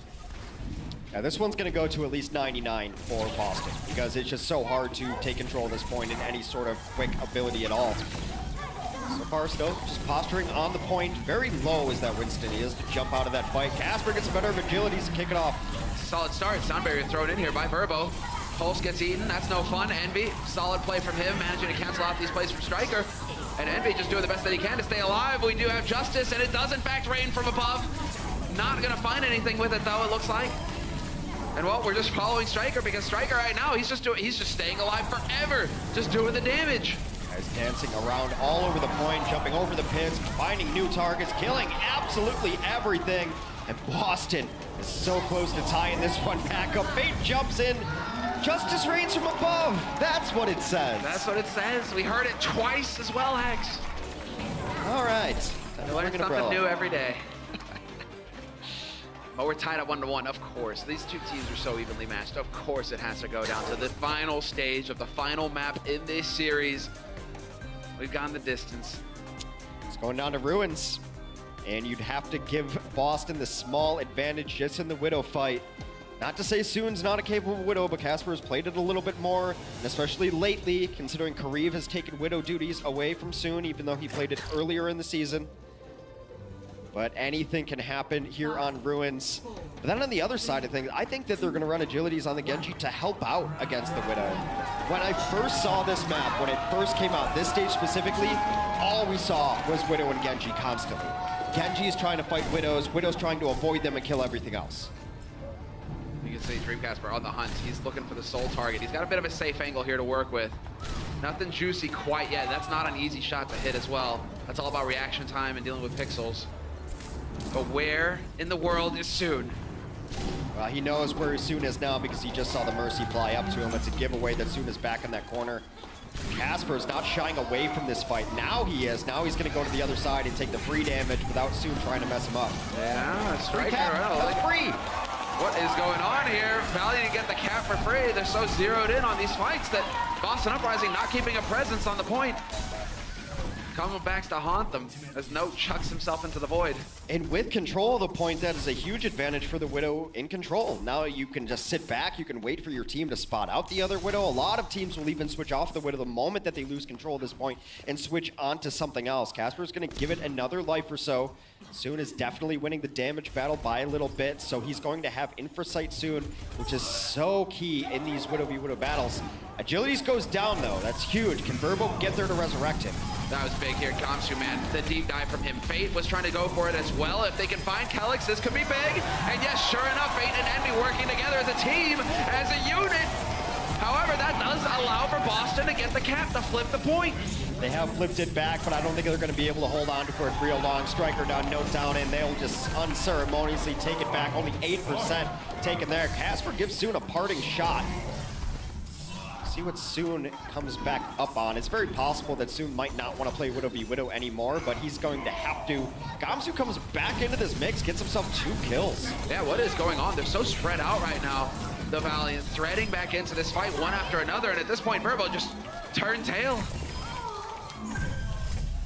Yeah, this one's going to go to at least 99 for Boston because it's just so hard to take control at this point in any sort of quick ability at all. So far, still just posturing on the point. Very low as that Winston is to jump out of that fight. Casper gets better of agilities to kick it off. Solid start. Sound barrier thrown in here by Verbo. Pulse gets eaten. That's no fun. Envy, solid play from him, managing to cancel out these plays from Striker. And Envy just doing the best that he can to stay alive. We do have Justice, and it does in fact rain from above. Not gonna find anything with it though, it looks like. And well, we're just following Striker because Striker right now, he's just staying alive forever, just doing the damage. Guys dancing around all over the point, jumping over the pins, finding new targets, killing absolutely everything. And Boston is so close to tying this one back up. Fate jumps in. Justice reigns from above. That's what it says. That's what it says. We heard it twice as well, Hex. All right. Learn something new every day. But we're tied at 1-1, of course. These two teams are so evenly matched. Of course it has to go down to the final stage of the final map in this series. We've gone the distance. It's going down to Ruins. And you'd have to give Boston the small advantage just in the Widow fight. Not to say Soon's not a capable Widow, but Casper has played it a little bit more, and especially lately, considering Kariv has taken Widow duties away from Soon, even though he played it earlier in the season. But anything can happen here on Ruins. But then on the other side of things, I think that they're going to run agilities on the Genji to help out against the Widow. When I first saw this map, when it first came out, this stage specifically, all we saw was Widow and Genji constantly. Genji is trying to fight Widows, Widow's trying to avoid them and kill everything else. You can see Dreamcasper on the hunt. He's looking for the soul target. He's got a bit of a safe angle here to work with. Nothing juicy quite yet. That's not an easy shot to hit as well. That's all about reaction time and dealing with pixels. But where in the world is Soon? Well, he knows where Soon is now because he just saw the Mercy fly up to him. It's a giveaway that Soon is back in that corner. Casper is not shying away from this fight. Now he is. Now he's going to go to the other side and take the free damage without Soon trying to mess him up. Yeah, Striker. That's free. What is going on here? Valiant get the cap for free. They're so zeroed in on these fights that Boston Uprising not keeping a presence on the point. Coming back to haunt them as Note chucks himself into the void. And with control of the point, that is a huge advantage for the Widow in control. Now you can just sit back, you can wait for your team to spot out the other Widow. A lot of teams will even switch off the Widow the moment that they lose control of this point and switch onto something else. Casper's gonna give it another life or so. Soon is definitely winning the damage battle by a little bit, so he's going to have Infrasight soon, which is so key in these Widow v Widow battles. Agilities goes down though, that's huge. Can Verbo get there to resurrect him? That was big here, Gamsu, man. The deep dive from him. Fate was trying to go for it as well. If they can find Kelix, this could be big. And yes, sure enough, Fate and Envy working together as a team, as a unit. However, that does allow for Boston to get the cap to flip the point. They have flipped it back, but I don't think they're going to be able to hold on to it real long. Striker down, Note down, and they'll just unceremoniously take it back. Only 8% taken there. Casper gives Soon a parting shot. See what Soon comes back up on. It's very possible that Soon might not want to play Widow v Widow anymore, but he's going to have to. Gamsu comes back into this mix, gets himself 2 kills. Yeah, what is going on? They're so spread out right now. the Valiant, threading back into this fight one after another, and at this point, Verbo just turned tail.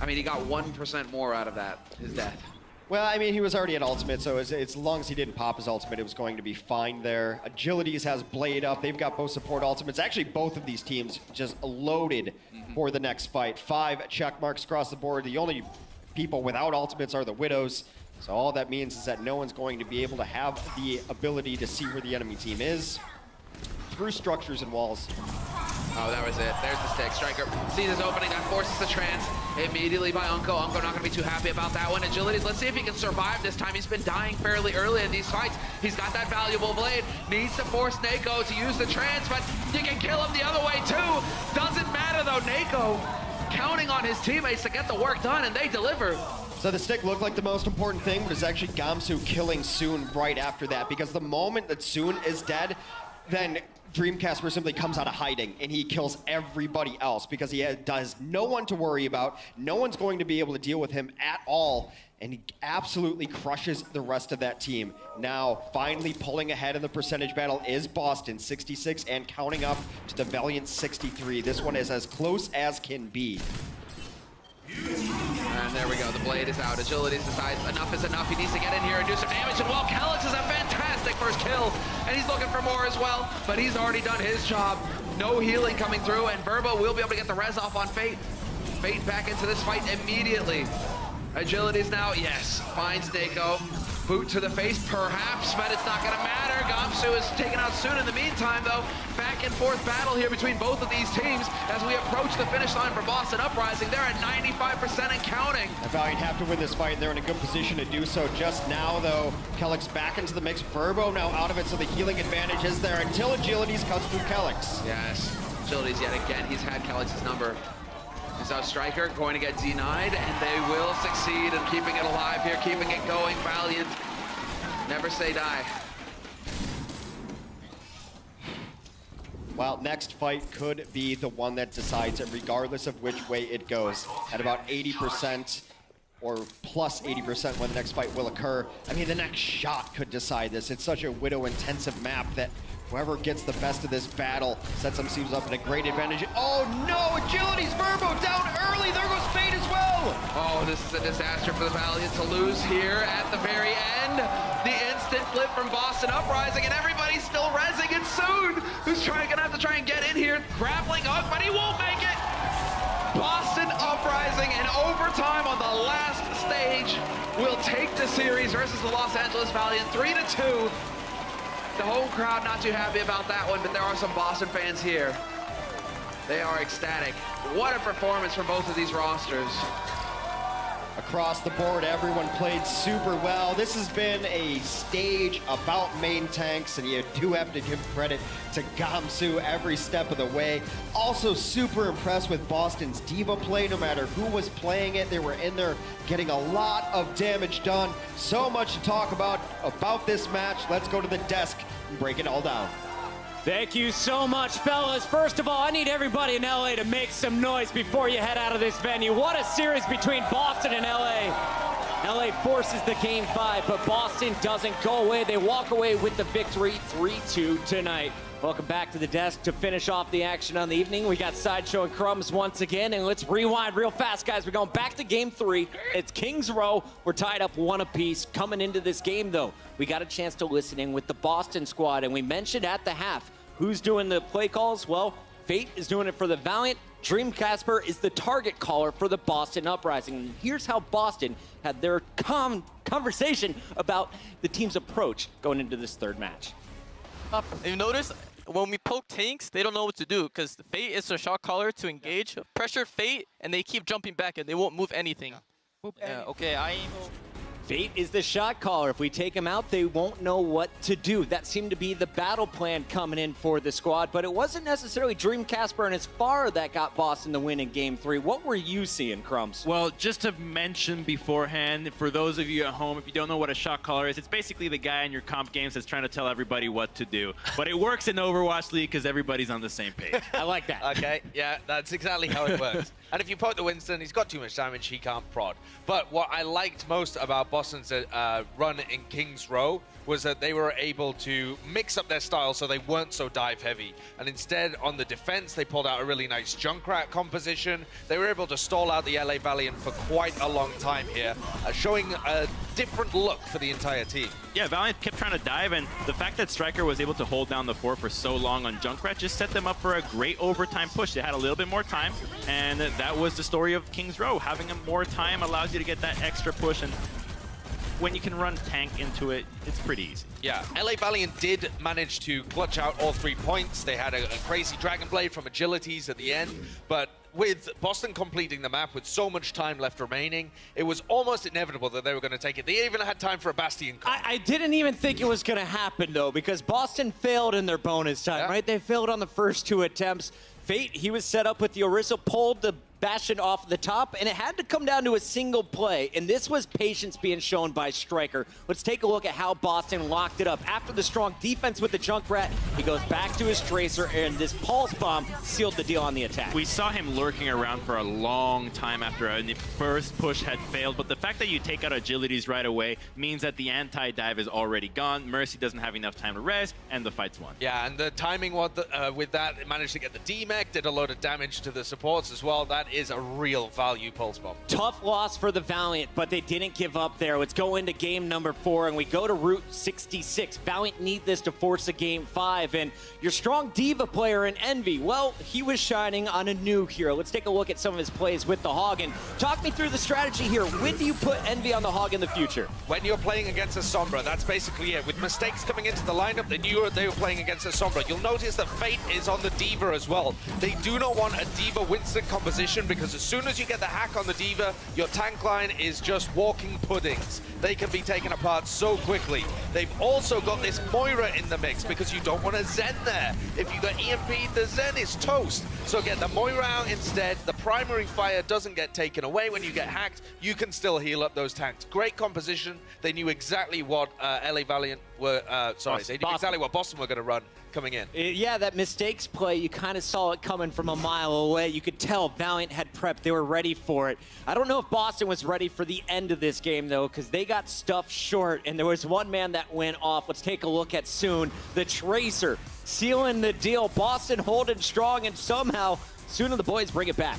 I mean, he got 1% more out of that, his death. Well, I mean, he was already at ultimate, so as long as he didn't pop his ultimate, it was going to be fine there. Agilities has Blade up. They've got both support ultimates. Actually, both of these teams just loaded for the next fight. 5 check marks across the board. The only people without ultimates are the Widows. So all that means is that no one's going to be able to have the ability to see where the enemy team is through structures and walls. Oh, that was it. There's the stick. Striker sees his opening. That forces the trans immediately by Unko. Unko not going to be too happy about that one. Agilities, let's see if he can survive this time. He's been dying fairly early in these fights. He's got that valuable blade. Needs to force Nako to use the trans, but you can kill him the other way too. Doesn't matter though. Nako counting on his teammates to get the work done, and they deliver. So the stick looked like the most important thing, but it's actually Gamsu killing Soon right after that, because the moment that Soon is dead, then Dreamcasper simply comes out of hiding and he kills everybody else because he has no one to worry about. No one's going to be able to deal with him at all, and he absolutely crushes the rest of that team. Now, finally pulling ahead in the percentage battle is Boston, 66, and counting up to the Valiant 63. This one is as close as can be. And there we go, the blade is out. Agilities decides enough is enough. He needs to get in here and do some damage. And well, Calyx is a fantastic first kill. And he's looking for more as well, but he's already done his job. No healing coming through, and Verbo will be able to get the res off on Fate. Fate back into this fight immediately. Agilities now, yes, finds Nako. Boot to the face, perhaps, but it's not gonna matter. Gamsu is taken out soon. In the meantime, though, back and forth battle here between both of these teams as we approach the finish line for Boston Uprising. They're at 95% and counting. The Valiant have to win this fight, and they're in a good position to do so just now, though. Calyx back into the mix. Verbo now out of it, so the healing advantage is there until Agilities cuts through Calyx. Yes, Agilities yet again. He's had Calyx's number. Is our Striker going to get denied, and they will succeed in keeping it alive here, keeping it going. Valiant, never say die. Well, next fight could be the one that decides it, regardless of which way it goes. At about 80%, or plus 80% when the next fight will occur. I mean, the next shot could decide this. It's such a Widow-intensive map that whoever gets the best of this battle sets themselves up in a great advantage. Oh no, Agilities, Verbo down early. There goes Fate as well. Oh, this is a disaster for the Valiant to lose here at the very end. The instant flip from Boston Uprising, and everybody's still rezzing. It's Soon who's gonna have to try and get in here, grappling up, but he won't make it. Boston Uprising in overtime on the last stage will take the series versus the Los Angeles Valiant 3-2. The home crowd not too happy about that one, but there are some Boston fans here. They are ecstatic. What a performance from both of these rosters. Across the board, everyone played super well. This has been a stage about main tanks, and you do have to give credit to Gamsu every step of the way. Also super impressed with Boston's diva play. No matter who was playing it, they were in there getting a lot of damage done. So much to talk about this match. Let's go to the desk and break it all down. Thank you so much, fellas. First of all, I need everybody in LA to make some noise before you head out of this venue. What a series between Boston and LA. LA forces the game 5, but Boston doesn't go away. They walk away with the victory 3-2 tonight. Welcome back to the desk to finish off the action on the evening. We got Sideshow and Crumbs once again, and let's rewind real fast, guys. We're going back to game 3. It's Kings Row. We're tied up 1 apiece. Coming into this game, though, we got a chance to listen in with the Boston squad, and we mentioned at the half, who's doing the play calls? Well, Fate is doing it for the Valiant. Dreamcasper is the target caller for the Boston Uprising. And here's how Boston had their conversation about the team's approach going into this third match. You notice when we poke tanks, they don't know what to do because Fate is a shot caller to engage. Pressure Fate, and they keep jumping back and they won't move anything. Yeah, okay, Fate is the shot caller. If we take him out, they won't know what to do. That seemed to be the battle plan coming in for the squad, but it wasn't necessarily Dreamcasper and his FAR that got Boston the win in Game 3. What were you seeing, Crumbs? Well, just to mention beforehand, for those of you at home, if you don't know what a shot caller is, it's basically the guy in your comp games that's trying to tell everybody what to do. But it works in Overwatch League because everybody's on the same page. I like that. Okay, yeah, that's exactly how it works. And if you poke the Winston, he's got too much damage, he can't prod. But what I liked most about Boston's run in King's Row was that they were able to mix up their style so they weren't so dive heavy. And instead, on the defense, they pulled out a really nice Junkrat composition. They were able to stall out the LA Valiant for quite a long time here, showing a different look for the entire team. Yeah, Valiant kept trying to dive, and the fact that Striker was able to hold down the fort for so long on Junkrat just set them up for a great overtime push. They had a little bit more time, and that was the story of King's Row. Having more time allows you to get that extra push, and when you can run tank into it, it's pretty easy. Yeah, LA Valiant did manage to clutch out all 3 points. They had a crazy Dragon Blade from Agilities at the end, but with Boston completing the map with so much time left remaining, it was almost inevitable that they were going to take it. They even had time for a Bastion. I didn't even think it was going to happen, though, because Boston failed in their bonus time, right? They failed on the first 2 attempts. Fate, he was set up with the Orisa, pulled the Bastion off the top, and it had to come down to a single play, and this was patience being shown by Striker. Let's take a look at how Boston locked it up. After the strong defense with the Junkrat, he goes back to his Tracer, and this Pulse Bomb sealed the deal on the attack. We saw him lurking around for a long time after the first push had failed, but the fact that you take out Agilities right away means that the anti-dive is already gone, Mercy doesn't have enough time to rest, and the fight's won. Yeah, and the timing with that, it managed to get the D-Mech, did a load of damage to the supports as well. That is a real value Pulse Bomb. Tough loss for the Valiant, but they didn't give up there. Let's go into game number 4, and we go to Route 66. Valiant need this to force a game 5, and your strong Diva player in Envy, well, he was shining on a new hero. Let's take a look at some of his plays with the Hog, and talk me through the strategy here. When do you put Envy on the Hog in the future? When you're playing against a Sombra, that's basically it. With mistakes coming into the lineup, they knew they were playing against a Sombra. You'll notice that Fate is on the Diva as well. They do not want a Diva Winston composition, because as soon as you get the hack on the Diva, your tank line is just walking puddings. They can be taken apart so quickly. They've also got this Moira in the mix, because you don't want a Zen there. If you got EMP, the Zen is toast. So get the Moira out instead. The primary fire doesn't get taken away. When you get hacked, you can still heal up those tanks. Great composition. They knew exactly what LA Valiant were, they knew exactly what Boston were going to run coming in. Yeah, that mistakes play, you kind of saw it coming from a mile away. You could tell Valiant had prepped. They were ready for it. I don't know if Boston was ready for the end of this game, though, because they got stuffed short, and there was one man that went off. Let's take a look at Soon, the Tracer, sealing the deal. Boston holding strong, and somehow Soon and the boys bring it back.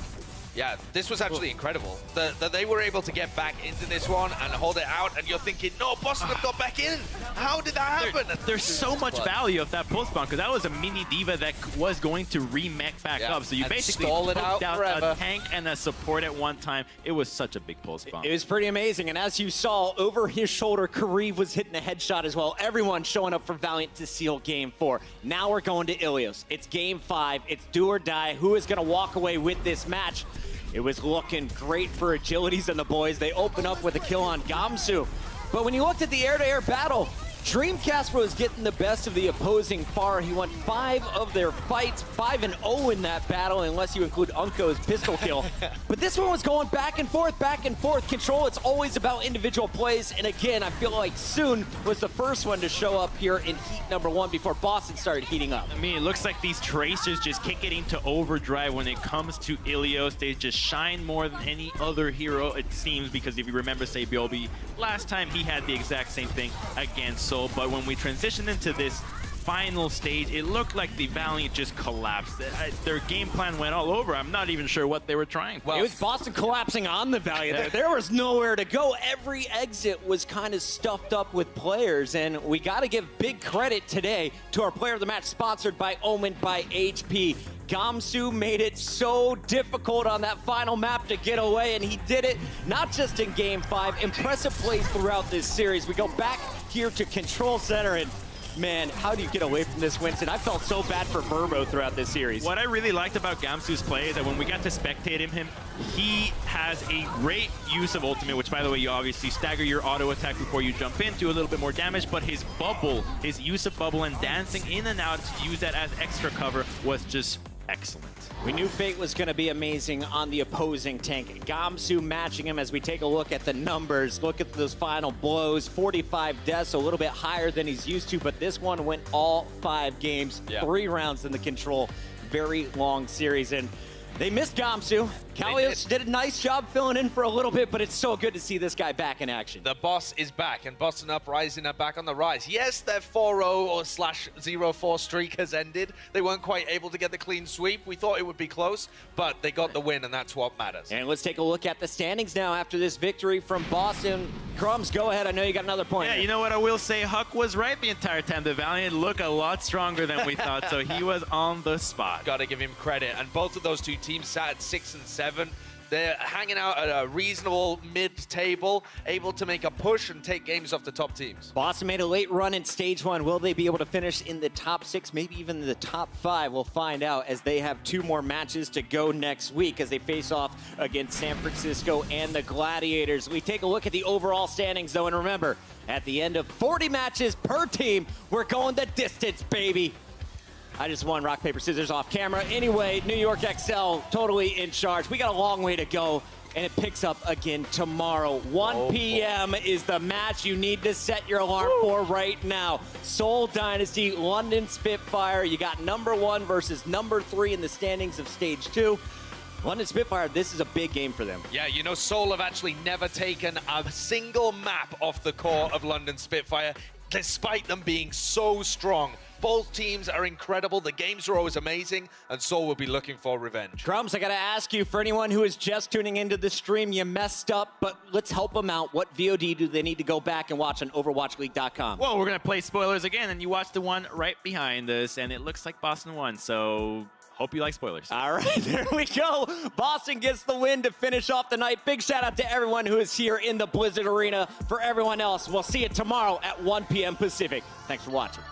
Yeah, this was actually incredible. That they were able to get back into this one and hold it out, and you're thinking, no, Boston have got back in. How did that happen? There's so much value of that Pulse Bomb, because that was a mini Diva that was going to remake back up. So you basically stall it out down forever. a tank and a support at one time. It was such a big Pulse Bomb. It was pretty amazing, and as you saw, over his shoulder, Kareev was hitting a headshot as well. Everyone showing up for Valiant to seal game 4. Now we're going to Ilios. It's game 5. It's do or die. Who is going to walk away with this match? It was looking great for Agilities and the boys. They open up with a kill on Gamsu. But when you looked at the air-to-air battle, Dreamcast was getting the best of the opposing far. He won 5 of their fights, 5-0 in that battle, unless you include Unko's pistol kill. But this one was going back and forth, back and forth. Control, it's always about individual plays. And again, I feel like Soon was the first one to show up here in heat number 1 before Boston started heating up. I mean, it looks like these Tracers just kick it into overdrive when it comes to Ilios. They just shine more than any other hero, it seems, because if you remember Sabiobi, last time he had the exact same thing against Soul. But when we transitioned into this final stage, it looked like the Valiant just collapsed. Their game plan went all over. I'm not even sure what they were trying for. Well, it was Boston collapsing on the Valiant. There was nowhere to go. Every exit was kind of stuffed up with players, and we got to give big credit today to our player of the match, sponsored by Omen by HP. Gamsu made it so difficult on that final map to get away, and he did it not just in Game 5. Impressive plays throughout this series. We go back here to Control Center, and man, how do you get away from this, Winston? I felt so bad for Verbo throughout this series. What I really liked about Gamsu's play is that when we got to spectate him, he has a great use of ultimate, which, by the way, you obviously stagger your auto attack before you jump in, do a little bit more damage, but his bubble, his use of bubble and dancing in and out to use that as extra cover was just excellent. We knew Fate was going to be amazing on the opposing tank. Gamsu matching him as we take a look at the numbers. Look at those final blows. 45 deaths, a little bit higher than he's used to, but this one went all 5 games, 3 rounds in the Control. Very long series. And They missed Gamsu. Kalios did a nice job filling in for a little bit, but it's so good to see this guy back in action. The boss is back, and Boston Uprising are back on the rise. Yes, their 4-0 or /0-4 streak has ended. They weren't quite able to get the clean sweep. We thought it would be close, but they got the win, and that's what matters. And let's take a look at the standings now after this victory from Boston. Crumbs, go ahead. I know you got another point. Yeah, you know what I will say? Huck was right the entire time. The Valiant look a lot stronger than we thought, so he was on the spot. Got to give him credit. And both of those two teams sat at 6 and 7. They're hanging out at a reasonable mid-table, able to make a push and take games off the top teams. Boston made a late run in stage 1. Will they be able to finish in the top 6, maybe even the top 5? We'll find out as they have 2 more matches to go next week as they face off against San Francisco and the Gladiators. We take a look at the overall standings, though, and remember, at the end of 40 matches per team, we're going the distance, baby. I just won rock, paper, scissors off camera. Anyway, New York XL totally in charge. We got a long way to go, and it picks up again tomorrow. 1 p.m. is the match you need to set your alarm for right now. Seoul Dynasty, London Spitfire. You got number 1 versus number 3 in the standings of stage 2. London Spitfire, this is a big game for them. Yeah, you know, Seoul have actually never taken a single map off the core of London Spitfire, despite them being so strong. Both teams are incredible. The games are always amazing, and Seoul will be looking for revenge. Crumbs, I got to ask you, for anyone who is just tuning into the stream, you messed up, but let's help them out. What VOD do they need to go back and watch on OverwatchLeague.com? Well, we're going to play spoilers again, and you watch the one right behind us, and it looks like Boston won, so hope you like spoilers. All right, there we go. Boston gets the win to finish off the night. Big shout out to everyone who is here in the Blizzard Arena. For everyone else, we'll see you tomorrow at 1 p.m. Pacific. Thanks for watching.